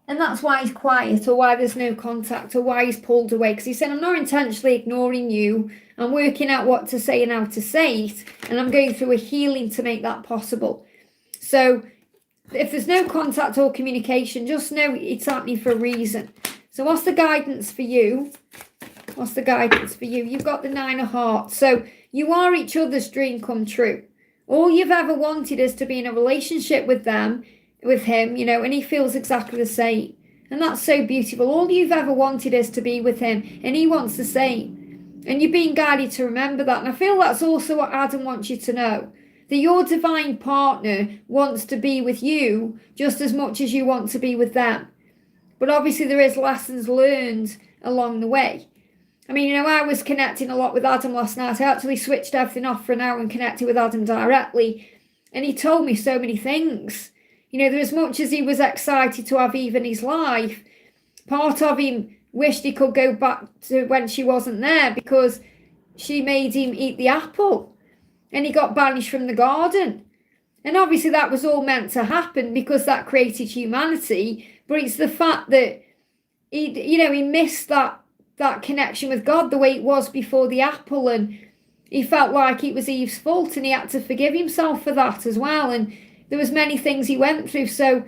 And that's why he's quiet, or why there's no contact, or why he's pulled away. Because he said, I'm not intentionally ignoring you. I'm working out what to say and how to say it. And I'm going through a healing to make that possible. So if there's no contact or communication, just know it's happening for a reason. So what's the guidance for you? What's the guidance for you? You've got the Nine of Hearts. So you are each other's dream come true. All you've ever wanted is to be in a relationship with him, you know, and he feels exactly the same. And that's so beautiful. All you've ever wanted is to be with him, and he wants the same. And you're being guided to remember that. And I feel that's also what Adam wants you to know. That your divine partner wants to be with you just as much as you want to be with them. But obviously there is lessons learned along the way. I mean, you know, I was connecting a lot with Adam last night. I actually switched everything off for an hour and connected with Adam directly. And he told me so many things. You know, as much as he was excited to have Eve in his life, part of him wished he could go back to when she wasn't there because she made him eat the apple. And he got banished from the garden. And obviously that was all meant to happen because that created humanity. But it's the fact that he missed that connection with God the way it was before the apple, and he felt like it was Eve's fault, and he had to forgive himself for that as well. And there was many things he went through. So,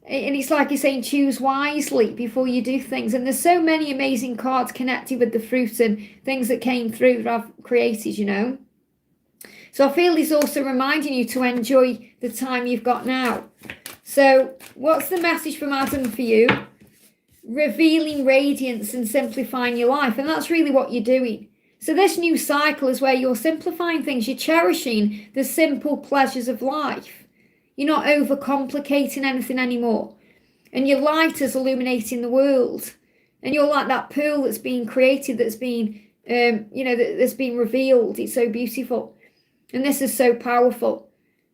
and it's like he's saying, choose wisely before you do things. And there's so many amazing cards connected with the fruit and things that came through that I've created, you know. So I feel he's also reminding you to enjoy the time you've got now. So what's the message from Adam for you? Revealing radiance and simplifying your life. And that's really what you're doing. So this new cycle is where you're simplifying things. You're cherishing the simple pleasures of life. You're not overcomplicating anything anymore. And your light is illuminating the world. And you're like that pearl that's being created, that's been, that's been revealed. It's so beautiful. And this is so powerful.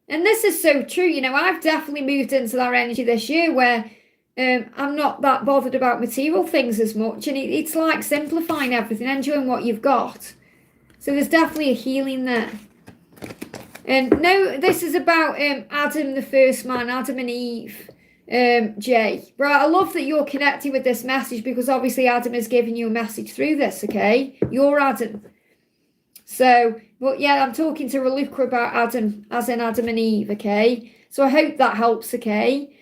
And this is so true. You know, I've definitely moved into that energy this year where I'm not that bothered about material things as much. And it's like simplifying everything, enjoying what you've got. So there's definitely a healing there. And no, this is about Adam, the first man, Adam and Eve, Jay. Right, I love that you're connecting with this message because obviously Adam is giving you a message through this, okay? You're Adam. So, but yeah, I'm talking to Raluca about Adam, as in Adam and Eve, okay? So I hope that helps, okay?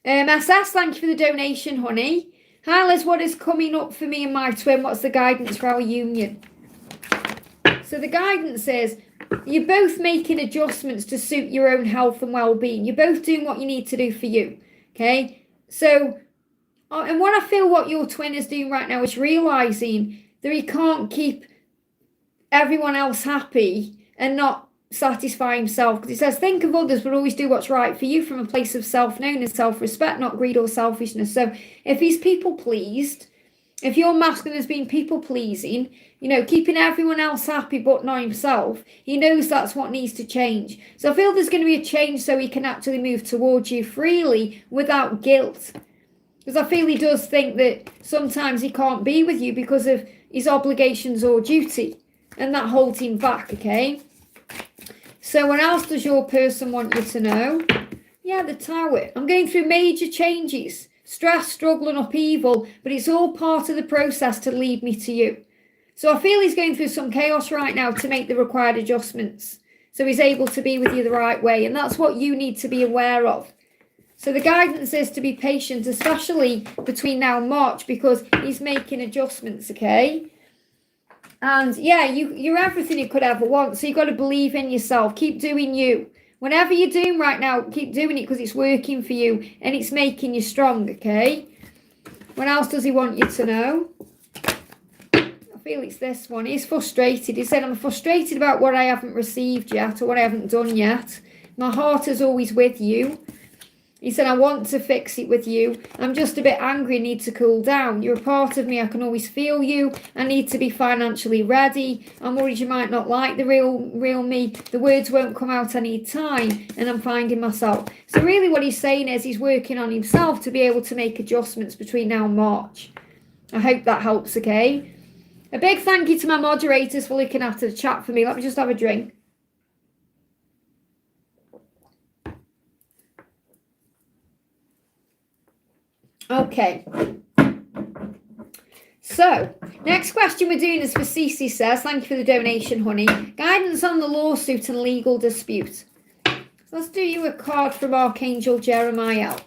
SS, thank you for the donation, honey. Hi, Liz, what is coming up for me and my twin? What's the guidance for our union? So the guidance is, you're both making adjustments to suit your own health and well-being. You're both doing what you need to do for you, okay? So, and what I feel what your twin is doing right now is realising that he can't keep everyone else happy and not satisfy himself, because he says think of others but always do what's right for you from a place of self-known and self-respect, not greed or selfishness. So if he's people pleased, if your masculine has been people pleasing, you know, keeping everyone else happy but not himself, he knows that's what needs to change. So I feel there's going to be a change so he can actually move towards you freely without guilt, because I feel he does think that sometimes he can't be with you because of his obligations or duty. And that holds him back, okay? So what else does your person want you to know? Yeah, the Tower. I'm going through major changes. Stress, struggle and upheaval. But it's all part of the process to lead me to you. So I feel he's going through some chaos right now to make the required adjustments. So he's able to be with you the right way. And that's what you need to be aware of. So the guidance is to be patient, especially between now and March, because he's making adjustments, okay? And yeah, you're everything you could ever want. So you've got to believe in yourself. Keep doing you. Whatever you're doing right now, keep doing it because it's working for you and it's making you strong, okay? What else does he want you to know? I feel it's this one. He's frustrated. He said, I'm frustrated about what I haven't received yet or what I haven't done yet. My heart is always with you. He said, I want to fix it with you. I'm just a bit angry and need to cool down. You're a part of me. I can always feel you. I need to be financially ready. I'm worried you might not like the real me. The words won't come out. I need time. And I'm finding myself. So really what he's saying is he's working on himself to be able to make adjustments between now and March. I hope that helps, okay? A big thank you to my moderators for looking after the chat for me. Let me just have a drink. Okay, so next question we're doing is for Cece says, thank you for the donation, honey. Guidance on the lawsuit and legal dispute. So let's do you a card from Archangel Jeremiah.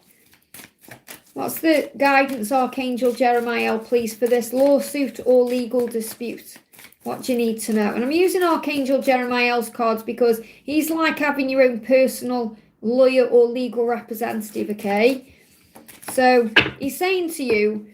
What's the guidance, Archangel Jeremiah, please, for this lawsuit or legal dispute? What do you need to know? And I'm using Archangel Jeremiah's cards because he's like having your own personal lawyer or legal representative, okay? So he's saying to you,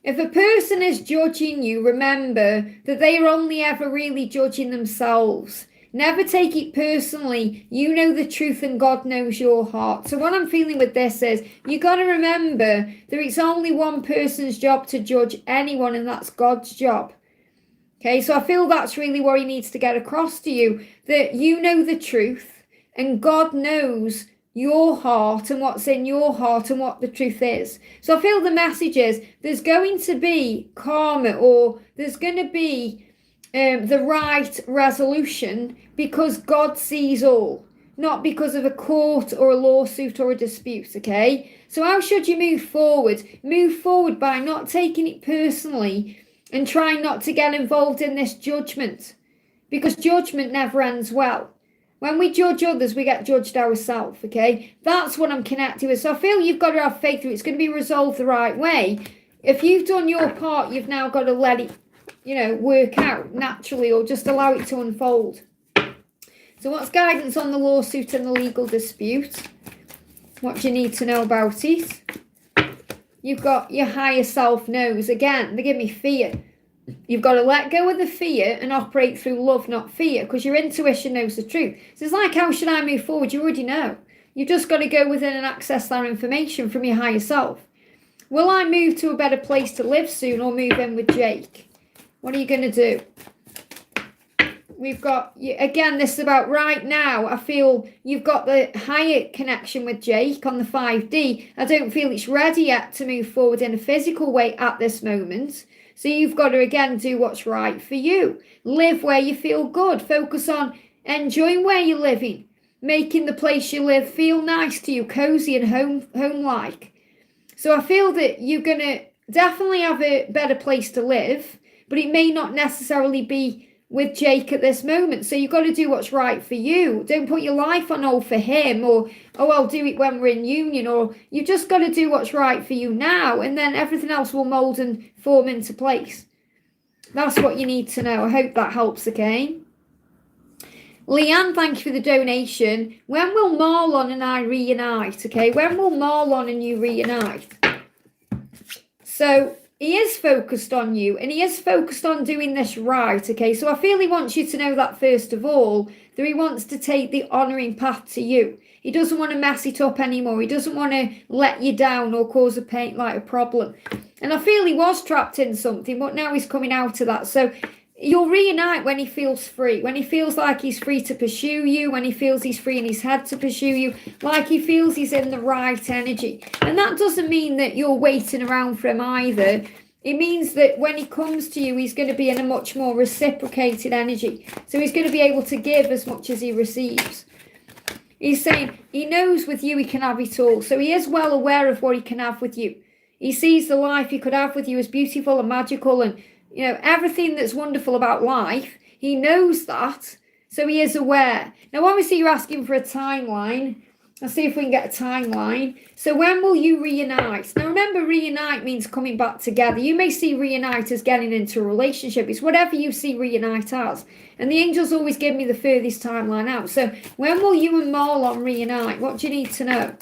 if a person is judging you, remember that they are only ever really judging themselves. Never take it personally. You know the truth and God knows your heart. So what I'm feeling with this is you got to remember that it's only one person's job to judge anyone, and that's God's job. Okay, so I feel that's really what he needs to get across to you, that you know the truth and God knows your heart and what's in your heart and what the truth is. So I feel the message is there's going to be karma, or there's going to be the right resolution because God sees all, not because of a court or a lawsuit or a dispute, okay? So how should you move forward? Move forward by not taking it personally and trying not to get involved in this judgment, because judgment never ends well. When we judge others, we get judged ourselves, okay? That's what I'm connected with. So I feel you've got to have faith that it's going to be resolved the right way. If you've done your part, you've now got to let it, work out naturally, or just allow it to unfold. So what's guidance on the lawsuit and the legal dispute? What do you need to know about it? You've got your higher self knows. Again, they give me fear. You've got to let go of the fear and operate through love, not fear, because your intuition knows the truth. So it's like, how should I move forward? You already know. You've just got to go within and access that information from your higher self. Will I move to a better place to live soon, or move in with Jake? What are you going to do? We've got, again, this is about right now. I feel you've got the higher connection with Jake on the 5D. I don't feel it's ready yet to move forward in a physical way at this moment. So you've got to, again, do what's right for you. Live where you feel good. Focus on enjoying where you're living. Making the place you live feel nice to you, cozy and home-like. So I feel that you're going to definitely have a better place to live, but it may not necessarily be with Jake at this moment. So you've got to do what's right for you. Don't put your life on hold for him, or, oh, I'll do it when we're in union, or you've just got to do what's right for you now, and then everything else will mold and form into place. That's what you need to know. I hope that helps, okay? Leanne, thank you for the donation. When will Marlon and I reunite, okay? When will Marlon and you reunite? So he is focused on you, and he is focused on doing this right, okay? So I feel he wants you to know that, first of all, that he wants to take the honouring path to you. He doesn't want to mess it up anymore. He doesn't want to let you down or cause a problem. And I feel he was trapped in something, but now he's coming out of that. So you'll reunite when he feels free, when he feels like he's free to pursue you, when he feels he's free in his head to pursue you, like he feels he's in the right energy. And that doesn't mean that you're waiting around for him either. It means that when he comes to you, he's going to be in a much more reciprocated energy. So he's going to be able to give as much as he receives. He's saying he knows with you he can have it all. So he is well aware of what he can have with you. He sees the life he could have with you as beautiful and magical, and everything that's wonderful about life. He knows that, so he is aware. Now, obviously, you're asking for a timeline. Let's see if we can get a timeline. So when will you reunite? Now, remember, reunite means coming back together. You may see reunite as getting into a relationship. It's whatever you see reunite as. And the angels always give me the furthest timeline out. So when will you and Marlon reunite? What do you need to know?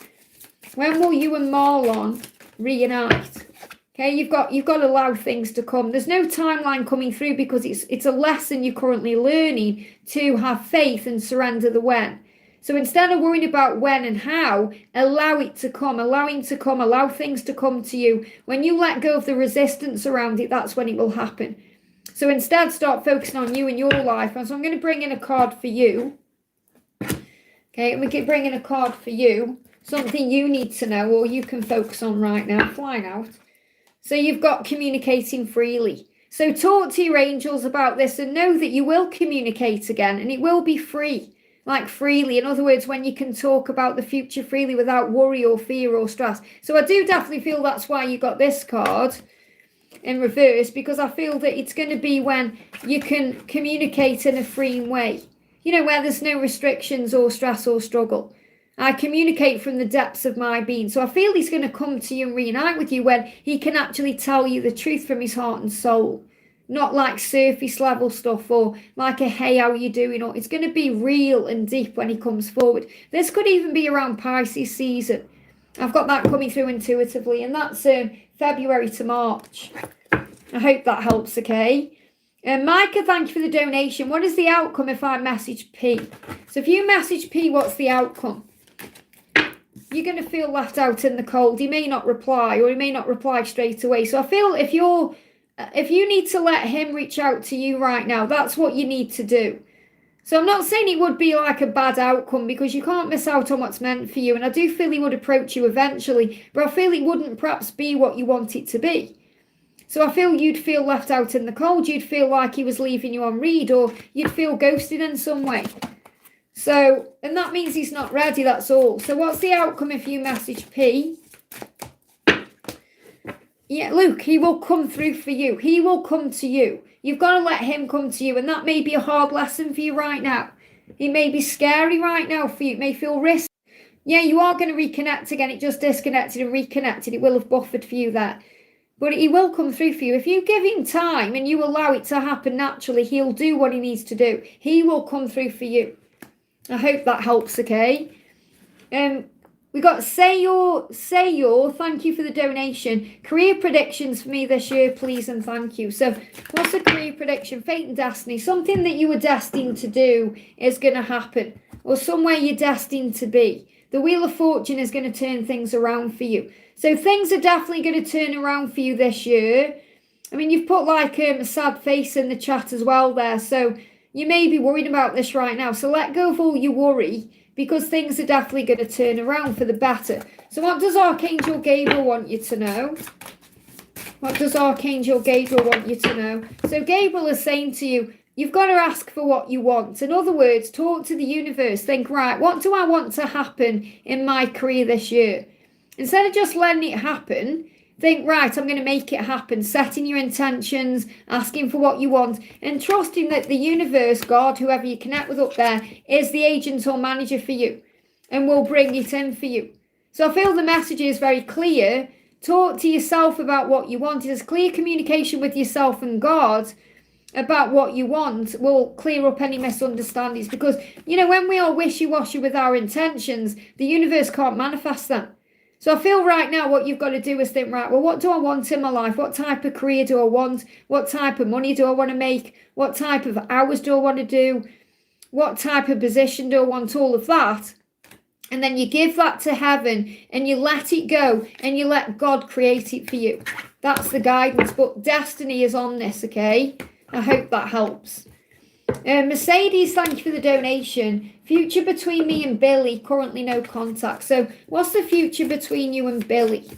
When will you and Marlon reunite? Okay, you've got to allow things to come. There's no timeline coming through, because it's a lesson you're currently learning to have faith and surrender the when. So instead of worrying about when and how, allow it to come, allow him to come, allow things to come to you. When you let go of the resistance around it, that's when it will happen. So instead, start focusing on you and your life. And so I'm going to bring in a card for you. Okay, and we can bring in a card for you. Something you need to know, or you can focus on right now. Flying out. So you've got communicating freely. So talk to your angels about this and know that you will communicate again, and it will be free, like freely. In other words, when you can talk about the future freely without worry or fear or stress. So I do definitely feel that's why you got this card in reverse, because I feel that it's going to be when you can communicate in a freeing way, where there's no restrictions or stress or struggle. I communicate from the depths of my being. So I feel he's going to come to you and reunite with you when he can actually tell you the truth from his heart and soul. Not like surface level stuff, or like a hey, how are you doing? Or it's going to be real and deep when he comes forward. This could even be around Pisces season. I've got that coming through intuitively, and that's February to March. I hope that helps, okay? Micah, thank you for the donation. What is the outcome if I message P? So if you message P, what's the outcome? You're going to feel left out in the cold. He may not reply, or he may not reply straight away. So I feel if you need to let him reach out to you right now, that's what you need to do. So I'm not saying it would be like a bad outcome, because you can't miss out on what's meant for you. And I do feel he would approach you eventually, but I feel it wouldn't perhaps be what you want it to be. So I feel you'd feel left out in the cold. You'd feel like he was leaving you on read, or you'd feel ghosted in some way. So, and that means he's not ready, that's all. So what's the outcome if you message P? Yeah, Luke, he will come through for you. He will come to you. You've got to let him come to you. And that may be a hard lesson for you right now. It may be scary right now for you. It may feel risky. Yeah, you are going to reconnect again. It just disconnected and reconnected. It will have buffered for you there. But he will come through for you. If you give him time and you allow it to happen naturally, he'll do what he needs to do. He will come through for you. I hope that helps, okay? We got say your, thank you for the donation. Career predictions for me this year, please and thank you. So what's a career prediction? Fate and destiny. Something that you were destined to do is going to happen, or somewhere you're destined to be. The Wheel of Fortune is going to turn things around for you. So things are definitely going to turn around for you this year. I mean, you've put like a sad face in the chat as well there. So you may be worried about this right now. So let go of all your worry, because things are definitely going to turn around for the better. So what does Archangel Gabriel want you to know? What does Archangel Gabriel want you to know? So Gabriel is saying to you, you've got to ask for what you want. In other words, talk to the universe. Think, right, what do I want to happen in my career this year? Instead of just letting it happen, think, right, I'm going to make it happen. Setting your intentions, asking for what you want, and trusting that the universe, God, whoever you connect with up there, is the agent or manager for you and will bring it in for you. So I feel the message is very clear. Talk to yourself about what you want. There's clear communication with yourself and God about what you want will clear up any misunderstandings, because, you know, when we are wishy-washy with our intentions, the universe can't manifest them. So I feel right now what you've got to do is think, right, well, what do I want in my life? What type of career do I want? What type of money do I want to make? What type of hours do I want to do? What type of position do I want? All of that. And then you give that to heaven and you let it go and you let God create it for you. That's the guidance. But destiny is on this, okay? I hope that helps. Mercedes, thank you for the donation. Future between me and Billy, currently no contact. So what's the future between you and Billy?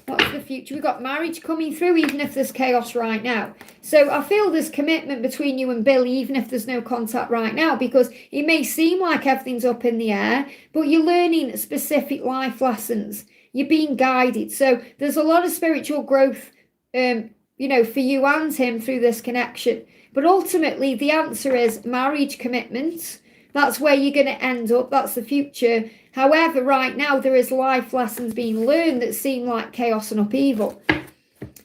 What's the future? We've got marriage coming through, even if there's chaos right now. So I feel there's commitment between you and Billy, even if there's no contact right now, because it may seem like everything's up in the air, but you're learning specific life lessons. You're being guided. So there's a lot of spiritual growth, for you and him through this connection. But ultimately, the answer is marriage commitment. That's where you're going to end up. That's the future. However, right now, there is life lessons being learned that seem like chaos and upheaval.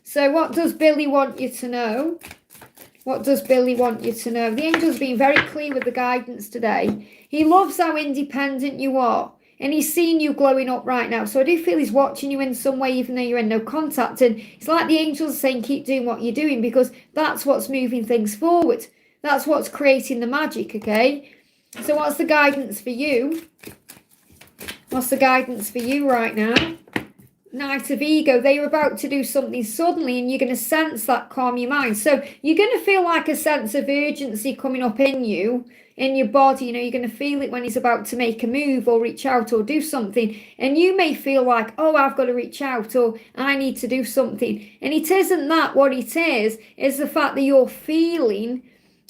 So what does Billy want you to know? What does Billy want you to know? The angel's been very clear with the guidance today. He loves how independent you are. And he's seeing you glowing up right now. So I do feel he's watching you in some way, even though you're in no contact. And it's like the angels are saying, keep doing what you're doing, because that's what's moving things forward. That's what's creating the magic, okay? So what's the guidance for you? What's the guidance for you right now? Knight of Ego. They're about to do something suddenly and you're going to sense that calm your mind. So you're going to feel like a sense of urgency coming up in you, in your body. You're going to feel it when he's about to make a move or reach out or do something. And you may feel like, oh, I've got to reach out or I need to do something. And it isn't that. What it is the fact that you're feeling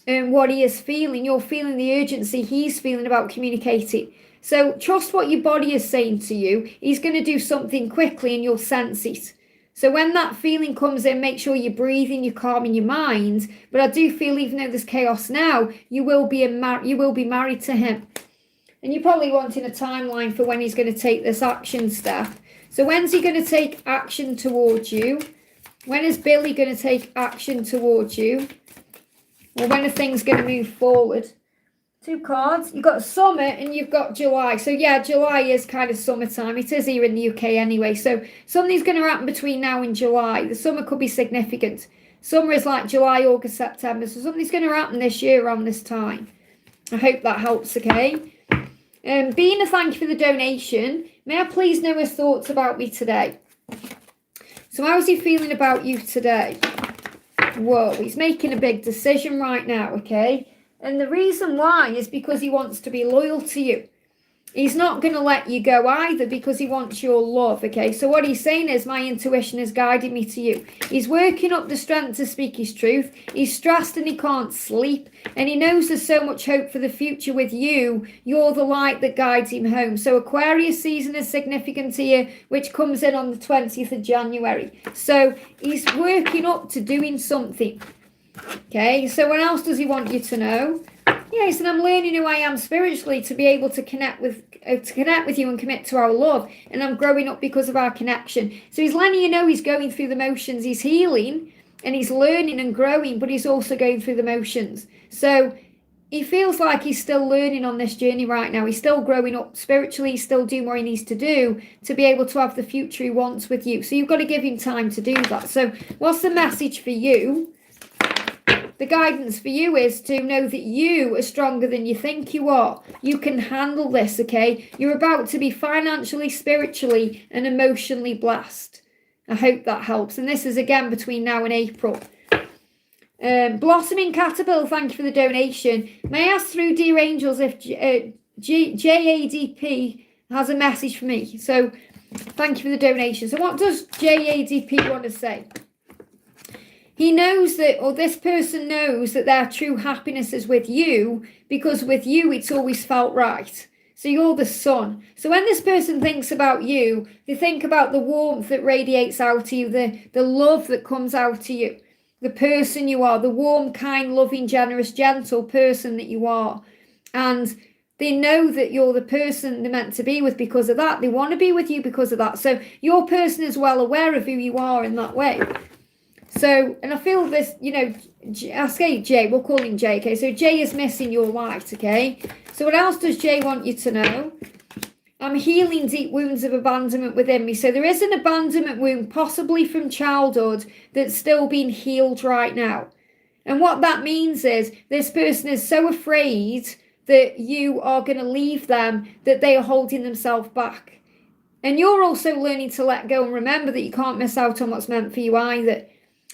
what he is feeling. You're feeling the urgency he's feeling about communicating. So trust what your body is saying to you. He's going to do something quickly and you'll sense it. So when that feeling comes in, make sure you're breathing, you're calming your mind. But I do feel even though there's chaos now, you will be married to him. And you're probably wanting a timeline for when he's going to take this action step. So when's he going to take action towards you? When is Billy going to take action towards you? Or when are things going to move forward? 2 cards. You've got summer and you've got July. So yeah, July is kind of summertime. It is here in the UK anyway. So something's going to happen between now and July. The summer could be significant. Summer is like July, August, September. So something's going to happen this year around this time. I hope that helps, okay? Being a thank you for the donation, may I please know his thoughts about me today? So how's he feeling about you today? Whoa, he's making a big decision right now, okay? And the reason why is because he wants to be loyal to you. He's not going to let you go either because he wants your love, okay? So what he's saying is, my intuition has guided me to you. He's working up the strength to speak his truth. He's stressed and he can't sleep. And he knows there's so much hope for the future with you. You're the light that guides him home. So Aquarius season is significant here, which comes in on the 20th of January. So he's working up to doing something. Okay, so what else does he want you to know? Yeah, he said, I'm learning who I am spiritually to be able to connect with you and commit to our love. And I'm growing up because of our connection. So he's letting you know he's going through the motions. He's healing and he's learning and growing, but he's also going through the motions. So he feels like he's still learning on this journey right now. He's still growing up spiritually. He's still doing what he needs to do to be able to have the future he wants with you. So you've got to give him time to do that. So what's the message for you? The guidance for you is to know that you are stronger than you think you are. You can handle this, okay? You're about to be financially, spiritually, and emotionally blessed. I hope that helps. And this is again between now and April. Blossoming Caterpillar, thank you for the donation. May I ask through Dear Angels if JADP has a message for me? So thank you for the donation. So what does JADP want to say? He knows that, or this person knows that their true happiness is with you, because with you it's always felt right. So you're the sun. So when this person thinks about you, they think about the warmth that radiates out to you, the love that comes out to you, the person you are, the warm, kind, loving, generous, gentle person that you are. And they know that you're the person they're meant to be with because of that. They want to be with you because of that. So your person is well aware of who you are in that way. So, and I feel this, you know, I say Jay, we'll call him Jay, okay? So Jay is missing your light, okay? So what else does Jay want you to know? I'm healing deep wounds of abandonment within me. So there is an abandonment wound, possibly from childhood, that's still being healed right now. And what that means is this person is so afraid that you are going to leave them that they are holding themselves back. And you're also learning to let go and remember that you can't miss out on what's meant for you either.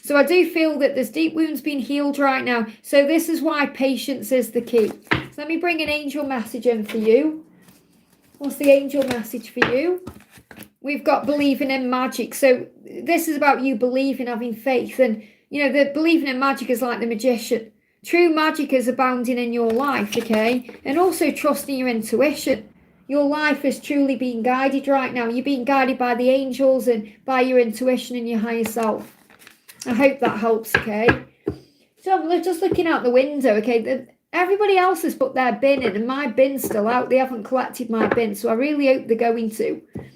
So I do feel that there's deep wounds being healed right now. So this is why patience is the key. So let me bring an angel message in for you. What's the angel message for you? We've got believing in magic. So this is about you believing, having faith. And, you know, the believing in magic is like the magician. True magic is abounding in your life, okay? And also trusting your intuition. Your life is truly being guided right now. You're being guided by the angels and by your intuition and your higher self. I hope that helps, okay? So I'm just looking out the window, okay? Everybody else has put their bin in and my bin's still out. They haven't collected my bin, so I really hope they're going to. Okay,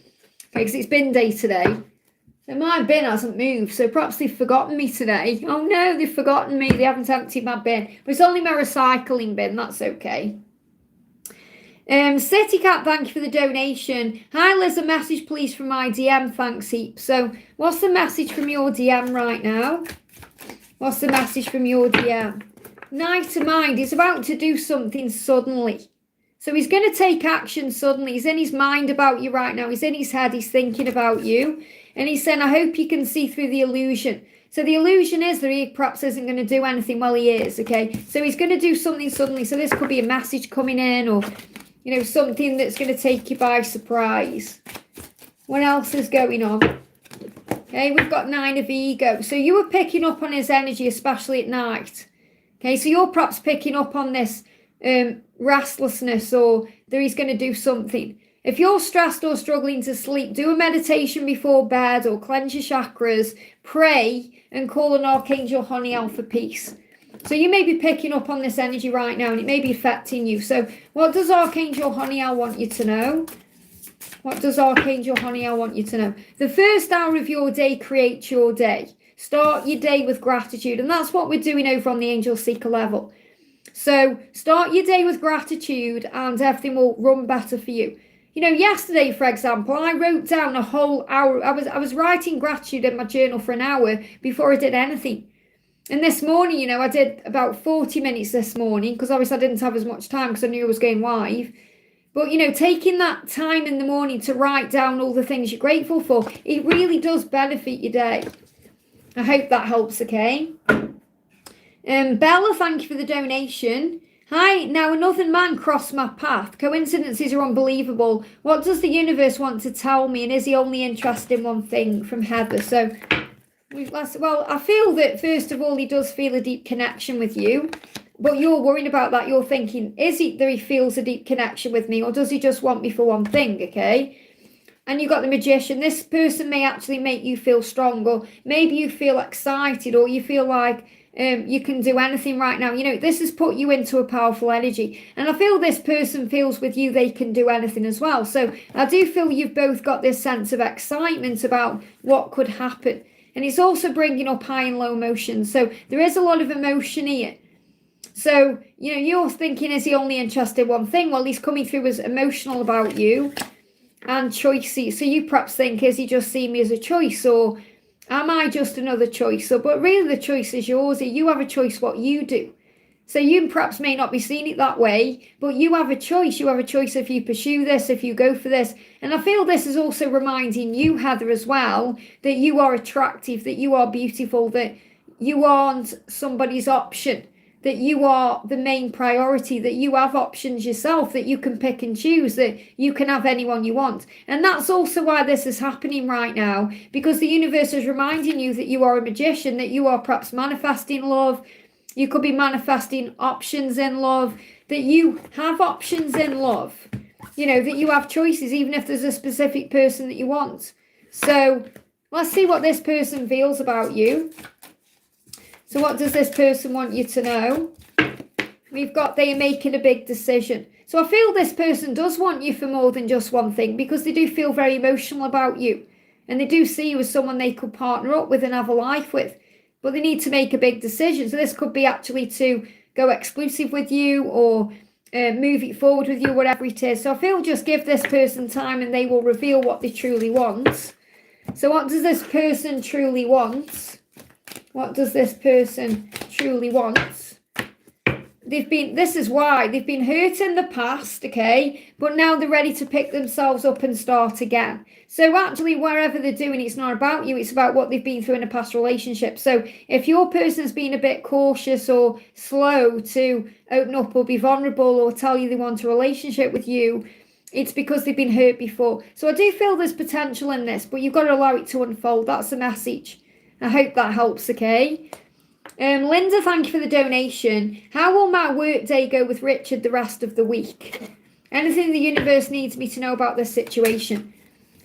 because it's bin day today. So my bin hasn't moved, so perhaps they've forgotten me today. Oh no, they've forgotten me. They haven't emptied my bin. But it's only my recycling bin, that's okay. City Cat, thank you for the donation. Hi Liz, a message please from my DM, thanks heap. So what's the message from your DM right now? What's the message from your DM? Knight of Mind, he's about to do something suddenly. So he's going to take action suddenly. He's in his mind about you right now. He's in his head, he's thinking about you. And he's saying, I hope you can see through the illusion. So the illusion is that he perhaps isn't going to do anything. Well, he is, okay? So he's going to do something suddenly. So this could be a message coming in or, you know, something that's going to take you by surprise. What else is going on? Okay, we've got 9 of Ego. So you were picking up on his energy, especially at night. Okay, so you're perhaps picking up on this restlessness or that he's going to do something. If you're stressed or struggling to sleep, do a meditation before bed or cleanse your chakras, pray and call on Archangel Honiel for peace. So you may be picking up on this energy right now and it may be affecting you. So what does Archangel Honiel want you to know? What does Archangel Honiel want you to know? The first hour of your day creates your day. Start your day with gratitude. And that's what we're doing over on the Angel Seeker level. So start your day with gratitude and everything will run better for you. You know, yesterday, for example, I wrote down a whole hour. I was writing gratitude in my journal for an hour before I did anything. And this morning, you know, I did about 40 minutes this morning because obviously I didn't have as much time because I knew I was going live. But, you know, taking that time in the morning to write down all the things you're grateful for, it really does benefit your day. I hope that helps, okay? Bella, thank you for the donation. Hi, now another man crossed my path. Coincidences are unbelievable. What does the universe want to tell me? And is he only interested in one thing? From Heather. So, well, I feel that, first of all, he does feel a deep connection with you. But you're worrying about that. You're thinking, is it that he feels a deep connection with me? Or does he just want me for one thing, okay? And you've got the Magician. This person may actually make you feel strong. Or maybe you feel excited. Or you feel like you can do anything right now. You know, this has put you into a powerful energy. And I feel this person feels with you they can do anything as well. So I do feel you've both got this sense of excitement about what could happen. And it's also bringing up high and low emotions. So there is a lot of emotion here. So, you know, you're thinking, is he only interested in one thing? Well, he's coming through as emotional about you and choices. So you perhaps think, is he just seeing me as a choice? Or am I just another choice? So, but really the choice is yours. You have a choice what you do. So you perhaps may not be seeing it that way, but you have a choice. You have a choice if you pursue this, if you go for this. And I feel this is also reminding you, Heather, as well, that you are attractive, that you are beautiful, that you aren't somebody's option, that you are the main priority, that you have options yourself, that you can pick and choose, that you can have anyone you want. And that's also why this is happening right now, because the universe is reminding you that you are a magician, that you are perhaps manifesting love. You could be manifesting options in love, that you have options in love, you know, that you have choices, even if there's a specific person that you want. So let's see what this person feels about you. So what does this person want you to know? We've got they are making a big decision. So I feel this person does want you for more than just one thing, because they do feel very emotional about you. And they do see you as someone they could partner up with and have a life with. But they need to make a big decision. So this could be actually to go exclusive with you or move it forward with you, whatever it is. So I feel just give this person time and they will reveal what they truly want. So what does this person truly want? What does this person truly want? This is why they've been hurt in the past, okay? But now they're ready to pick themselves up and start again. So actually, wherever they're doing, it's not about you. It's about what they've been through in a past relationship. So if your person's been a bit cautious or slow to open up or be vulnerable or tell you they want a relationship with you, it's because they've been hurt before. So I do feel there's potential in this, but you've got to allow it to unfold. That's the message. I hope that helps, okay? Linda, thank you for the donation. How will my work day go with Richard the rest of the week? Anything the universe needs me to know about this situation?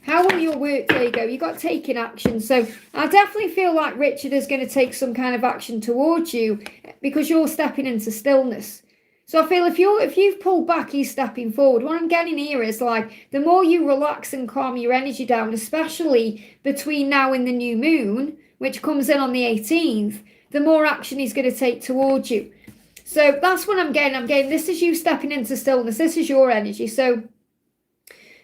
How will your work day go? You've got taking action. So I definitely feel like Richard is going to take some kind of action towards you because you're stepping into stillness. So I feel if you've pulled back, he's stepping forward. What I'm getting here is like the more you relax and calm your energy down, especially between now and the new moon, which comes in on the 18th, the more action he's going to take towards you. So that's what I'm getting. I'm getting this is you stepping into stillness. This is your energy. So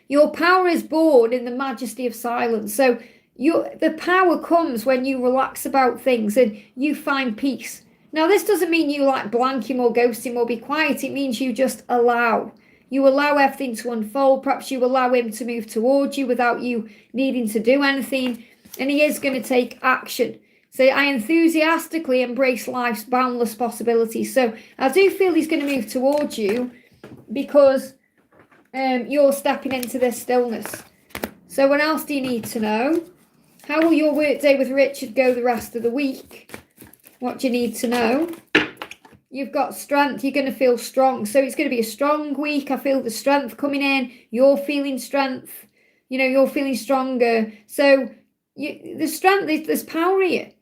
your power is born in the majesty of silence. So the power comes when you relax about things and you find peace. Now, this doesn't mean you like blank him or ghost him or be quiet. It means you just allow. You allow everything to unfold. Perhaps you allow him to move towards you without you needing to do anything. And he is going to take action. So I enthusiastically embrace life's boundless possibilities. So I do feel he's going to move towards you because you're stepping into this stillness. So what else do you need to know? How will your work day with Richard go the rest of the week? What do you need to know? You've got strength. You're going to feel strong. So it's going to be a strong week. I feel the strength coming in. You're feeling strength. You know, you're feeling stronger. So the strength, there's power here.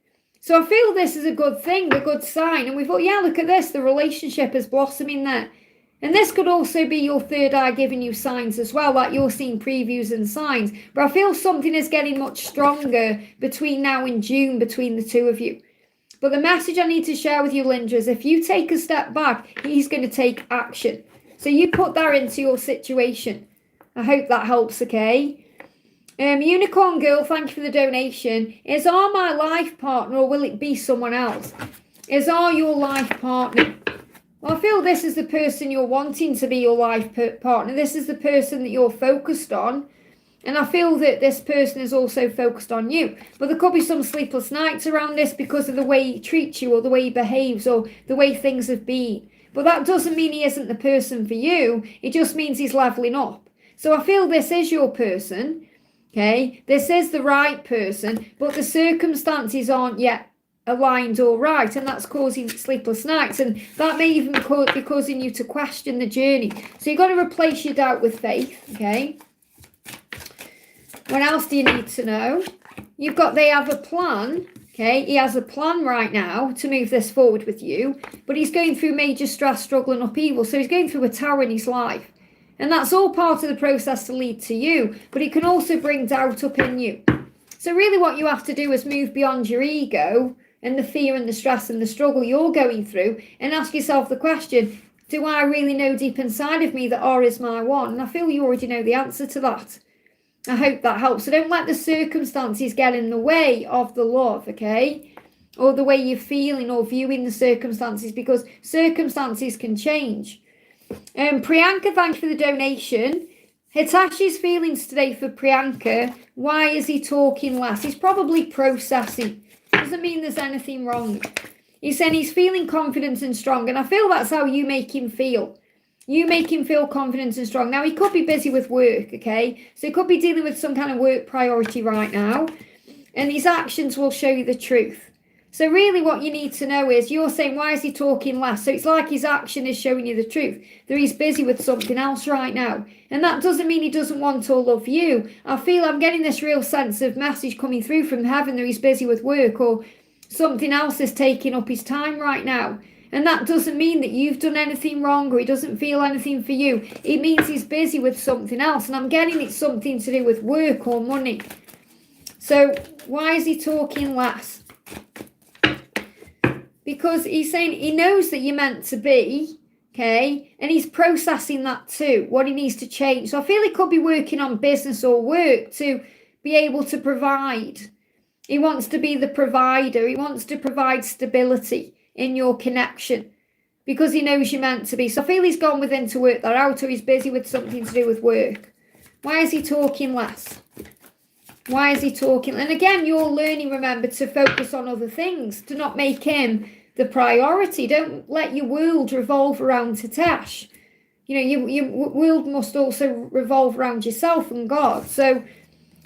So I feel this is a good thing, a good sign. And we thought, yeah, look at this. The relationship is blossoming there. And this could also be your third eye giving you signs as well, like you're seeing previews and signs. But I feel something is getting much stronger between now and June, between the two of you. But the message I need to share with you, Linda, is if you take a step back, he's going to take action. So you put that into your situation. I hope that helps, okay? Unicorn Girl, thank you for the donation. Is our my life partner or will it be someone else? is, are your life partner. Well, I feel this is the person you're wanting to be your life partner. This is the person that you're focused on. And I feel that this person is also focused on you. But there could be some sleepless nights around this because of the way he treats you or the way he behaves or the way things have been. But that doesn't mean he isn't the person for you. It just means he's leveling up. So I feel this is your person. Okay, this is the right person, but the circumstances aren't yet aligned or right, and that's causing sleepless nights, and that may even be causing you to question the journey. So you've got to replace your doubt with faith. Okay, what else do you need to know? You've got, they have a plan. Okay, he has a plan right now to move this forward with you, but he's going through major stress, struggle and upheaval. So he's going through a tower in his life, and that's all part of the process to lead to you, but it can also bring doubt up in you. So really what you have to do is move beyond your ego and the fear and the stress and the struggle you're going through, and ask yourself the question, do I really know deep inside of me that R is my one? And I feel you already know the answer to that. I hope that helps. So don't let the circumstances get in the way of the love, okay? Or the way you're feeling or viewing the circumstances, because circumstances can change. Priyanka, thank you for the donation. Hitashi's feelings today for Priyanka. Why is he talking less? He's probably processing. Doesn't mean there's anything wrong. He's saying he's feeling confident and strong, and I feel that's how you make him feel. You make him feel confident and strong. Now, he could be busy with work, okay? So he could be dealing with some kind of work priority right now, and his actions will show you the truth. So really what you need to know is, you're saying, why is he talking less? So it's like his action is showing you the truth, that he's busy with something else right now. And that doesn't mean he doesn't want or love you. I feel I'm getting this real sense of message coming through from heaven that he's busy with work, or something else is taking up his time right now. And that doesn't mean that you've done anything wrong or he doesn't feel anything for you. It means he's busy with something else. And I'm getting it's something to do with work or money. So why is he talking less? Because he's saying he knows that you're meant to be, okay? And he's processing that too, what he needs to change. So I feel he could be working on business or work to be able to provide. He wants to be the provider. He wants to provide stability in your connection because he knows you're meant to be. So I feel he's gone within to work that out, or he's busy with something to do with work. Why is he talking less? Why is he talking? And again, you're learning, remember, to focus on other things, to not make him the priority. Don't let your world revolve around Hitesh. You know, your world must also revolve around yourself and God. So,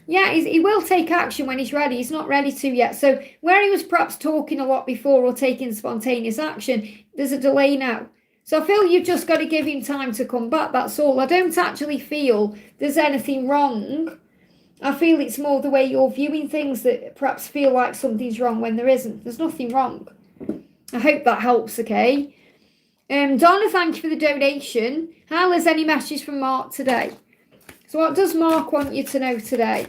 yeah, he will take action when he's ready. He's not ready to yet. So where he was perhaps talking a lot before or taking spontaneous action, there's a delay now. So I feel you've just got to give him time to come back. That's all. I don't actually feel there's anything wrong. I feel it's more the way you're viewing things that perhaps feel like something's wrong when there isn't. There's nothing wrong. I hope that helps, okay? Donna, thank you for the donation. Hal, is any message from Mark today? So what does Mark want you to know today?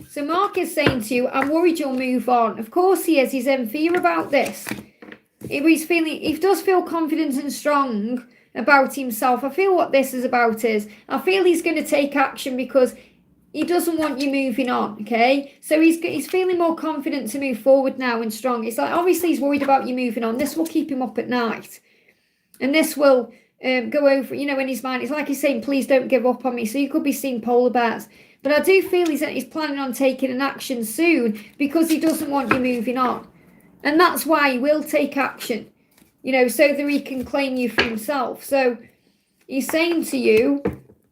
So Mark is saying to you, I'm worried you'll move on. Of course he is. He's in fear about this. He does feel confident and strong about himself. I feel what this is about is, I feel he's going to take action because he doesn't want you moving on, okay? So he's feeling more confident to move forward now and strong. It's like, obviously he's worried about you moving on. This will keep him up at night. And this will go over, you know, in his mind. It's like he's saying, please don't give up on me. So you could be seeing polar bears. But I do feel he's planning on taking an action soon because he doesn't want you moving on. And that's why he will take action, you know, so that he can claim you for himself. So he's saying to you,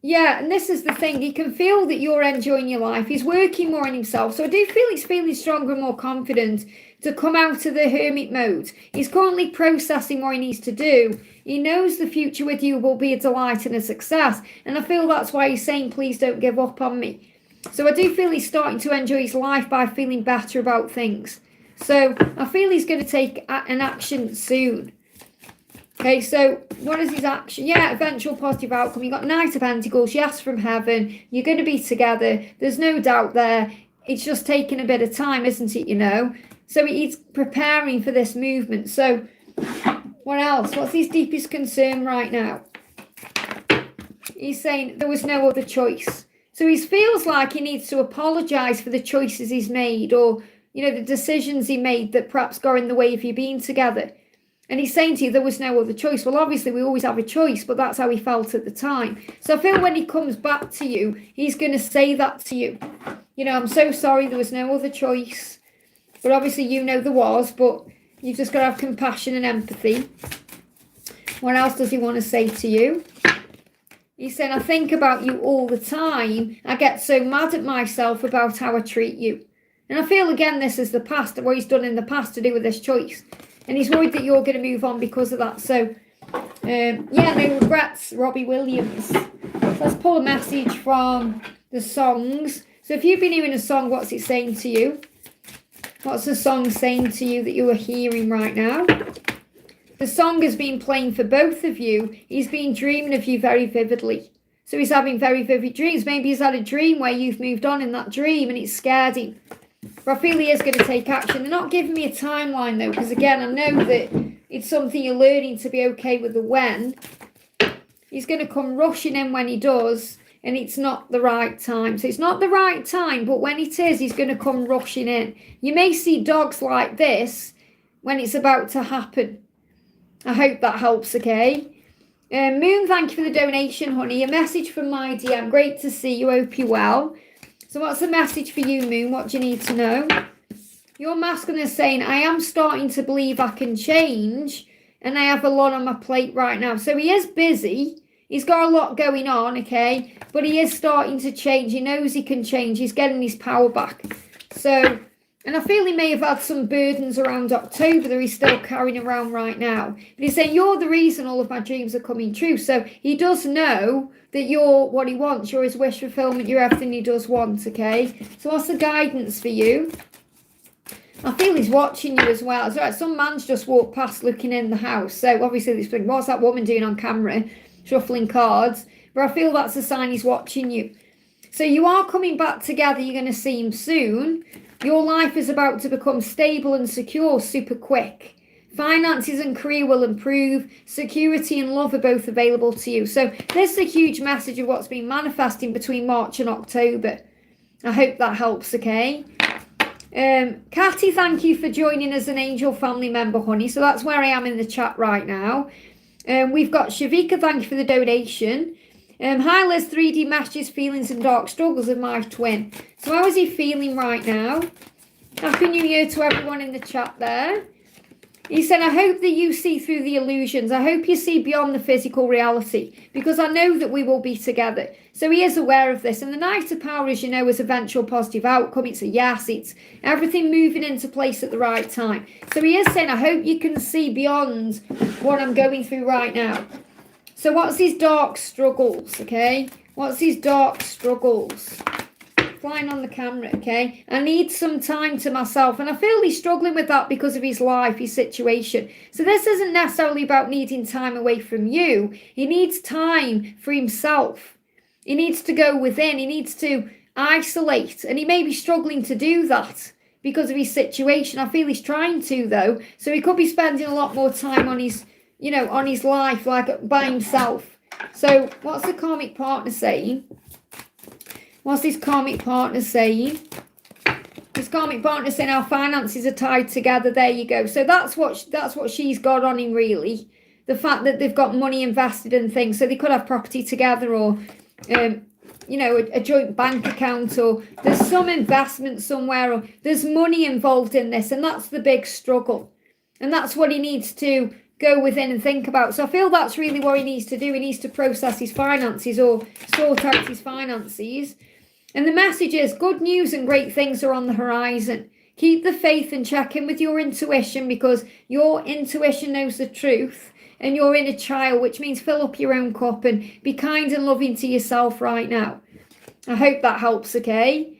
yeah, and this is the thing, he can feel that you're enjoying your life. He's working more on himself. So I do feel he's feeling stronger and more confident to come out of the hermit mode. He's currently processing what he needs to do. He knows the future with you will be a delight and a success. And I feel that's why he's saying, please don't give up on me. So I do feel he's starting to enjoy his life by feeling better about things. So I feel he's going to take an action soon. Okay, so what is his action? Yeah, eventual positive outcome. You got Knight of Pentacles, yes, from heaven. You're going to be together. There's no doubt there. It's just taking a bit of time, isn't it, you know? So he's preparing for this movement. So what else? What's his deepest concern right now? He's saying there was no other choice. So he feels like he needs to apologise for the choices he's made, or the decisions he made that perhaps got in the way of you being together. And he's saying to you there was no other choice. Well, obviously we always have a choice, but that's how he felt at the time. So I feel when he comes back to you, he's going to say that to you. I'm so sorry there was no other choice. But obviously there was, but you've just got to have compassion and empathy. What else does he want to say to you? He's saying, I think about you all the time. I get so mad at myself about how I treat you. And I feel, again, this is the past, what he's done in the past to do with this choice. And he's worried that you're going to move on because of that. So, no regrets, Robbie Williams. Let's pull a message from the songs. So if you've been hearing a song, what's it saying to you? What's the song saying to you that you are hearing right now? The song has been playing for both of you. He's been dreaming of you very vividly. So he's having very vivid dreams. Maybe he's had a dream where you've moved on in that dream and it's scared him. But I feel he is going to take action. They're not giving me a timeline though, because again, I know that it's something you're learning to be okay with the when. He's going to come rushing in when he does, and it's not the right time. So it's not the right time, but when it is, he's going to come rushing in. You may see dogs like this when it's about to happen. I hope that helps, okay? Moon, thank you for the donation, honey. A message from my DM. Great to see you. Hope you're well. So what's the message for you, Moon? What do you need to know? Your masculine is saying, I am starting to believe I can change, and I have a lot on my plate right now. So he is busy. He's got a lot going on, okay? But he is starting to change. He knows he can change. He's getting his power back. So, and I feel he may have had some burdens around October that he's still carrying around right now. But he's saying, you're the reason all of my dreams are coming true. So he does know that you're what he wants. You're his wish fulfillment. You're everything he does want, okay? So what's the guidance for you? I feel he's watching you as well. It's right. Some man's just walked past looking in the house. So obviously this thing, what's that woman doing on camera? Shuffling cards. But I feel that's a sign he's watching you. So you are coming back together. You're going to see him soon. Your life is about to become stable and secure super quick. Finances and career will improve. Security and love are both available to you. So this is a huge message of what's been manifesting between March and October. I hope that helps, okay? Catty, thank you for joining as an Angel family member, honey. So that's where I am in the chat right now. We've got Shavika, thank you for the donation. Hi Liz, 3D messages, feelings and dark struggles of my twin. So how is he feeling right now? Happy New Year to everyone in the chat there. He said, I hope that you see through the illusions. I hope you see beyond the physical reality, because I know that we will be together. So he is aware of this. And the Knight of Power, as you know, is eventual positive outcome. It's a yes. It's everything moving into place at the right time. So he is saying, I hope you can see beyond what I'm going through right now. So what's his dark struggles, okay? What's his dark struggles? Flying on the camera, okay? I need some time to myself. And I feel he's struggling with that because of his life, his situation. So this isn't necessarily about needing time away from you. He needs time for himself. He needs to go within. He needs to isolate. And he may be struggling to do that because of his situation. I feel he's trying to, though. So he could be spending a lot more time on his, on his life, like by himself. So what's the karmic partner saying? What's this karmic partner saying? This karmic partner saying our finances are tied together. There you go. So that's what she's got on him, really. The fact that they've got money invested in things. So they could have property together, or a joint bank account, or there's some investment somewhere, or there's money involved in this, and that's the big struggle. And that's what he needs to go within and think about. So I feel that's really what he needs to do. He needs to process his finances, or sort out his finances. And the message is good news and great things are on the horizon. Keep the faith and check in with your intuition, because your intuition knows the truth, and you're in a child, which means fill up your own cup and be kind and loving to yourself right now. I hope that helps, okay?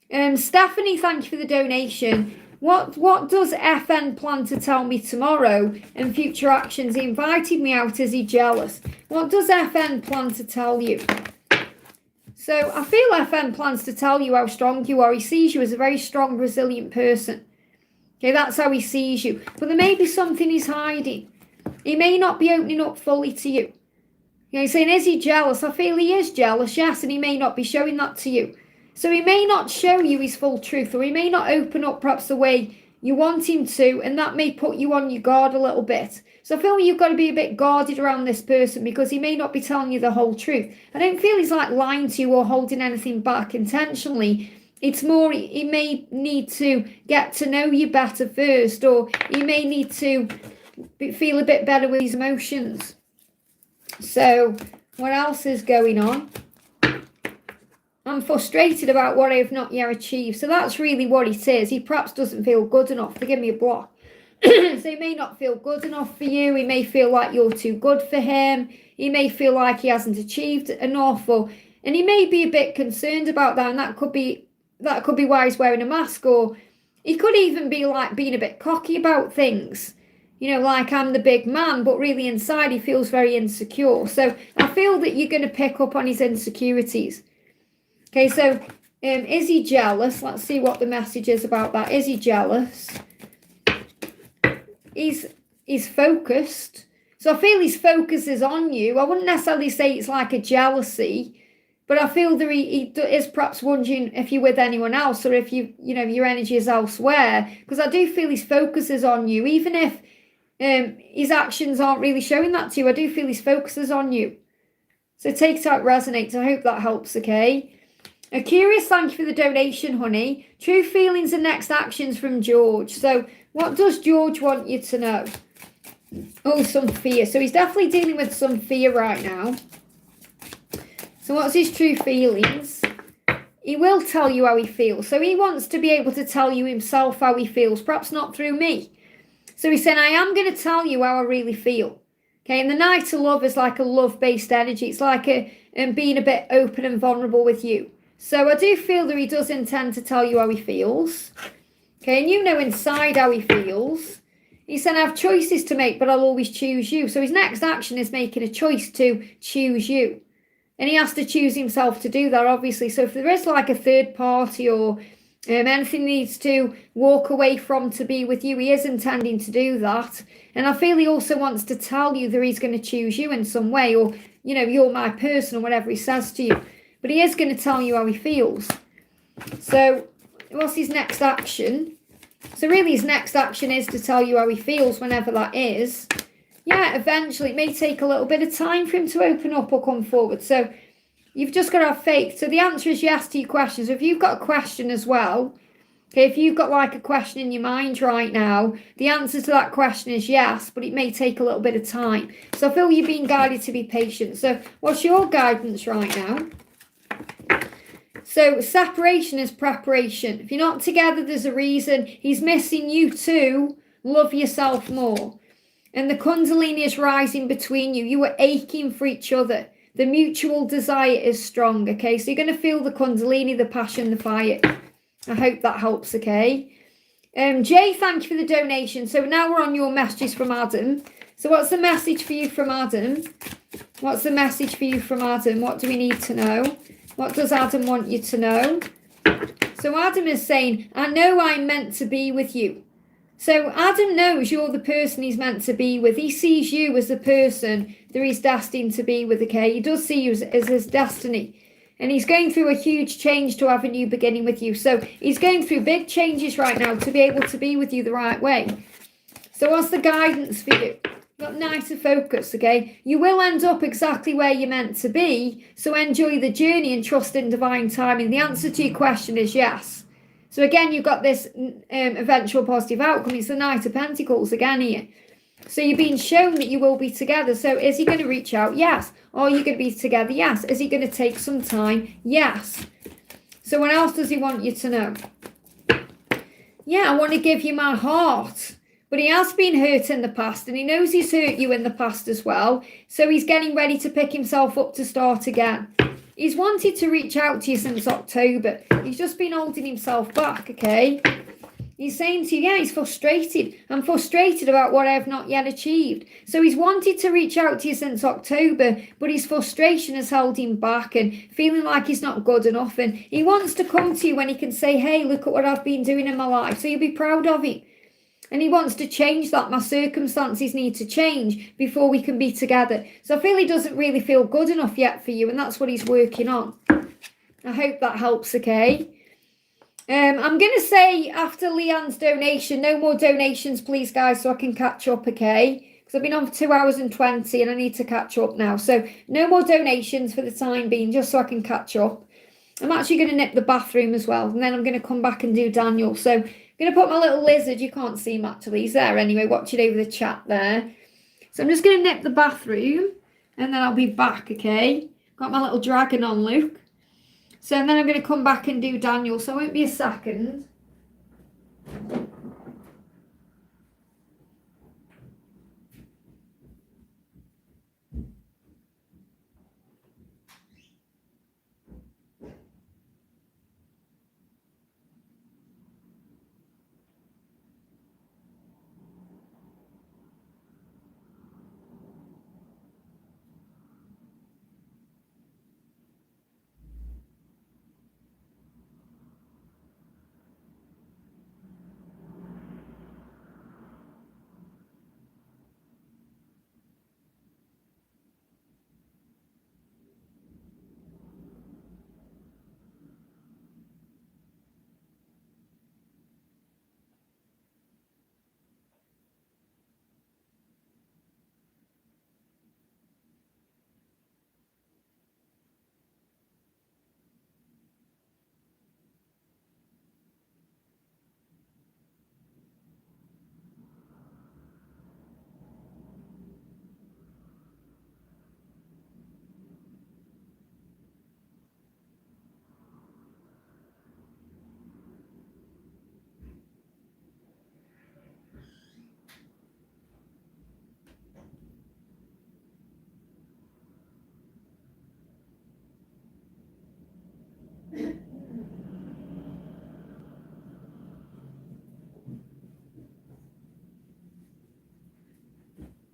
Stephanie, thank you for the donation. What does FN plan to tell me tomorrow and future actions? He invited me out. Is he jealous? What does FN plan to tell you? So I feel FN plans to tell you how strong you are. He sees you as a very strong, resilient person. Okay, that's how he sees you. But there may be something he's hiding. He may not be opening up fully to you. He's saying, is he jealous? I feel he is jealous, yes, and he may not be showing that to you. So he may not show you his full truth, or he may not open up perhaps the way you want him to, and that may put you on your guard a little bit. So I feel you've got to be a bit guarded around this person, because he may not be telling you the whole truth. I don't feel he's like lying to you or holding anything back intentionally. It's more he may need to get to know you better first, or he may need to feel a bit better with his emotions. So what else is going on? I'm frustrated about what I have not yet achieved. So that's really what it is. He perhaps doesn't feel good enough. They give me a block. So he may not feel good enough for you. He may feel like you're too good for him. He may feel like he hasn't achieved enough, and he may be a bit concerned about that. And that could be why he's wearing a mask, or he could even be like being a bit cocky about things. You know, like I'm the big man, but really inside he feels very insecure. So I feel that you're going to pick up on his insecurities. Okay, so is he jealous? Let's see what the message is about that. Is he jealous? He's focused. So I feel his focus is on you. I wouldn't necessarily say it's like a jealousy, but I feel that he is perhaps wondering if you're with anyone else, or if your energy is elsewhere. Because I do feel his focus is on you, even if his actions aren't really showing that to you. I do feel his focus is on you. So take it out, resonates. I hope that helps, okay? A curious, thank you for the donation, honey. True feelings and next actions from George. So what does George want you to know? Oh, some fear. So he's definitely dealing with some fear right now. So what's his true feelings? He will tell you how he feels. So he wants to be able to tell you himself how he feels, perhaps not through me. So he's saying, I am going to tell you how I really feel. Okay, and the Knight of Love is like a love-based energy. It's like being a bit open and vulnerable with you. So I do feel that he does intend to tell you how he feels. Okay, and you know inside how he feels. He said, I have choices to make, but I'll always choose you. So his next action is making a choice to choose you. And he has to choose himself to do that, obviously. So if there is like a third party, or anything he needs to walk away from to be with you, he is intending to do that. And I feel he also wants to tell you that he's going to choose you in some way, or, you're my person, or whatever he says to you. But he is going to tell you how he feels. So what's his next action? So really his next action is to tell you how he feels, whenever that is. Yeah, eventually. It may take a little bit of time for him to open up or come forward. So you've just got to have faith. So the answer is yes to your questions. So if you've got a question as well, okay, if you've got like a question in your mind right now, the answer to that question is yes, but it may take a little bit of time. So I feel you're being guided to be patient. So what's your guidance right now? So separation is preparation. If you're not together, there's a reason. He's missing you to love yourself more. And the Kundalini is rising between you. You are aching for each other. The mutual desire is strong, okay? So you're going to feel the Kundalini, the passion, the fire. I hope that helps, okay? Jay, thank you for the donation. So now we're on your messages from Adam. So what's the message for you from Adam? What's the message for you from Adam? What do we need to know? What does Adam want you to know? So Adam is saying, I know I'm meant to be with you. So Adam knows you're the person he's meant to be with. He sees you as the person that he's destined to be with, okay? He does see you as his destiny. And he's going through a huge change to have a new beginning with you. So he's going through big changes right now to be able to be with you the right way. So what's the guidance for you? Got Knight of Focus, okay? You will end up exactly where you're meant to be. So enjoy the journey and trust in divine timing. The answer to your question is yes. So again, you've got this eventual positive outcome. It's the Knight of Pentacles again here. So you're being shown that you will be together. So is he going to reach out? Yes. Are you going to be together? Yes. Is he going to take some time? Yes. So what else does he want you to know? Yeah, I want to give you my heart. But he has been hurt in the past, and he knows he's hurt you in the past as well. So he's getting ready to pick himself up to start again. He's wanted to reach out to you since October. He's just been holding himself back, okay? He's saying to you, yeah, he's frustrated. I'm frustrated about what I have not yet achieved. So he's wanted to reach out to you since October, but his frustration has held him back and feeling like he's not good enough. And he wants to come to you when he can say, hey, look at what I've been doing in my life. So you'll be proud of it. And he wants to change that. My circumstances need to change before we can be together. So I feel he doesn't really feel good enough yet for you, and that's what he's working on. I hope that helps, okay? I'm going to say after Leanne's donation, no more donations, please, guys, so I can catch up, okay? Because I've been on for 2 hours and 20 and I need to catch up now. So no more donations for the time being, just so I can catch up. I'm actually going to nip the bathroom as well, and then I'm going to come back and do Daniel. So I'm going to put my little lizard, you can't see him actually, he's there anyway, watching over the chat there. So I'm just going to nip the bathroom, and then I'll be back, okay? Got my little dragon on, Luke. So then I'm going to come back and do Daniel, so it won't be a second.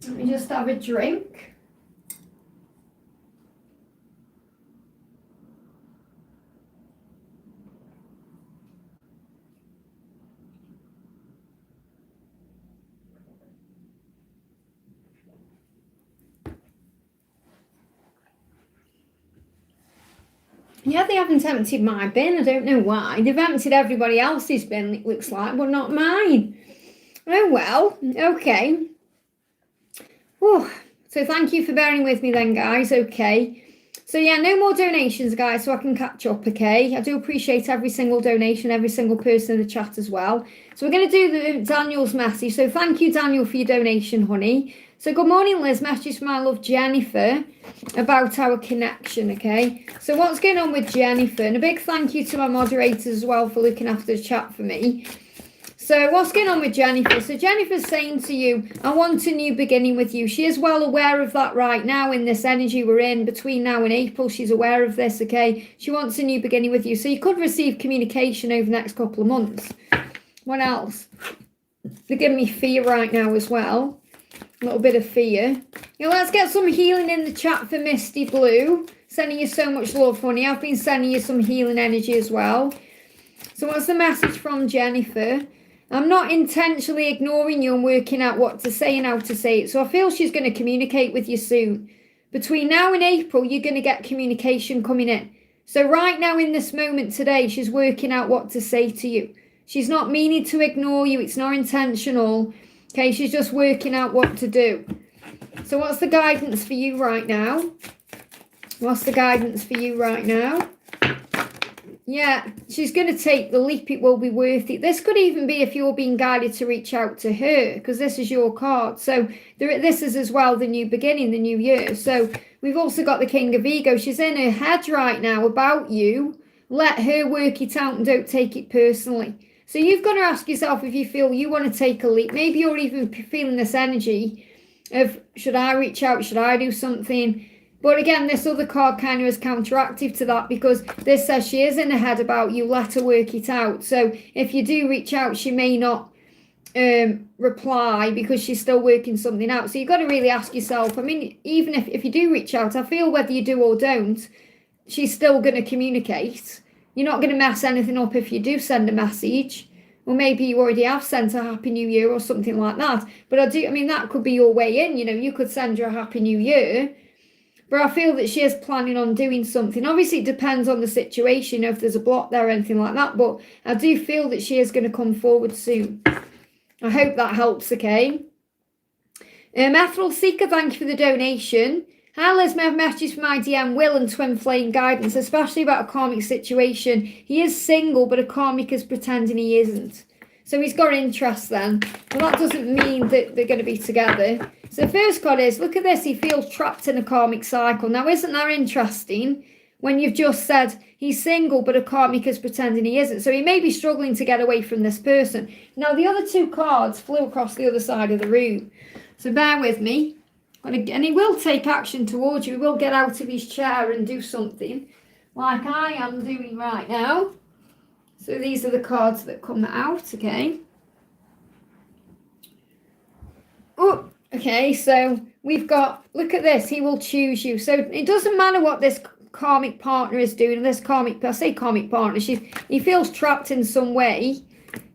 Let me just have a drink. Yeah, they haven't emptied my bin. I don't know why. They've emptied everybody else's bin, it looks like, but not mine. Oh, well. Okay. Oh, so thank you for bearing with me then, guys. Okay. So, yeah, no more donations, guys, so I can catch up, okay? I do appreciate every single donation, every single person in the chat as well. So we're going to do the Daniel's message. So thank you, Daniel, for your donation, honey. So good morning, Liz. Message from my love, Jennifer, about our connection, okay? So what's going on with Jennifer? And a big thank you to my moderators as well for looking after the chat for me. So what's going on with Jennifer? So Jennifer's saying to you, I want a new beginning with you. She is well aware of that right now in this energy we're in between now and April. She's aware of this, okay? She wants a new beginning with you. So you could receive communication over the next couple of months. What else? They're giving me fear right now as well. A little bit of fear. Now let's get some healing in the chat for Misty Blue. Sending you so much love, honey. I've been sending you some healing energy as well. So what's the message from Jennifer? I'm not intentionally ignoring you and working out what to say and how to say it. So I feel she's going to communicate with you soon. Between now and April, you're going to get communication coming in. So right now in this moment today, she's working out what to say to you. She's not meaning to ignore you. It's not intentional. Okay, she's just working out what to do. So what's the guidance for you right now? What's the guidance for you right now? Yeah, she's going to take the leap. It will be worth it. This could even be if you're being guided to reach out to her, because this is your card. So this is as well the new beginning, the new year. So we've also got the King of Ego. She's in her head right now about you. Let her work it out and don't take it personally. So you've got to ask yourself if you feel you want to take a leap. Maybe you're even feeling this energy of, should I reach out? Should I do something? But again, this other card kind of is counteractive to that, because this says she is in her head about you. Let her work it out. So if you do reach out, she may not reply because she's still working something out. So you've got to really ask yourself. I mean, even if you do reach out, I feel whether you do or don't, she's still going to communicate. You're not going to mess anything up if you do send a message. Or maybe you already have sent a Happy New Year or something like that. But I mean, that could be your way in. You know, you could send her a Happy New Year. but I feel that she is planning on doing something. Obviously, it depends on the situation, if there's a block there or anything like that, but I do feel that she is going to come forward soon. I hope that helps, okay? Ethereal Seeker, thank you for the donation. Hi Liz, may I have a message from my DM Will and Twin Flame guidance, especially about a karmic situation. He is single, but a karmic is pretending he isn't. So he's got interest then. But that doesn't mean that they're going to be together. So the first card is, look at this, he feels trapped in a karmic cycle. Now, isn't that interesting? When you've just said he's single, but a karmic is pretending he isn't. So he may be struggling to get away from this person. Now, the other two cards flew across the other side of the room. So bear with me. And he will take action towards you. He will get out of his chair and do something like I am doing right now. So these are the cards that come out, okay? Oh, okay, so we've got, look at this, he will choose you. So it doesn't matter what this karmic partner is doing. This karmic, I say karmic partner, he feels trapped in some way.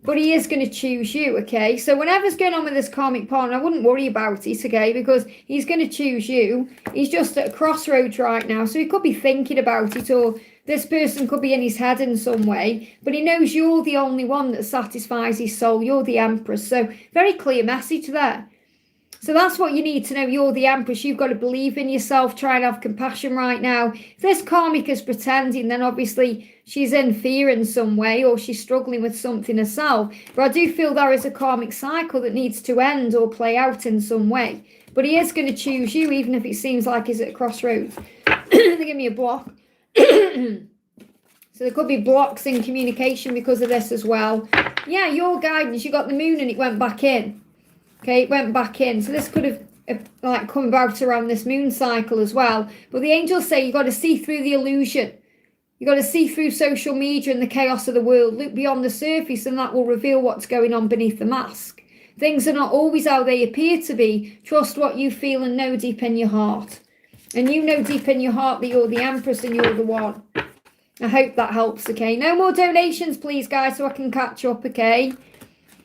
But he is going to choose you, okay? So whatever's going on with this karmic partner, I wouldn't worry about it, okay? Because he's going to choose you. He's just at a crossroads right now. So he could be thinking about it, or this person could be in his head in some way. But he knows you're the only one that satisfies his soul. You're the Empress. So very clear message there. So that's what you need to know. You're the Empress. You've got to believe in yourself. Try and have compassion right now. If this karmic is pretending, then obviously she's in fear in some way, or she's struggling with something herself. But I do feel there is a karmic cycle that needs to end or play out in some way. But he is going to choose you, even if it seems like he's at a crossroads. They give me a block. So there could be blocks in communication because of this as well. Yeah, your guidance. You got the moon and it went back in. Okay, it went back in. So this could have like come about around this moon cycle as well. But the angels say you got to see through the illusion. You got to see through social media and the chaos of the world. Look beyond the surface, and that will reveal what's going on beneath the mask. Things are not always how they appear to be. Trust what you feel and know deep in your heart. And you know deep in your heart that you're the Empress and you're the one. I hope that helps, okay? No more donations, please, guys, so I can catch up, okay?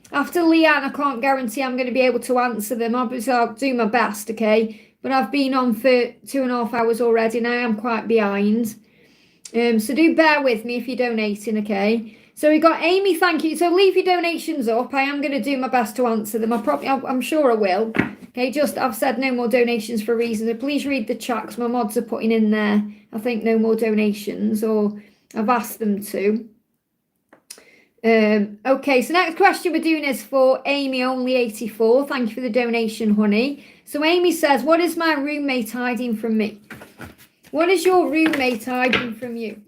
After Leanne, I can't guarantee I'm going to be able to answer them. Obviously, I'll do my best, okay? But I've been on for 2.5 hours already, and I am quite behind. So do bear with me if you're donating, okay? So we got Amy, thank you. So leave your donations up. I am going to do my best to answer them. I'm sure I will. Okay, just I've said no more donations for a reason. So please read the chat, because my mods are putting in there, I think, no more donations, or I've asked them to. Okay, so next question we're doing is for Amy, only 84. Thank you for the donation, honey. So Amy says, what is my roommate hiding from me? What is your roommate hiding from you?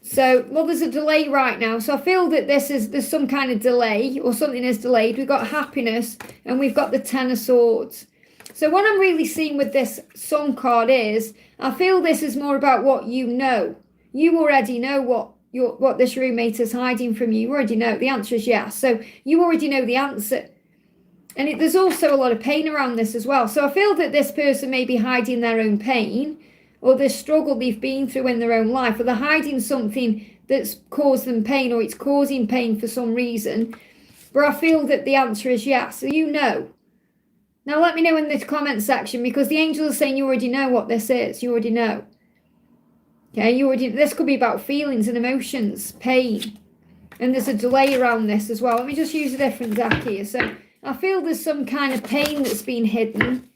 So, well, there's a delay right now. So I feel that there's some kind of delay, or something is delayed. We've got happiness and we've got the Ten of Swords. So what I'm really seeing with this Sun card is, I feel this is more about what you know. You already know what this roommate is hiding from you. You already know. The answer is yes. So you already know the answer. And there's also a lot of pain around this as well. So I feel that this person may be hiding their own pain, or the struggle they've been through in their own life, or they're hiding something that's caused them pain, or it's causing pain for some reason. But I feel that the answer is yes. So you know. Now let me know in the comment section, because the angels are saying you already know what this is. You already know. Okay, this could be about feelings and emotions, pain. And there's a delay around this as well. Let me just use a different deck here. So I feel there's some kind of pain that's been hidden.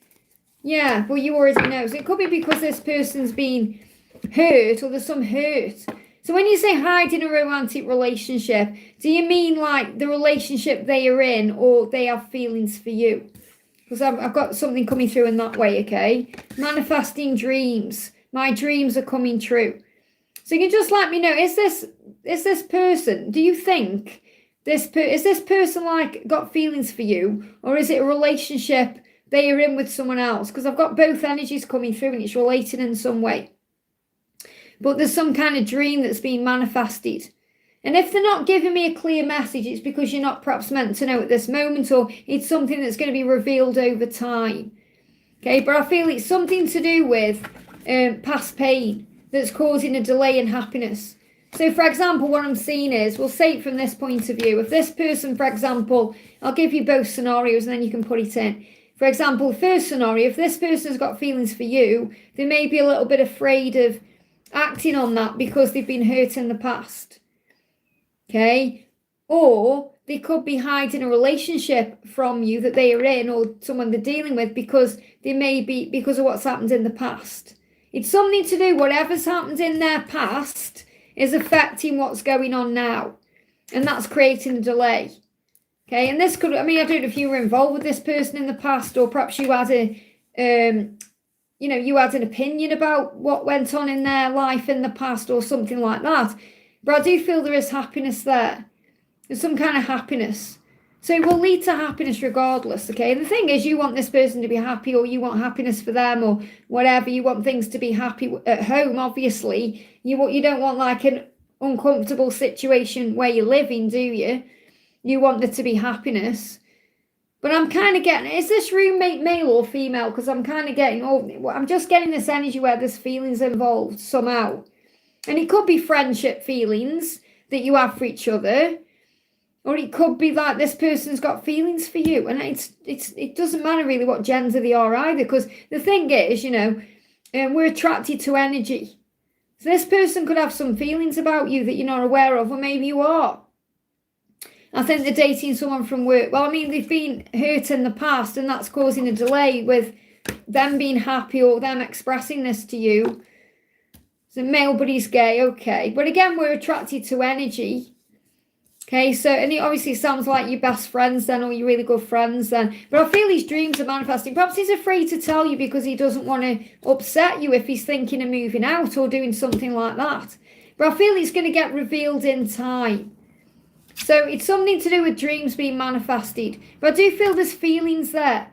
Yeah, well, you already know. So it could be because this person's been hurt, or there's some hurt. So when you say hide in a romantic relationship, do you mean like the relationship they are in, or they have feelings for you? Because I've got something coming through in that way, okay? Manifesting dreams. My dreams are coming true. So you can just let me know, is this person, do you think is this person like got feelings for you, or is it a relationship they are in with someone else? Because I've got both energies coming through and it's related in some way. But there's some kind of dream that's being manifested. And if they're not giving me a clear message, it's because you're not perhaps meant to know at this moment, or it's something that's going to be revealed over time. Okay, but I feel it's something to do with past pain that's causing a delay in happiness. So, for example, what I'm seeing is, we'll say it from this point of view. If this person, for example, I'll give you both scenarios and then you can put it in. For example, first scenario, if this person's got feelings for you, they may be a little bit afraid of acting on that because they've been hurt in the past. Okay? Or they could be hiding a relationship from you that they are in, or someone they're dealing with, because of what's happened in the past. It's something to do, whatever's happened in their past is affecting what's going on now. And that's creating a delay. Okay, and this could, I don't know if you were involved with this person in the past, or perhaps you had you had an opinion about what went on in their life in the past or something like that. But I do feel there is happiness there. There's some kind of happiness. So it will lead to happiness regardless, okay? And the thing is, you want this person to be happy, or you want happiness for them, or whatever. You want things to be happy at home, obviously. You don't want like an uncomfortable situation where you're living, do you? You want there to be happiness. But I'm kind of getting, is this roommate male or female? Because I'm kind of getting, I'm just getting this energy where there's feelings involved somehow. And it could be friendship feelings that you have for each other. Or it could be that this person's got feelings for you. And it doesn't matter really what gender they are either. Because the thing is, we're attracted to energy. So this person could have some feelings about you that you're not aware of, or maybe you are. I think they're dating someone from work. Well, they've been hurt in the past, and that's causing a delay with them being happy or them expressing this to you. So male, but he's gay, okay. But again, we're attracted to energy. Okay, so, and it obviously sounds like your best friends then, or your really good friends then. But I feel his dreams are manifesting. Perhaps he's afraid to tell you because he doesn't want to upset you if he's thinking of moving out or doing something like that. But I feel it's going to get revealed in time. So it's something to do with dreams being manifested. But I do feel there's feelings there.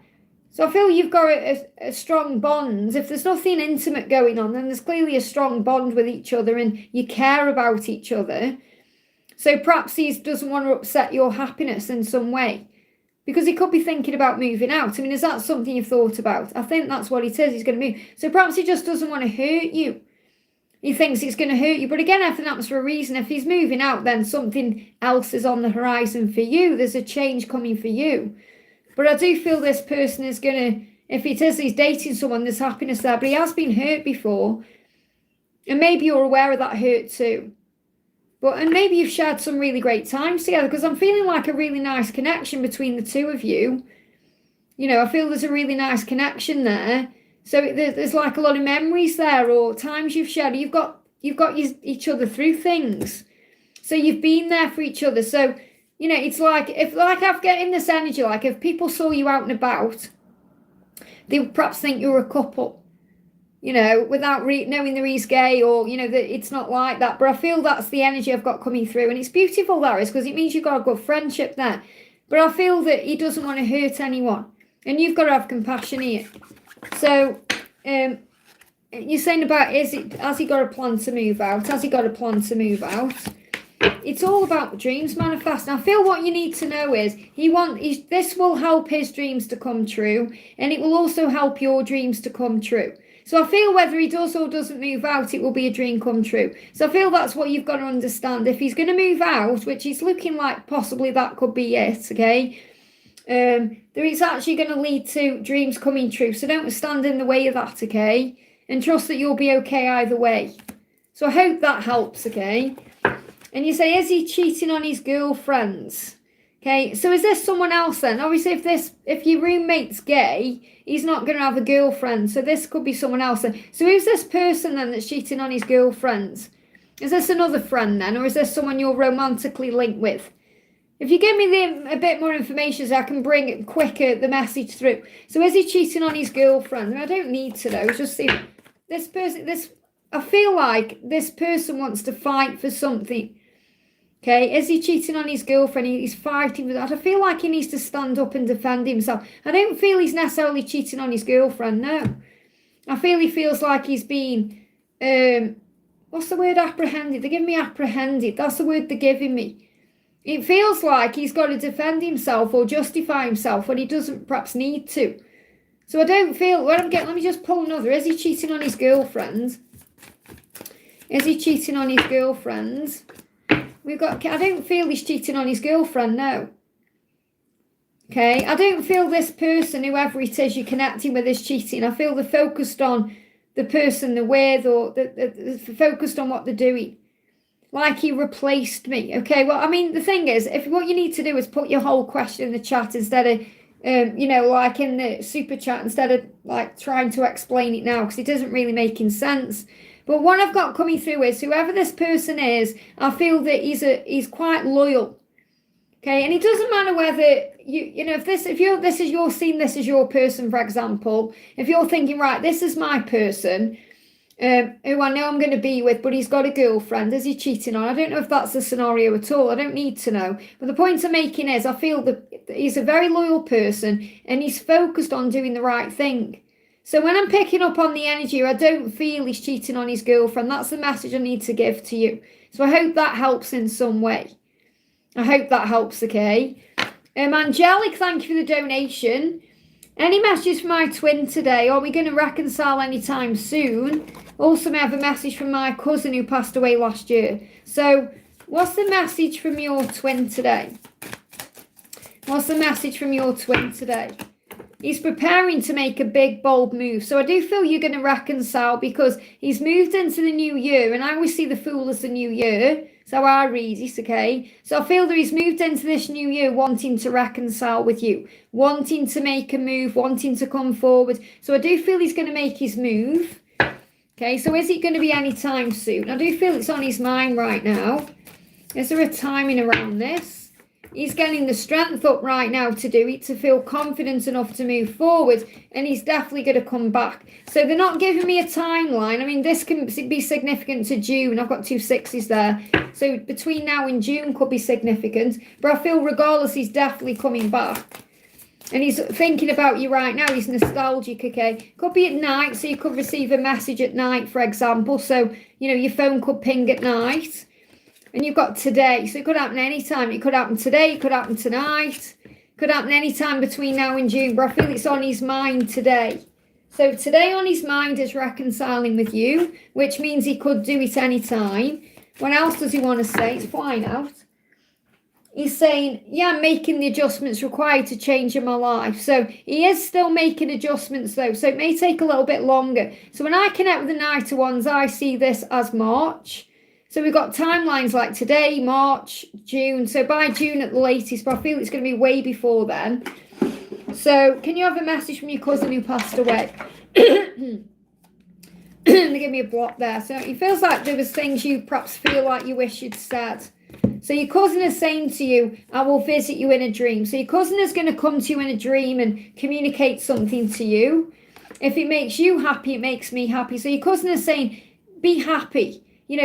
So I feel you've got a strong bond. If there's nothing intimate going on, then there's clearly a strong bond with each other and you care about each other. So perhaps he doesn't want to upset your happiness in some way. Because he could be thinking about moving out. Is that something you've thought about? I think that's what it is. He's going to move. So perhaps he just doesn't want to hurt you. He thinks it's going to hurt you. But again, everything happens for a reason. If he's moving out, then something else is on the horizon for you. There's a change coming for you. But I do feel this person is going to, if it is he's dating someone, there's happiness there. But he has been hurt before. And maybe you're aware of that hurt too. And maybe you've shared some really great times together, because I'm feeling like a really nice connection between the two of you. I feel there's a really nice connection there. So there's like a lot of memories there, or times you've shared. You've got each other through things. So you've been there for each other. So, it's like, I've getting this energy, like if people saw you out and about, they would perhaps think you're a couple. Without knowing that he's gay, or, that it's not like that. But I feel that's the energy I've got coming through. And it's beautiful, that is, because it means you've got a good friendship there. But I feel that he doesn't want to hurt anyone. And you've got to have compassion here. So, you're saying about, has he got a plan to move out? Has he got a plan to move out? It's all about dreams manifesting. I feel what you need to know is, this will help his dreams to come true. And it will also help your dreams to come true. So I feel whether he does or doesn't move out, it will be a dream come true. So I feel that's what you've got to understand. If he's going to move out, which is looking like possibly that could be it, okay? There is actually going to lead to dreams coming true. So don't stand in the way of that, okay? And trust that you'll be okay either way. So I hope that helps, okay? And you say, is he cheating on his girlfriends? Okay, so is this someone else then? Obviously, if your roommate's gay, he's not going to have a girlfriend. So this could be someone else then. So who's this person then that's cheating on his girlfriends? Is this another friend then? Or is this someone you're romantically linked with? If you give me a bit more information so I can bring it quicker, the message through. So is he cheating on his girlfriend? I don't need to know. It's just see this person, I feel like this person wants to fight for something. Okay, is he cheating on his girlfriend? He's fighting for that. I feel like he needs to stand up and defend himself. I don't feel he's necessarily cheating on his girlfriend, no. I feel he feels like he's been, what's the word, apprehended? They're giving me apprehended. That's the word they're giving me. It feels like he's got to defend himself or justify himself when he doesn't perhaps need to. So I don't feel, let me just pull another. Is he cheating on his girlfriend? Is he cheating on his girlfriend? I don't feel he's cheating on his girlfriend, no. Okay, I don't feel this person, whoever it is you're connecting with, is cheating. I feel they're focused on the person they're with, or they're focused on what they're doing. Like he replaced me. Okay, well, I mean, the thing is, if what you need to do is put your whole question in the chat instead of, like in the super chat, instead of like trying to explain it now, because it isn't really making sense. But what I've got coming through is whoever this person is, I feel that he's quite loyal. Okay, and it doesn't matter whether if you're seeing this as your person, for example, if you're thinking, right, this is my person, who I know I'm going to be with, but he's got a girlfriend, is he cheating on? I don't know if that's the scenario at all. I don't need to know. But the point I'm making is I feel that he's a very loyal person and he's focused on doing the right thing. So when I'm picking up on the energy, I don't feel he's cheating on his girlfriend. That's the message I need to give to you. So I hope that helps in some way. I hope that helps, okay? Angelic, thank you for the donation. Any messages for my twin today? Are we going to reconcile anytime soon? Also, may I have a message from my cousin who passed away last year. So, what's the message from your twin today? What's the message from your twin today? He's preparing to make a big, bold move. So I do feel you're going to reconcile because he's moved into the new year. And I always see the Fool as the new year. So I read it, okay? So I feel that he's moved into this new year wanting to reconcile with you, wanting to make a move, wanting to come forward. So I do feel he's going to make his move. Okay, so is it going to be any time soon? I do feel it's on his mind right now. Is there a timing around this? He's getting the strength up right now to do it, to feel confident enough to move forward, and he's definitely going to come back. So they're not giving me a timeline. I mean, this can be significant to June. I've got 2 6s there. So between now and June could be significant. But I feel regardless, he's definitely coming back. And he's thinking about you right now. He's nostalgic, okay? Could be at night, so you could receive a message at night, for example. So, your phone could ping at night. And you've got today, so it could happen anytime. It could happen today, it could happen tonight. It could happen anytime between now and June, but I feel it's on his mind today. So today on his mind is reconciling with you, which means he could do it anytime. What else does he want to say? It's flying out. He's saying, yeah, I'm making the adjustments required to change in my life. So he is still making adjustments though, so it may take a little bit longer. So when I connect with the Nighter ones, I see this as March. So we've got timelines like today, March, June. So by June at the latest, but I feel it's going to be way before then. So can you have a message from your cousin who passed away? They give me a block there. So it feels like there was things you perhaps feel like you wish you'd said. So your cousin is saying to you, I will visit you in a dream. So your cousin is going to come to you in a dream and communicate something to you. If it makes you happy, it makes me happy. So your cousin is saying, be happy.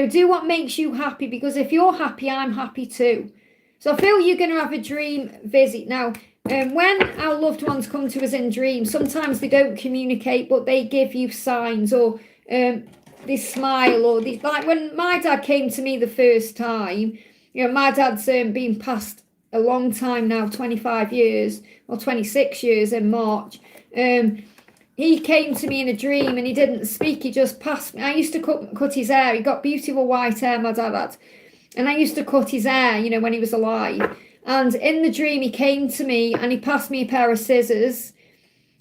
Do what makes you happy, because if you're happy, I'm happy too. So I feel you're going to have a dream visit. Now, when our loved ones come to us in dreams, sometimes they don't communicate, but they give you signs, or they smile, or like when my dad came to me the first time, my dad's been passed a long time now, 25 years or 26 years in March. He came to me in a dream and he didn't speak. He just passed me. I used to cut his hair. He got beautiful white hair, my dad had. And I used to cut his hair, when he was alive. And in the dream, he came to me and he passed me a pair of scissors.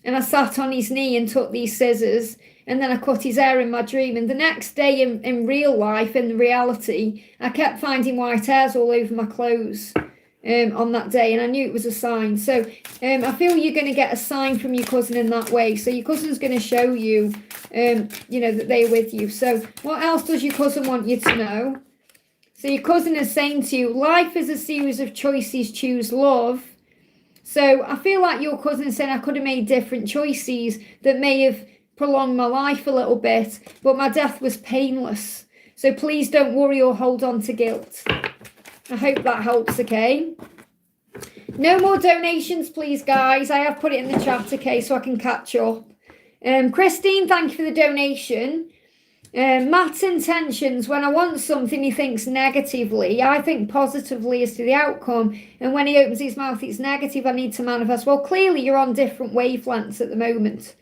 And I sat on his knee and took these scissors. And then I cut his hair in my dream. And the next day in real life, in reality, I kept finding white hairs all over my clothes. On that day, and I knew it was a sign. So I feel you're going to get a sign from your cousin in that way. So your cousin's going to show you, that they're with you. So what else does your cousin want you to know? So your cousin is saying to you, life is a series of choices, choose love. So I feel like your cousin is saying I could have made different choices that may have prolonged my life a little bit, but my death was painless. So please don't worry or hold on to guilt. I hope that helps, okay? No more donations, please, guys. I have put it in the chat, okay, so I can catch up. Christine, thank you for the donation. Matt's intentions, when I want something, he thinks negatively. I think positively as to the outcome. And when he opens his mouth, it's negative. I need to manifest. Well, clearly, you're on different wavelengths at the moment.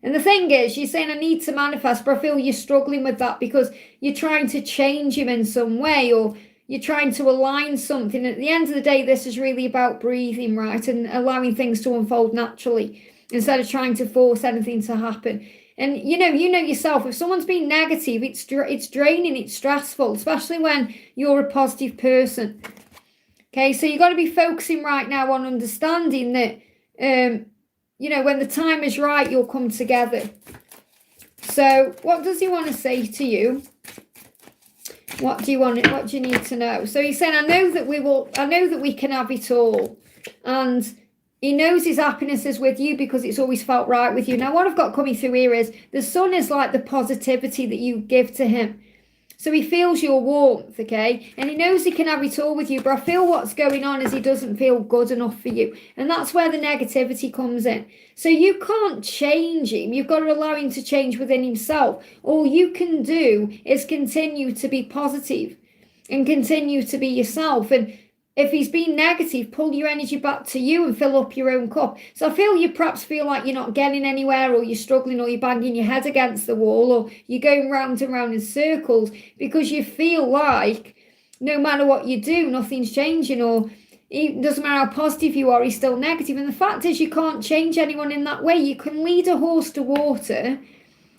And the thing is, you're saying I need to manifest, but I feel you're struggling with that because you're trying to change him in some way, or you're trying to align something. At the end of the day, this is really about breathing, right? And allowing things to unfold naturally instead of trying to force anything to happen. And you know yourself, if someone's being negative, it's draining, it's stressful, especially when you're a positive person. Okay, so you've got to be focusing right now on understanding that, when the time is right, you'll come together. So what does he want to say to you? What do you need to know? So he's saying, I know that we can have it all. And he knows his happiness is with you because it's always felt right with you. Now, what I've got coming through here is the sun is like the positivity that you give to him. So he feels your warmth, okay? And he knows he can have it all with you, but I feel what's going on is he doesn't feel good enough for you. And that's where the negativity comes in. So you can't change him. You've got to allow him to change within himself. All you can do is continue to be positive and continue to be yourself. And if he's being negative, pull your energy back to you and fill up your own cup. So I feel you perhaps feel like you're not getting anywhere, or you're struggling, or you're banging your head against the wall, or you're going round and round in circles because you feel like no matter what you do, nothing's changing, or it doesn't matter how positive you are, he's still negative. And the fact is, you can't change anyone in that way. You can lead a horse to water,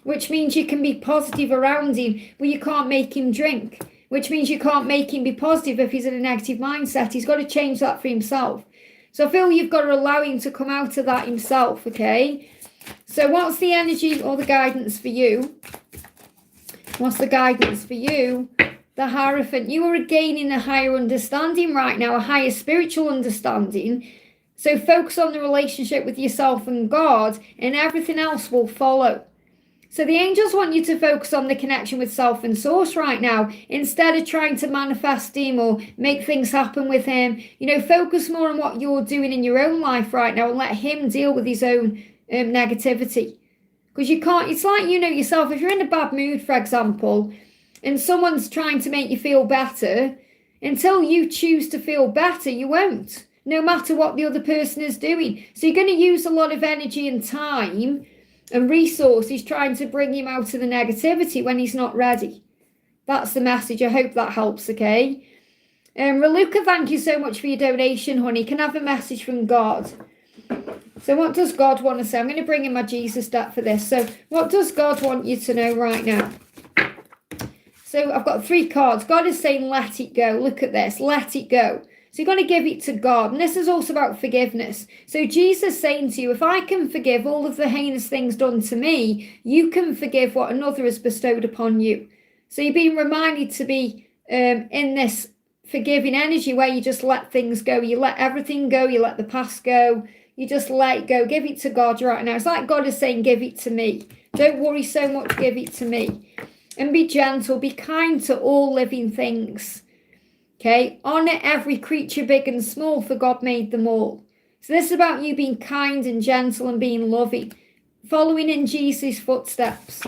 which means you can be positive around him, but you can't make him drink. Which means you can't make him be positive if he's in a negative mindset. He's got to change that for himself. So I feel you've got to allow him to come out of that himself, okay? So what's the energy or the guidance for you? What's the guidance for you? The Hierophant. You are gaining a higher understanding right now, a higher spiritual understanding. So focus on the relationship with yourself and God, and everything else will follow. So the angels want you to focus on the connection with self and source right now, instead of trying to manifest him or make things happen with him. Focus more on what you're doing in your own life right now and let him deal with his own negativity. Because you can't, it's like yourself, if you're in a bad mood, for example, and someone's trying to make you feel better, until you choose to feel better, you won't, no matter what the other person is doing. So you're going to use a lot of energy and time and resources trying to bring him out of the negativity when he's not ready. That's the message. I hope that helps, okay? Raluca, thank you so much for your donation, honey. Can I have a message from God? So what does God want to say? I'm going to bring in my Jesus deck for this. So what does God want you to know right now? So I've got 3 cards. God is saying, let it go. Look at this. Let it go. So you've got to give it to God. And this is also about forgiveness. So Jesus saying to you, if I can forgive all of the heinous things done to me, you can forgive what another has bestowed upon you. So you're being reminded to be in this forgiving energy where you just let things go. You let everything go. You let the past go. You just let it go. Give it to God right now. It's like God is saying, give it to me. Don't worry so much. Give it to me. And be gentle. Be kind to all living things. Okay, honor every creature, big and small, for God made them all. So this is about you being kind and gentle and being loving, following in Jesus' footsteps.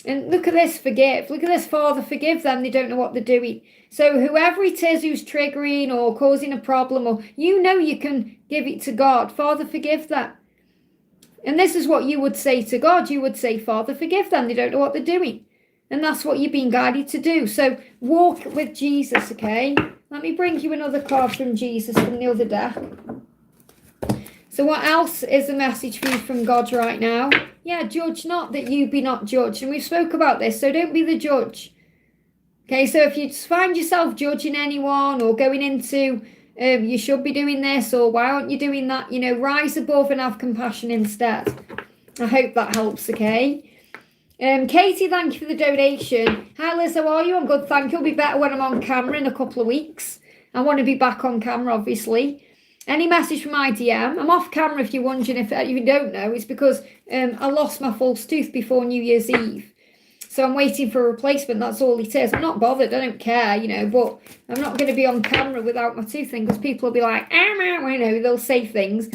And look at this, forgive. Look at this, Father, forgive them. They don't know what they're doing. So whoever it is who's triggering or causing a problem, or you can give it to God. Father, forgive them. And this is what you would say to God. You would say, Father, forgive them. They don't know what they're doing. And that's what you're being guided to do. So walk with Jesus, okay? Let me bring you another card from Jesus from the other deck. So what else is the message for you from God right now? Yeah, judge not that you be not judged. And we spoke about this, so don't be the judge. Okay, so if you find yourself judging anyone or going into, you should be doing this, or why aren't you doing that? Rise above and have compassion instead. I hope that helps, okay? Katie, thank you for the donation. Hi Liz, how are you? I'm good, thank you. I'll be better when I'm on camera in a couple of weeks. I want to be back on camera, obviously. Any message from IDM? I'm off camera if you're wondering. If you don't know, it's because I lost my false tooth before New Year's Eve. So I'm waiting for a replacement, that's all it is. I'm not bothered, I don't care, but I'm not going to be on camera without my tooth thing, because people will be like, they'll say things.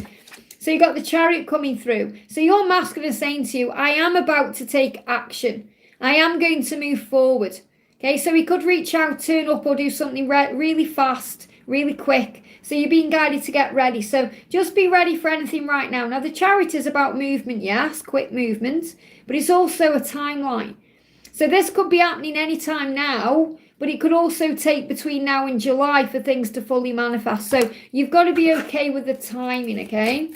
So you got the Chariot coming through. So your masculine is saying to you, I am about to take action. I am going to move forward. Okay, so he could reach out, turn up, or do something really fast, really quick. So you're being guided to get ready. So just be ready for anything right now. Now the Chariot is about movement, yes, quick movement, but it's also a timeline. So this could be happening anytime now, but it could also take between now and July for things to fully manifest. So you've got to be okay with the timing, okay?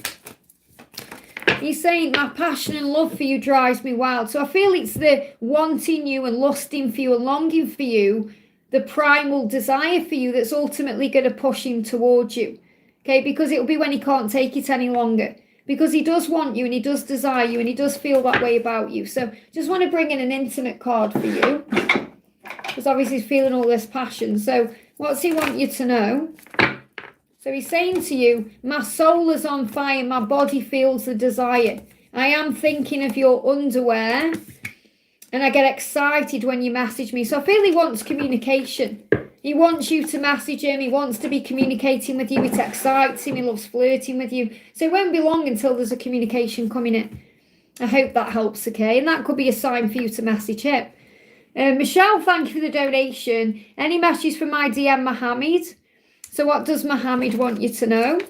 He's saying, my passion and love for you drives me wild. So I feel it's the wanting you and lusting for you and longing for you, the primal desire for you that's ultimately going to push him towards you. Okay, because it'll be when he can't take it any longer. Because he does want you and he does desire you and he does feel that way about you. So just want to bring in an intimate card for you. Because obviously he's feeling all this passion. So what's he want you to know? So he's saying to you, my soul is on fire, my body feels the desire. I am thinking of your underwear and I get excited when you message me. So I feel he wants communication. He wants you to message him. He wants to be communicating with you. It excites him. He loves flirting with you. So it won't be long until there's a communication coming in. I hope that helps, okay? And that could be a sign for you to message him. Michelle, thank you for the donation. Any messages from my DM, Mohammed? So what does Mohammed want you to know?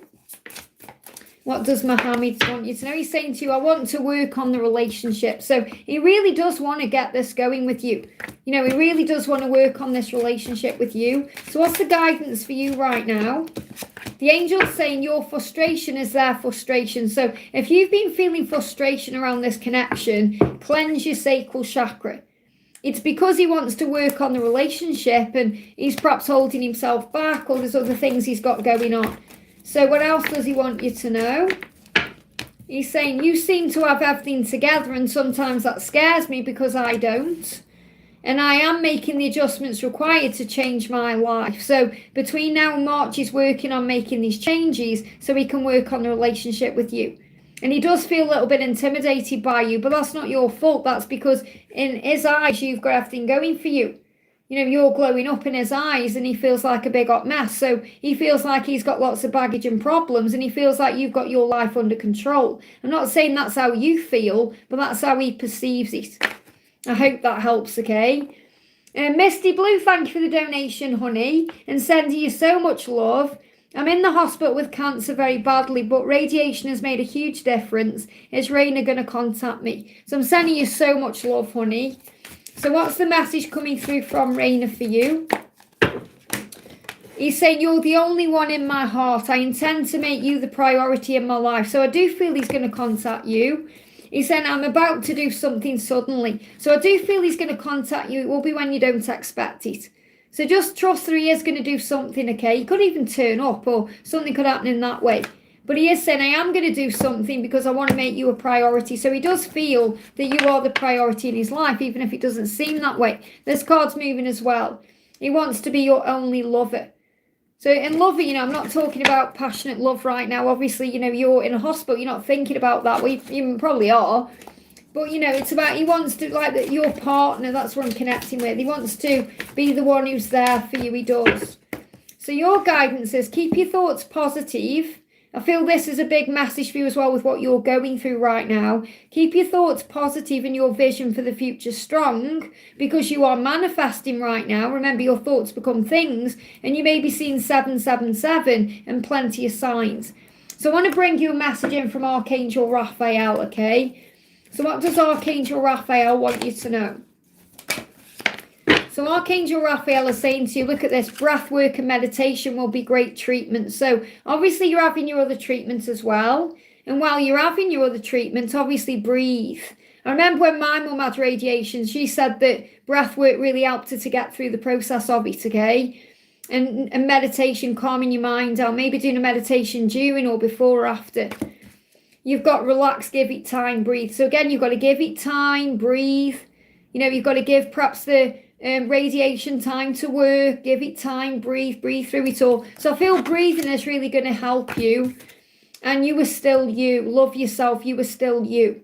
What does Mohammed want you to know? He's saying to you, I want to work on the relationship. So he really does want to get this going with you. You know, he really does want to work on this relationship with you. So what's the guidance for you right now? The angel's saying your frustration is their frustration. So if you've been feeling frustration around this connection, cleanse your sacral chakra. It's because he wants to work on the relationship and he's perhaps holding himself back or there's other things he's got going on. So what else does he want you to know? He's saying you seem to have everything together and sometimes that scares me because I don't. And I am making the adjustments required to change my life. So between now and March, he's working on making these changes so he can work on the relationship with you. And he does feel a little bit intimidated by you, but that's not your fault. That's because in his eyes, you've got everything going for you. You know, you're glowing up in his eyes and he feels like a big hot mess. So he feels like he's got lots of baggage and problems and he feels like you've got your life under control. I'm not saying that's how you feel, but that's how he perceives it. I hope that helps, okay? Misty Blue, thank you for the donation, honey, and sending you so much love. I'm in the hospital with cancer very badly, but radiation has made a huge difference. Is Raina going to contact me? So I'm sending you so much love, honey. So what's the message coming through from Raina for you? He's saying, you're the only one in my heart. I intend to make you the priority in my life. So I do feel he's going to contact you. He's saying, I'm about to do something suddenly. So I do feel he's going to contact you. It will be when you don't expect it. So just trust that he is going to do something, okay? He could even turn up or something could happen in that way. But he is saying, I am going to do something because I want to make you a priority. So he does feel that you are the priority in his life, even if it doesn't seem that way. This card's moving as well. He wants to be your only lover. So in love, you know, I'm not talking about passionate love right now. Obviously, you know, you're in a hospital. You're not thinking about that. Well, you probably are. But, you know, it's about, he wants to, like, your partner, that's what I'm connecting with. He wants to be the one who's there for you. He does. So your guidance is keep your thoughts positive. I feel this is a big message for you as well with what you're going through right now. Keep your thoughts positive and your vision for the future strong because you are manifesting right now. Remember, your thoughts become things and you may be seeing 777 and plenty of signs. So I want to bring you a message in from Archangel Raphael, okay? So what does Archangel Raphael want you to know? So Archangel Raphael is saying to you, look at this, breath work and meditation will be great treatment. So obviously you're having your other treatments as well. And while you're having your other treatments, obviously breathe. I remember when my mum had radiation, she said that breath work really helped her to get through the process of it, okay? And meditation, calming your mind down, maybe doing a meditation during or before or after. You've got relax, give it time, breathe. So again, you've got to give it time, breathe. You know, you've got to give perhaps the radiation time to work, give it time, breathe through it all. So I feel breathing is really going to help you. And you are still you. Love yourself. You are still you.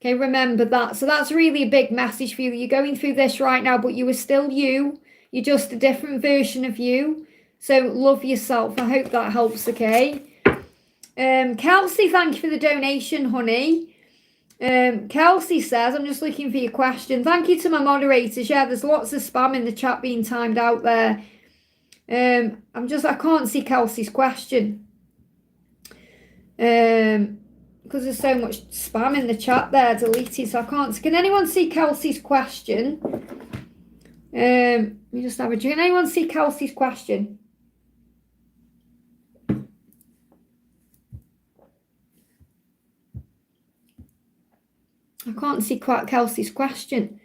Okay, remember that. So that's really a big message for you. You're going through this right now, but you are still you. You're just a different version of you. So love yourself. I hope that helps, okay? Kelsey, thank you for the donation, honey. Kelsey says, I'm just looking for your question. Thank you to my moderators. Yeah, there's lots of spam in the chat being timed out there. I can't see Kelsey's question. Because there's so much spam in the chat there, deleted, so I can't. Can anyone see Kelsey's question? Let me just have a drink. Can anyone see Kelsey's question? I can't see quite Kelsey's question.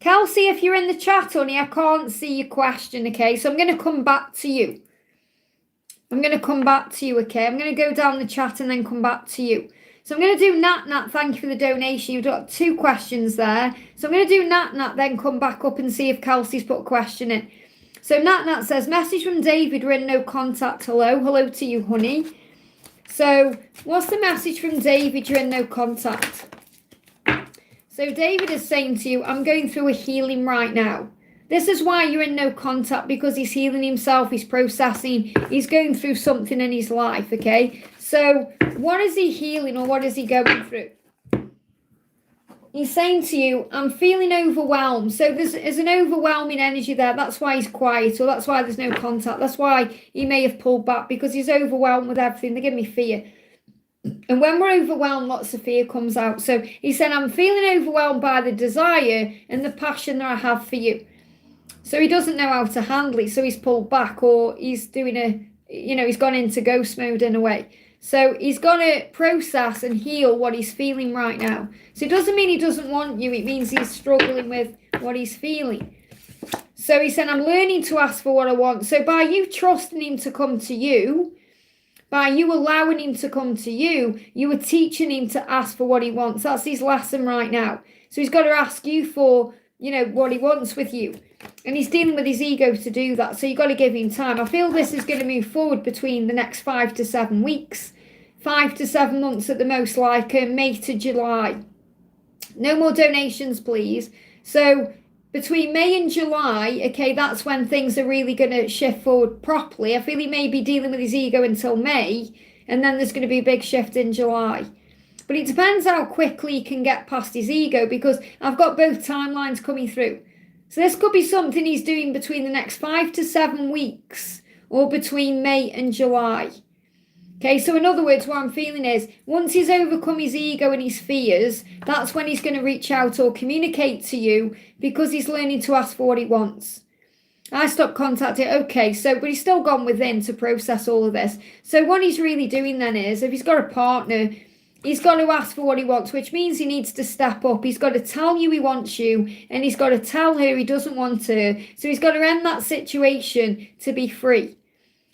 Kelsey, if you're in the chat, honey, I can't see your question, okay? So I'm going to come back to you. Okay? I'm going to go down the chat and then come back to you. So I'm going to do Nat, thank you for the donation. You've got 2 questions there. So I'm going to do Nat, then come back up and see if Kelsey's put a question in. So Nat says, message from David, we're in no contact. Hello to you, honey. So what's the message from David? You're in no contact. So David is saying to you, I'm going through a healing right now. This is why you're in no contact, because he's healing himself, he's processing, he's going through something in his life, okay? So what is he healing, or what is he going through? He's saying to you, I'm feeling overwhelmed. So there's an overwhelming energy there. That's why he's quiet, or that's why there's no contact. That's why he may have pulled back, because he's overwhelmed with everything. They give me fear. And when we're overwhelmed, lots of fear comes out. So he said, I'm feeling overwhelmed by the desire and the passion that I have for you. So he doesn't know how to handle it. So he's pulled back, or he's doing he's gone into ghost mode in a way. So he's got to process and heal what he's feeling right now. So it doesn't mean he doesn't want you. It means he's struggling with what he's feeling. So he said, I'm learning to ask for what I want. So by you trusting him to come to you, by you allowing him to come to you, you are teaching him to ask for what he wants. That's his lesson right now. So he's got to ask you for, what he wants with you. And he's dealing with his ego to do that. So you've got to give him time. I feel this is going to move forward between the next 5 to 7 weeks. 5 to 7 months at the most, like May to July. No more donations, please. So between May and July, okay, that's when things are really going to shift forward properly. I feel he may be dealing with his ego until May, and then there's going to be a big shift in July. But it depends how quickly he can get past his ego, because I've got both timelines coming through. So this could be something he's doing between the next 5 to 7 weeks, or between May and July. Okay, so in other words, what I'm feeling is, once he's overcome his ego and his fears, that's when he's going to reach out or communicate to you, because he's learning to ask for what he wants. I stopped contacting, okay, but he's still gone within to process all of this. So what he's really doing then is, if he's got a partner, he's got to ask for what he wants, which means he needs to step up. He's got to tell you he wants you, and he's got to tell her he doesn't want her. So he's got to end that situation to be free.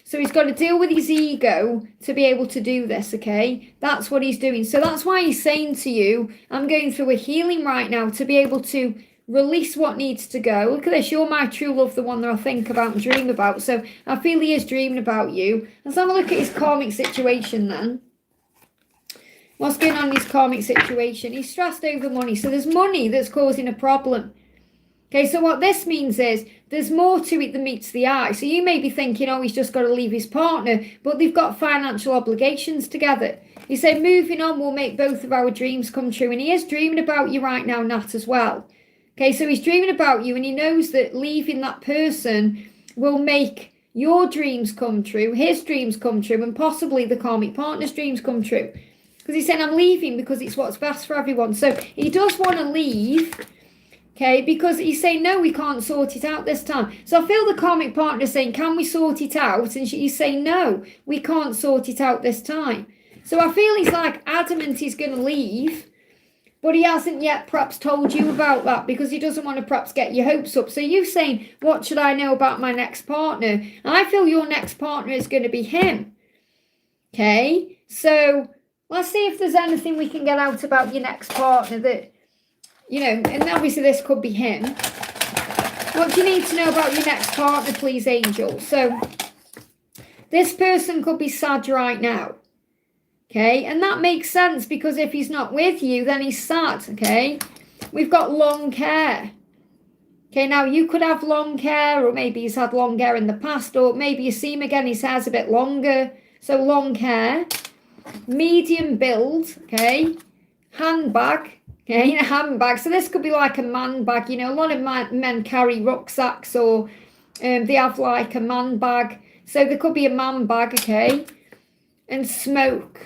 So he's got to deal with his ego to be able to do this, okay? That's what he's doing. So that's why he's saying to you, I'm going through a healing right now to be able to release what needs to go. Look at this. You're my true love, the one that I think about and dream about. So I feel he is dreaming about you. Let's have a look at his karmic situation then. What's going on in his karmic situation? He's stressed over money. So there's money that's causing a problem. Okay, so what this means is there's more to it than meets the eye. So you may be thinking, oh, he's just got to leave his partner, but they've got financial obligations together. He said, moving on will make both of our dreams come true. And he is dreaming about you right now, Nat, as well. Okay, so he's dreaming about you, and he knows that leaving that person will make your dreams come true, his dreams come true, and possibly the karmic partner's dreams come true. Because he said, I'm leaving because it's what's best for everyone. So he does want to leave. Okay, because he's saying, no, we can't sort it out this time. So I feel the karmic partner is saying, can we sort it out? And he's saying, no, we can't sort it out this time. So I feel he's like adamant he's going to leave, but he hasn't yet perhaps told you about that, because he doesn't want to perhaps get your hopes up. So you're saying, what should I know about my next partner? I feel your next partner is going to be him. Okay, so let's see if there's anything we can get out about your next partner that, and obviously this could be him. What do you need to know about your next partner, please, angel? So this person could be sad right now. Okay, and that makes sense, because if he's not with you, then he's sad, okay? We've got long hair. Okay, now you could have long hair, or maybe he's had long hair in the past, or maybe you see him again, his hair's a bit longer. So long hair, medium build, okay? Handbag. Okay, a handbag. So this could be like a man bag. A lot of men carry rucksacks, or they have like a man bag. So there could be a man bag, okay? And smoke.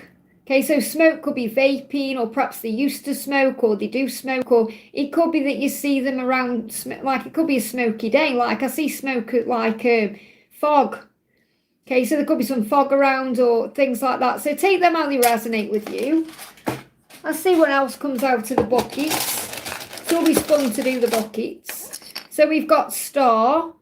Okay, so smoke could be vaping, or perhaps they used to smoke, or they do smoke, or it could be that you see them around, like it could be a smoky day, like I see smoke like fog. Okay, so there could be some fog around or things like that. So take them how they resonate with you. Let's see what else comes out of the buckets. It's always fun to do the buckets. So we've got star.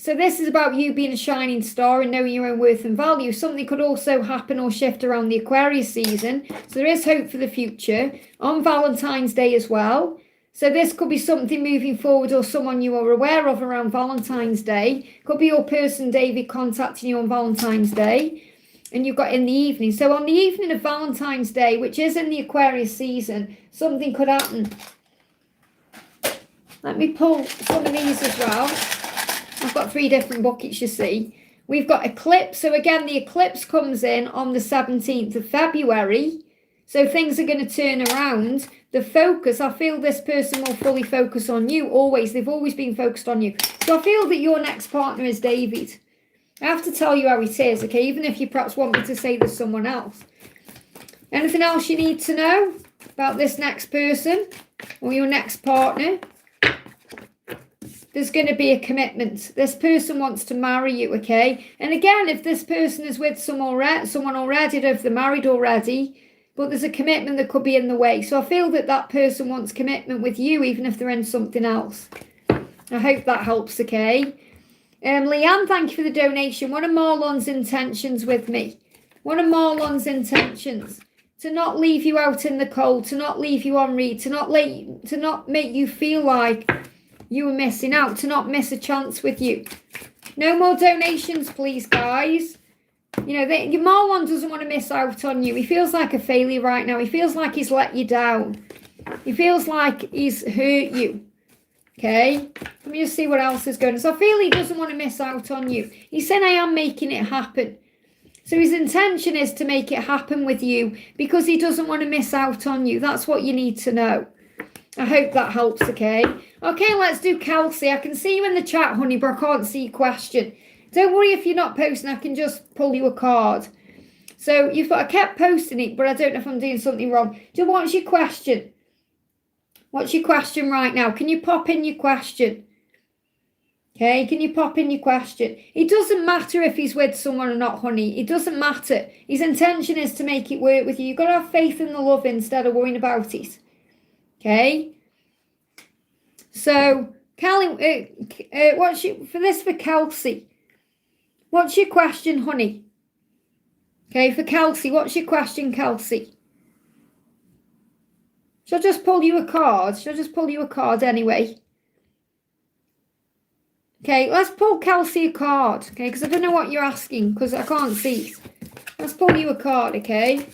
So this is about you being a shining star and knowing your own worth and value. Something could also happen or shift around the Aquarius season. So there is hope for the future. On Valentine's Day as well. So this could be something moving forward or someone you are aware of around Valentine's Day. Could be your person, David, contacting you on Valentine's Day. And you've got in the evening. So on the evening of Valentine's Day, which is in the Aquarius season, something could happen. Let me pull some of these as well. I've got 3 different buckets, you see. We've got eclipse. So again, the eclipse comes in on the 17th of February. So things are going to turn around. The focus, I feel this person will fully focus on you always. They've always been focused on you. So I feel that your next partner is David. I have to tell you how it is, okay? Even if you perhaps want me to say there's someone else. Anything else you need to know about this next person or your next partner? There's going to be a commitment. This person wants to marry you, okay? And again, if this person is with someone already, if they're married already, but there's a commitment that could be in the way. So I feel that that person wants commitment with you, even if they're in something else. I hope that helps, okay? Leanne, thank you for the donation. One of Marlon's intentions with me. One of Marlon's intentions. To not leave you out in the cold, to not leave you on read, to not make you feel like you were missing out, to not miss a chance with you. No more donations, please, guys. You know, Marlon doesn't want to miss out on you. He feels like a failure right now. He feels like he's let you down. He feels like he's hurt you. Okay? Let me just see what else is going on. So I feel he doesn't want to miss out on you. He said, I am making it happen. So his intention is to make it happen with you because he doesn't want to miss out on you. That's what you need to know. I hope that helps, okay? Okay, let's do Kelsey. I can see you in the chat, honey, but I can't see your question. Don't worry if you're not posting. I can just pull you a card. So you've got, I kept posting it, but I don't know if I'm doing something wrong. So what's your question? What's your question right now? Can you pop in your question? Okay, can you pop in your question? It doesn't matter if he's with someone or not, honey. It doesn't matter. His intention is to make it work with you. You've got to have faith in the love instead of worrying about it. Okay? So, Kelly, for Kelsey? What's your question, honey? Okay, for Kelsey, what's your question, Kelsey? Shall I just pull you a card? Shall I just pull you a card anyway? Okay, let's pull Kelsey a card, okay? Because I don't know what you're asking, because I can't see. Let's pull you a card, okay?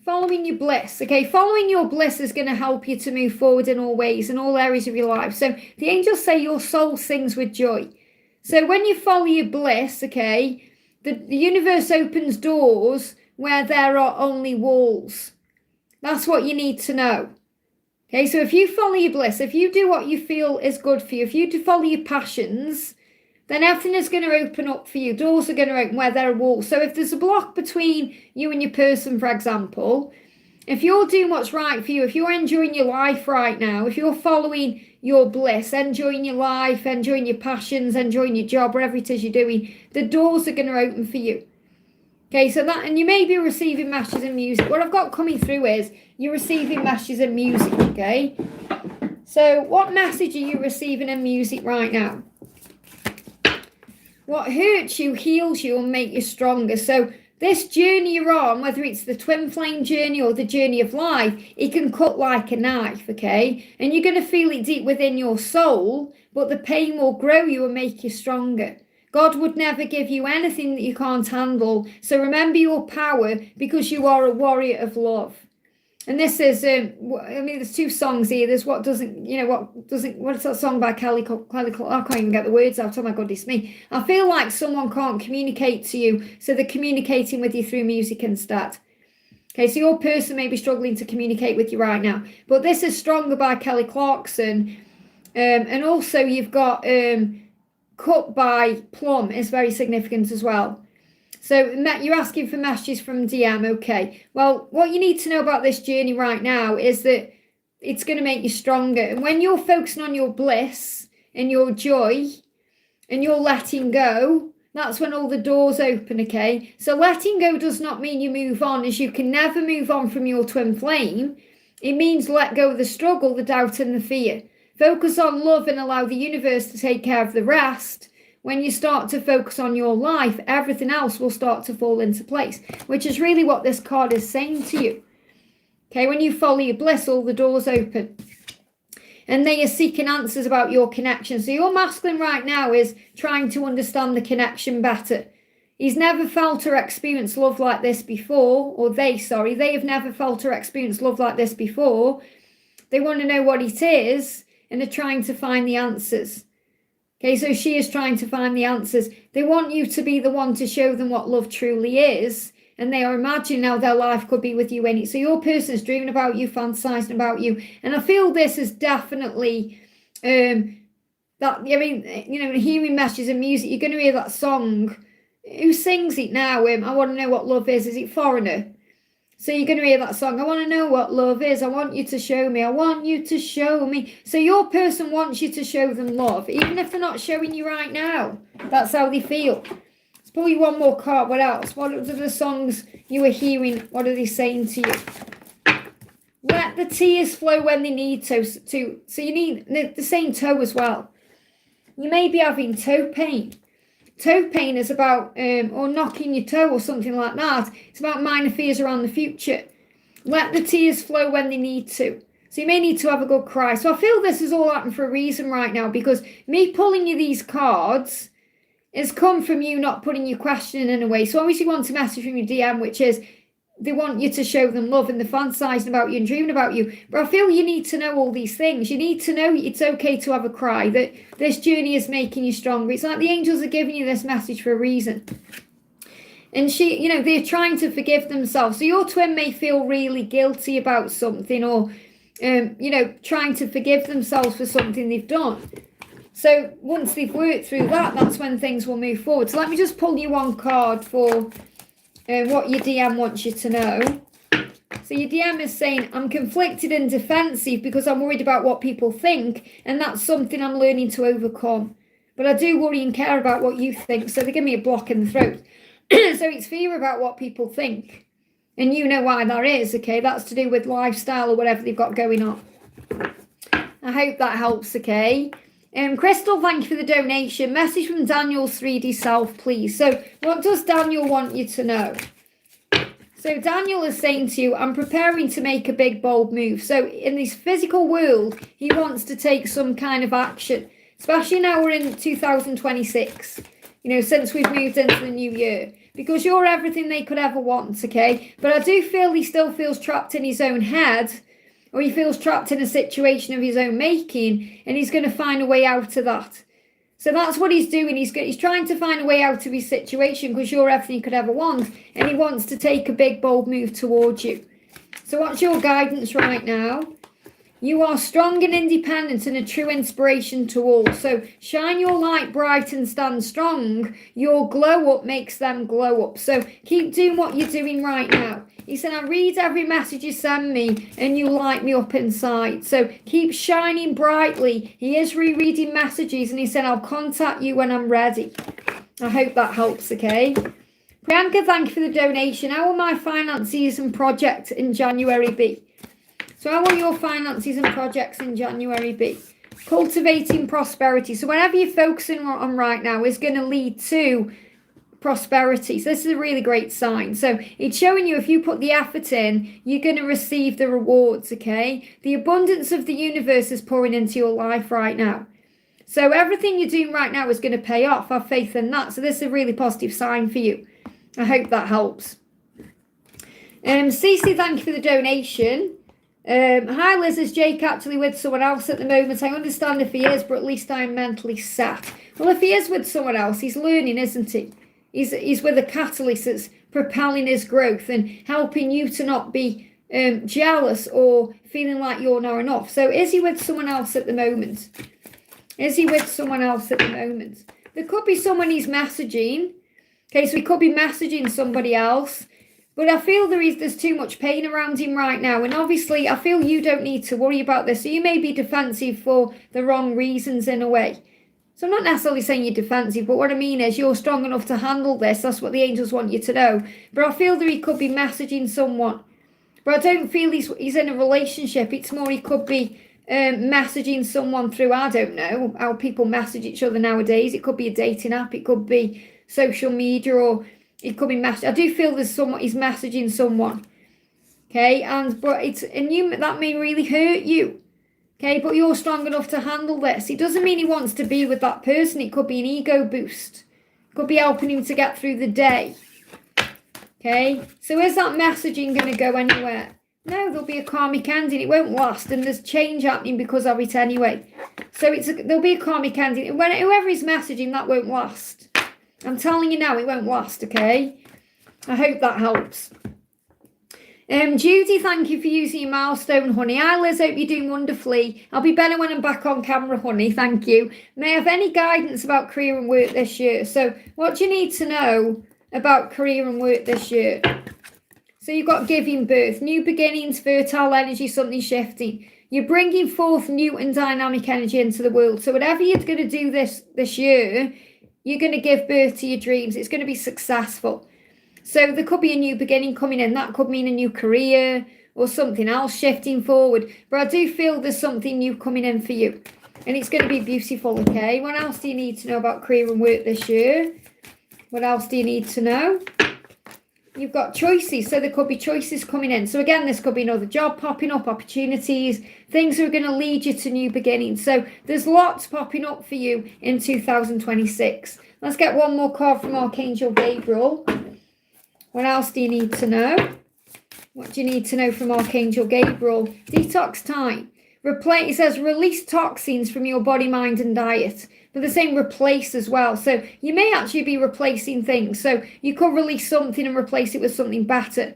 Following your bliss, okay? Following your bliss is going to help you to move forward in all ways, in all areas of your life. So the angels say your soul sings with joy. So when you follow your bliss, okay, the universe opens doors where there are only walls. That's what you need to know. Okay, so if you follow your bliss, if you do what you feel is good for you, if you do follow your passions, then everything is going to open up for you. Doors are going to open where there are walls. So if there's a block between you and your person, for example, if you're doing what's right for you, if you're enjoying your life right now, if you're following your bliss, enjoying your life, enjoying your passions, enjoying your job, whatever it is you're doing, the doors are going to open for you. Okay, so that, and you may be receiving messages in music. What I've got coming through is you're receiving messages in music, okay? So what message are you receiving in music right now? What hurts you, heals you, and make you stronger. So this journey you're on, whether it's the twin flame journey or the journey of life, it can cut like a knife, okay? And you're going to feel it deep within your soul, but the pain will grow you and make you stronger. God would never give you anything that you can't handle. So remember your power because you are a warrior of love. And this is, there's 2 songs here. There's what's that song by Kelly Clark? I can't even get the words out. Oh my goodness me. I feel like someone can't communicate to you, so they're communicating with you through music instead. Okay, so your person may be struggling to communicate with you right now. But this is Stronger by Kelly Clarkson. And also you've got Cut by Plum is very significant as well. So you're asking for messages from DM. Okay. Well, what you need to know about this journey right now is that it's going to make you stronger. And when you're focusing on your bliss and your joy and you're letting go, that's when all the doors open, okay? So letting go does not mean you move on, as you can never move on from your twin flame. It means let go of the struggle, the doubt and the fear. Focus on love and allow the universe to take care of the rest. When you start to focus on your life, everything else will start to fall into place, which is really what this card is saying to you. Okay, when you follow your bliss, all the doors open. And they are seeking answers about your connection. So your masculine right now is trying to understand the connection better. He's never felt or experienced love like this before, or they have never felt or experienced love like this before. They want to know what it is, and they're trying to find the answers. Okay, so she is trying to find the answers. They want you to be the one to show them what love truly is, and they are imagining how their life could be with you in it. So your person is dreaming about you, fantasizing about you. And I feel this is definitely, hearing messages and music, you're going to hear that song. Who sings it now? I want to know what love is. Is it Foreigner? So you're going to hear that song. I want to know what love is. I want you to show me. I want you to show me. So your person wants you to show them love, even if they're not showing you right now. That's how they feel. Let's pull you one more card. What else? What are the songs you were hearing? What are they saying to you? Let the tears flow when they need to. So you need the same toe as well. You may be having toe pain. Toe pain is about, or knocking your toe or something like that. It's about minor fears around the future. Let the tears flow when they need to. So you may need to have a good cry. So I feel this is all happening for a reason right now, because me pulling you these cards has come from you not putting your question in a way. So obviously you want a message from your DM, which is they want you to show them love and they're fantasizing about you and dreaming about you. But I feel you need to know all these things. You need to know it's okay to have a cry, that this journey is making you stronger. It's like the angels are giving you this message for a reason. And they're trying to forgive themselves. So your twin may feel really guilty about something, or, trying to forgive themselves for something they've done. So once they've worked through that, that's when things will move forward. So let me just pull you one card for what your DM wants you to know. So your DM is saying, I'm conflicted and defensive because I'm worried about what people think, and that's something I'm learning to overcome. But I do worry and care about what you think. So they give me a block in the throat. So it's fear about what people think. And you know why that is, okay? That's to do with lifestyle or whatever they've got going on. I hope that helps, okay? Crystal, thank you for the donation. Message from Daniel's 3D self, please. So what does Daniel want you to know? So Daniel is saying to you, I'm preparing to make a big, bold move. So in this physical world, he wants to take some kind of action, especially now we're in 2026, since we've moved into the new year, because you're everything they could ever want, okay? But I do feel he still feels trapped in his own head, or he feels trapped in a situation of his own making, and he's going to find a way out of that. So that's what he's doing. He's trying to find a way out of his situation, because you're everything he could ever want, and he wants to take a big, bold move towards you. So what's your guidance right now? You are strong and independent and a true inspiration to all. So shine your light bright and stand strong. Your glow up makes them glow up. So keep doing what you're doing right now. He said, I read every message you send me and you light me up inside. So keep shining brightly. He is rereading messages and he said, I'll contact you when I'm ready. I hope that helps, okay? Priyanka, thank you for the donation. How will my finances and projects in January be? So how will your finances and projects in January be? Cultivating prosperity. So whatever you're focusing on right now is going to lead to prosperity. So this is a really great sign. So it's showing you if you put the effort in, you're going to receive the rewards, okay? The abundance of the universe is pouring into your life right now. So everything you're doing right now is going to pay off. Have faith in that. So this is a really positive sign for you. I hope that helps. Cece, thank you for the donation. Hi Liz, is Jake actually with someone else at the moment? I understand if he is, but at least I'm mentally set. Well, if he is with someone else, he's learning, isn't he? He's with a catalyst that's propelling his growth and helping you to not be jealous or feeling like you're not enough. So is he with someone else at the moment? Is he with someone else at the moment? There could be someone he's messaging, Okay, so he could be messaging somebody else. But I feel there's too much pain around him right now. And obviously, I feel you don't need to worry about this. So you may be defensive for the wrong reasons in a way. So I'm not necessarily saying you're defensive, but what I mean is you're strong enough to handle this. That's what the angels want you to know. But I feel that he could be messaging someone. But I don't feel he's in a relationship. It's more he could be messaging someone through, I don't know, how people message each other nowadays. It could be a dating app. It could be social media, or it could be message. I do feel there's someone, he's messaging someone. Okay, but that may really hurt you. Okay, but you're strong enough to handle this. It doesn't mean he wants to be with that person. It could be an ego boost. It could be helping him to get through the day. Okay, so is that messaging going to go anywhere? No, there'll be a karmic ending. It won't last, and there's change happening because of it anyway. So there'll be a karmic ending. Whoever is messaging, that won't last. I'm telling you now, it won't last, okay? I hope that helps. Judy, thank you for using your milestone, honey. Hi, Liz, hope you're doing wonderfully. I'll be better when I'm back on camera, honey. Thank you. May I have any guidance about career and work this year? So what do you need to know about career and work this year? So you've got giving birth, new beginnings, fertile energy, something shifting. You're bringing forth new and dynamic energy into the world. So whatever you're going to do this year, you're going to give birth to your dreams. It's going to be successful. So there could be a new beginning coming in. That could mean a new career or something else shifting forward. But I do feel there's something new coming in for you. And it's going to be beautiful, okay? What else do you need to know about career and work this year? What else do you need to know? You've got choices. So there could be choices coming in. So again, this could be another job popping up, opportunities, things that are going to lead you to new beginnings. So there's lots popping up for you in 2026. Let's get one more card from Archangel Gabriel. What else do you need to know? What do you need to know from Archangel Gabriel? Detox time. It says release toxins from your body, mind and diet. But they're saying replace as well. So you may actually be replacing things. So you could release something and replace it with something better.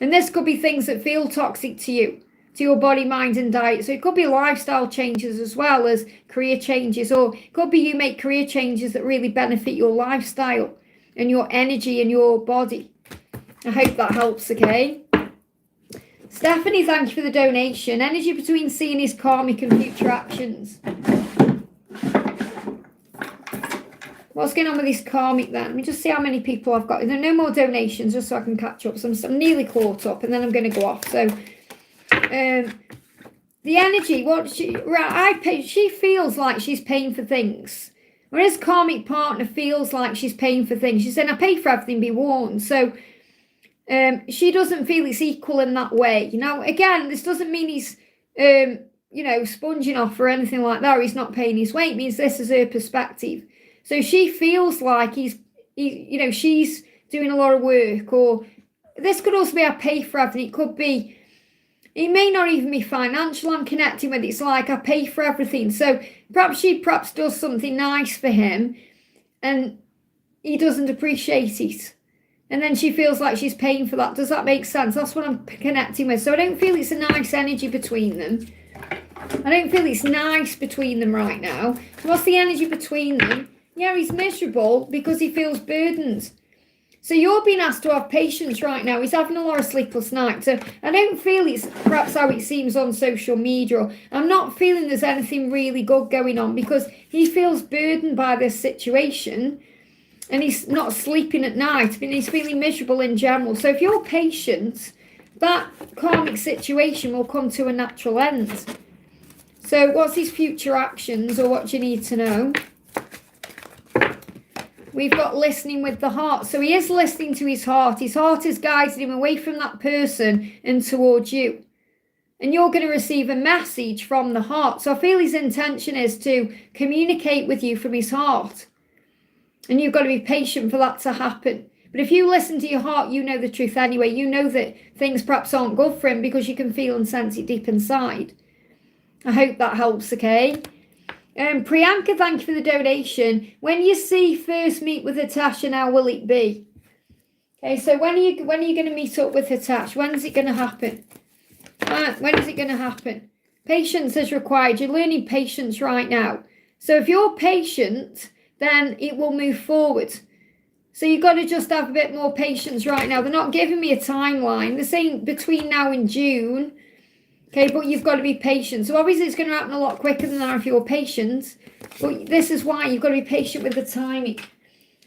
And this could be things that feel toxic to you, to your body, mind and diet. So it could be lifestyle changes as well as career changes. Or it could be you make career changes that really benefit your lifestyle and your energy and your body. I hope that helps, okay? Stephanie, thank you for the donation. Energy between seeing his karmic and future actions. What's going on with this karmic then? Let me just see how many people I've got. There are no more donations, just so I can catch up. So I'm nearly caught up, and then I'm going to go off. So the energy, she feels like she's paying for things. Whereas karmic partner feels like she's paying for things. She's saying, I pay for everything, be warned. So she doesn't feel it's equal in that way. You know, again, this doesn't mean he's, sponging off or anything like that, or he's not paying his way. It means this is her perspective. So she feels like she's doing a lot of work, or this could also be I pay for everything. It could be, it may not even be financial I'm connecting with. It's like I pay for everything. So perhaps she does something nice for him and he doesn't appreciate it. And then she feels like she's paying for that. Does that make sense? That's what I'm connecting with. So I don't feel it's a nice energy between them. I don't feel it's nice between them right now. What's the energy between them? Yeah, he's miserable because he feels burdened. So you're being asked to have patience right now. He's having a lot of sleepless nights. So I don't feel it's perhaps how it seems on social media. I'm not feeling there's anything really good going on because he feels burdened by this situation and he's not sleeping at night and he's feeling miserable in general. So if you're patient, that karmic situation will come to a natural end. So what's his future actions, or what do you need to know? We've got listening with the heart. So he is listening to his heart. His heart is guiding him away from that person and towards you. And you're going to receive a message from the heart. So I feel his intention is to communicate with you from his heart. And you've got to be patient for that to happen. But if you listen to your heart, you know the truth anyway. You know that things perhaps aren't good for him because you can feel and sense it deep inside. I hope that helps, okay? Priyanka, thank you for the donation. When you see first meet with Natasha, now will it be? Okay, so when are you going to meet up with Natasha? When is it going to happen? When is it going to happen? Patience is required. You're learning patience right now. So if you're patient, then it will move forward. So you've got to just have a bit more patience right now. They're not giving me a timeline. They're saying between now and June. Okay, but you've got to be patient. So obviously it's going to happen a lot quicker than that if you're patient. But this is why you've got to be patient with the timing.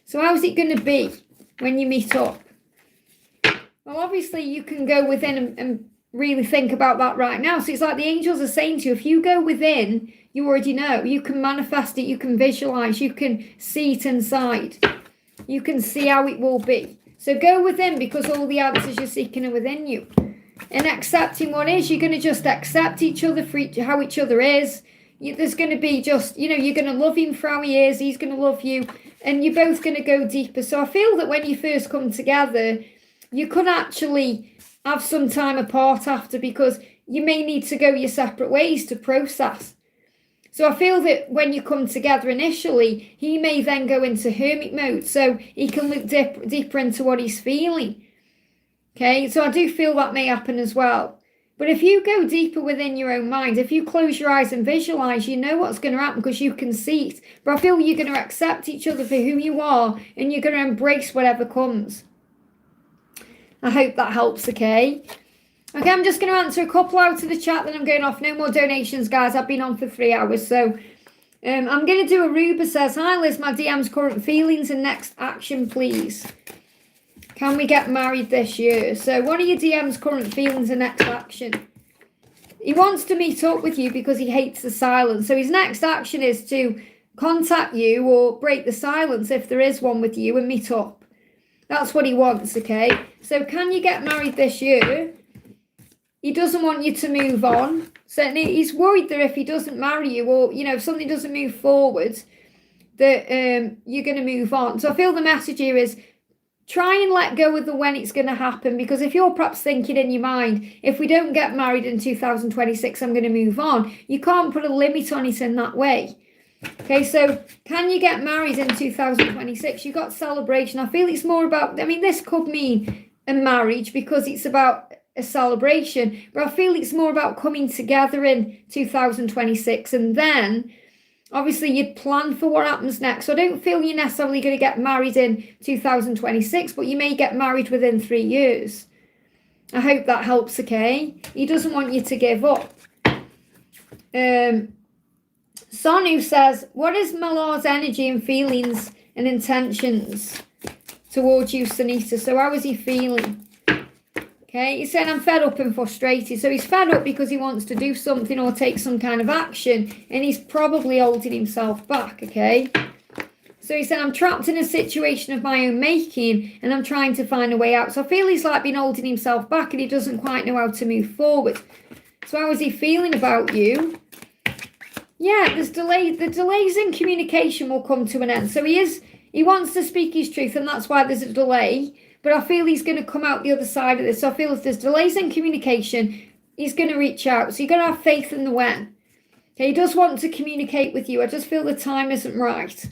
So how's it going to be when you meet up? Well, obviously you can go within and really think about that right now. So it's like the angels are saying to you, if you go within, you already know. You can manifest it, you can visualize, you can see it inside. You can see how it will be. So go within, because all the answers you're seeking are within you. And accepting what is, you're going to just accept each other for how each other is. There's going to be just, you're going to love him for how he is. He's going to love you. And you're both going to go deeper. So I feel that when you first come together, you could actually have some time apart after, because you may need to go your separate ways to process. So I feel that when you come together initially, he may then go into hermit mode, so he can look deeper into what he's feeling. Okay, so I do feel that may happen as well. But if you go deeper within your own mind, if you close your eyes and visualize, you know what's going to happen because you can see it. But I feel you're going to accept each other for who you are, and you're going to embrace whatever comes. I hope that helps, okay? Okay, I'm just going to answer a couple out of the chat, then I'm going off. No more donations, guys. I've been on for 3 hours. So I'm going to do Aruba says, hi, Liz, my DM's current feelings and next action, please. Can we get married this year? So what are your DM's current feelings and next action? He wants to meet up with you because he hates the silence. So his next action is to contact you or break the silence if there is one with you and meet up. That's what he wants, okay? So can you get married this year? He doesn't want you to move on. Certainly, he's worried that if he doesn't marry you, or, if something doesn't move forward, that you're going to move on. So I feel the message here is try and let go of the when it's going to happen, because if you're perhaps thinking in your mind, if we don't get married in 2026, I'm going to move on, you can't put a limit on it in that way. Okay, so can you get married in 2026? You've got celebration. I feel it's more about, this could mean a marriage because it's about a celebration, but I feel it's more about coming together in 2026, and then obviously you'd plan for what happens next. So I don't feel you're necessarily going to get married in 2026, but you may get married within 3 years. I hope that helps, okay? He doesn't want you to give up. Sonu says, what is Malar's energy and feelings and intentions towards you, Sunita? So how is he feeling? Okay, he's saying, I'm fed up and frustrated. So he's fed up because he wants to do something or take some kind of action, and he's probably holding himself back, okay? So he said, I'm trapped in a situation of my own making, and I'm trying to find a way out. So I feel he's like been holding himself back, and he doesn't quite know how to move forward. So how is he feeling about you? Yeah, there's delay. The delays in communication will come to an end. So he wants to speak his truth, and that's why there's a delay. But I feel he's going to come out the other side of this. So I feel if there's delays in communication, he's going to reach out. So you've got to have faith in the when. Okay, he does want to communicate with you. I just feel the time isn't right.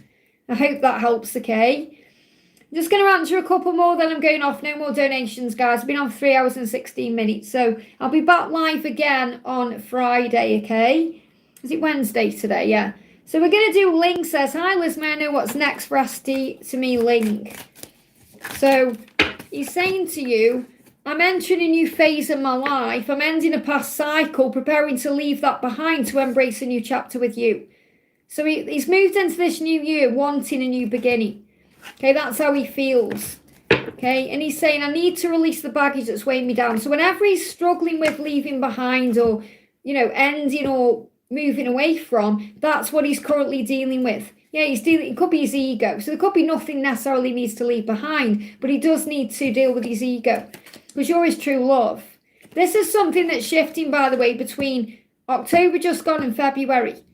I hope that helps, okay? I'm just going to answer a couple more, then I'm going off. No more donations, guys. I've been on 3 hours and 16 minutes. So I'll be back live again on Friday, okay? Is it Wednesday today? Yeah. So we're going to do Ling says, hi, Liz, may I know what's next for Asti to me, Ling? So he's saying to you, I'm entering a new phase in my life. I'm ending a past cycle, preparing to leave that behind to embrace a new chapter with you. So he's moved into this new year wanting a new beginning. Okay, that's how he feels. Okay, and he's saying, I need to release the baggage that's weighing me down. So whenever he's struggling with leaving behind or, ending or moving away from, that's what he's currently dealing with. Yeah, it could be his ego. So there could be nothing necessarily needs to leave behind, but he does need to deal with his ego because you're his true love. This is something that's shifting, by the way, between October just gone and February.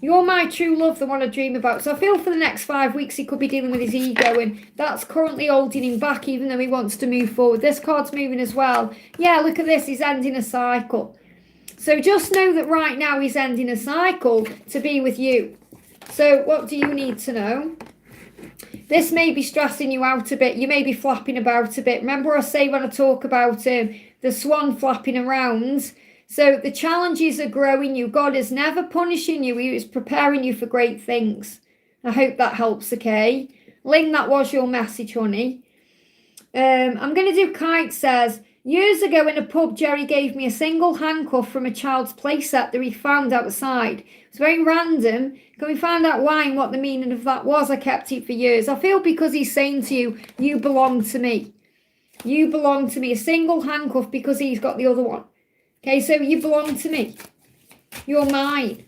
You're my true love, the one I dream about. So I feel for the next 5 weeks he could be dealing with his ego, and that's currently holding him back even though he wants to move forward. This card's moving as well. Yeah, look at this. He's ending a cycle. So just know that right now he's ending a cycle to be with you. So what do you need to know? This may be stressing you out a bit. You may be flapping about a bit. Remember what I say when I talk about the swan flapping around? So the challenges are growing you. God is never punishing you. He is preparing you for great things. I hope that helps, okay? Ling, that was your message, honey. I'm going to do Kite says, years ago in a pub, Jerry gave me a single handcuff from a child's playset that he found outside. It's very random. Can we find out why and what the meaning of that was? I kept it for years. I feel because he's saying to you, you belong to me. You belong to me. A single handcuff because he's got the other one. Okay, so you belong to me. You're mine.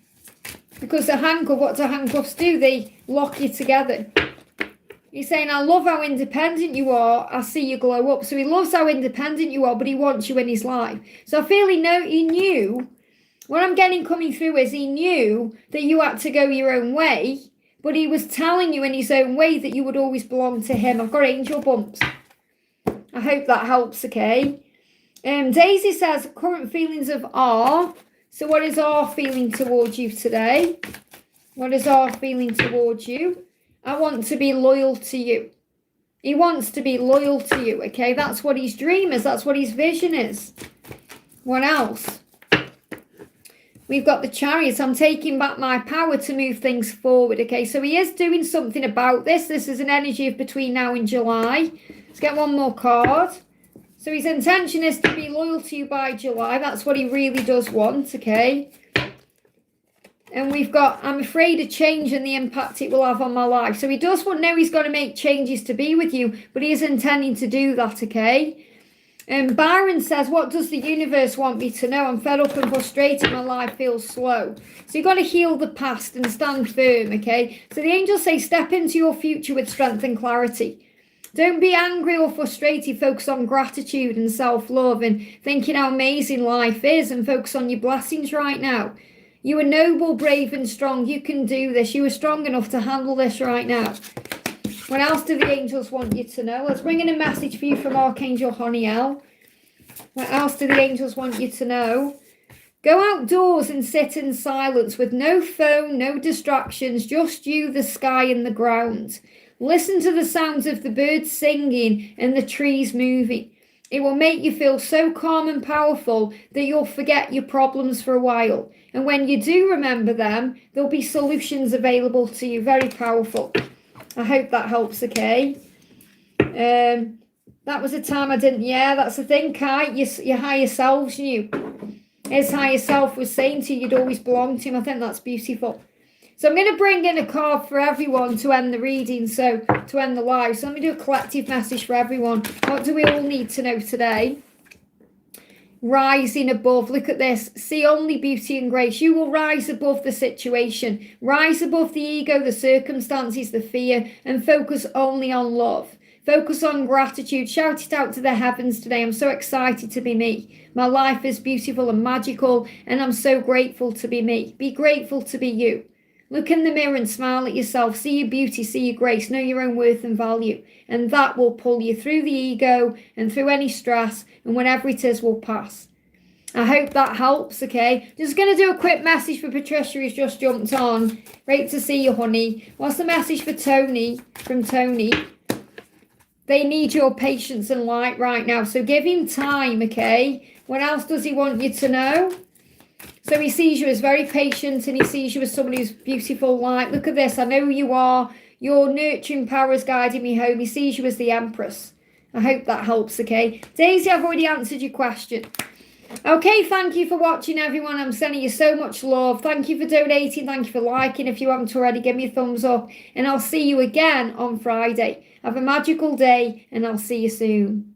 Because the handcuff, what do handcuffs do? They lock you together. He's saying, I love how independent you are. I see you glow up. So he loves how independent you are, but he wants you in his life. So I feel he knew, what I'm getting coming through is he knew that you had to go your own way, but he was telling you in his own way that you would always belong to him. I've got angel bumps. I hope that helps, okay? Daisy says, current feelings of awe. So what is our feeling towards you today? What is our feeling towards you? I want to be loyal to you. He wants to be loyal to you, okay? That's what his dream is. That's what his vision is. What else? We've got the Chariot. I'm taking back my power to move things forward, okay? So he is doing something about this. This is an energy of between now and July. Let's get one more card. So his intention is to be loyal to you by July. That's what he really does want, okay? And we've got, I'm afraid of change and the impact it will have on my life. So he does know he's got to make changes to be with you, but he is intending to do that, okay? And Byron says, what does the universe want me to know? I'm fed up and frustrated. My life feels slow. So you've got to heal the past and stand firm, okay? So the angels say, step into your future with strength and clarity. Don't be angry or frustrated. Focus on gratitude and self-love and thinking how amazing life is and focus on your blessings right now. You are noble, brave and strong. You can do this. You are strong enough to handle this right now. What else do the angels want you to know? Let's bring in a message for you from Archangel Honiel. What else do the angels want you to know? Go outdoors and sit in silence with no phone, no distractions, just you, the sky and the ground. Listen to the sounds of the birds singing and the trees moving. It will make you feel so calm and powerful that you'll forget your problems for a while. And when you do remember them, there'll be solutions available to you. Very powerful. I hope that helps, okay? That was a time I didn't... Yeah, that's the thing, Kai. Your higher selves knew. His higher self was saying to you you'd always belong to him. I think that's beautiful. So I'm going to bring in a card for everyone to end the reading, so to end the live. So let me do a collective message for everyone. What do we all need to know today? Rising above. Look at this. See only beauty and grace. You will rise above the situation. Rise above the ego, the circumstances, the fear, and focus only on love. Focus on gratitude. Shout it out to the heavens today. I'm so excited to be me. My life is beautiful and magical, and I'm so grateful to be me. Be grateful to be you. Look in the mirror and smile at yourself. See your beauty, see your grace, know your own worth and value. And that will pull you through the ego and through any stress, and whatever it is will pass. I hope that helps, okay? Just going to do a quick message for Patricia who's just jumped on. Great to see you, honey. What's the message for Tony, from Tony? They need your patience and light right now, so give him time, okay? What else does he want you to know? So he sees you as very patient and he sees you as somebody who's beautiful light. Look at this. I know who you are. Your nurturing power is guiding me home. He sees you as the Empress. I hope that helps, okay? Daisy, I've already answered your question. Okay, thank you for watching, everyone. I'm sending you so much love. Thank you for donating. Thank you for liking. If you haven't already, give me a thumbs up. And I'll see you again on Friday. Have a magical day and I'll see you soon.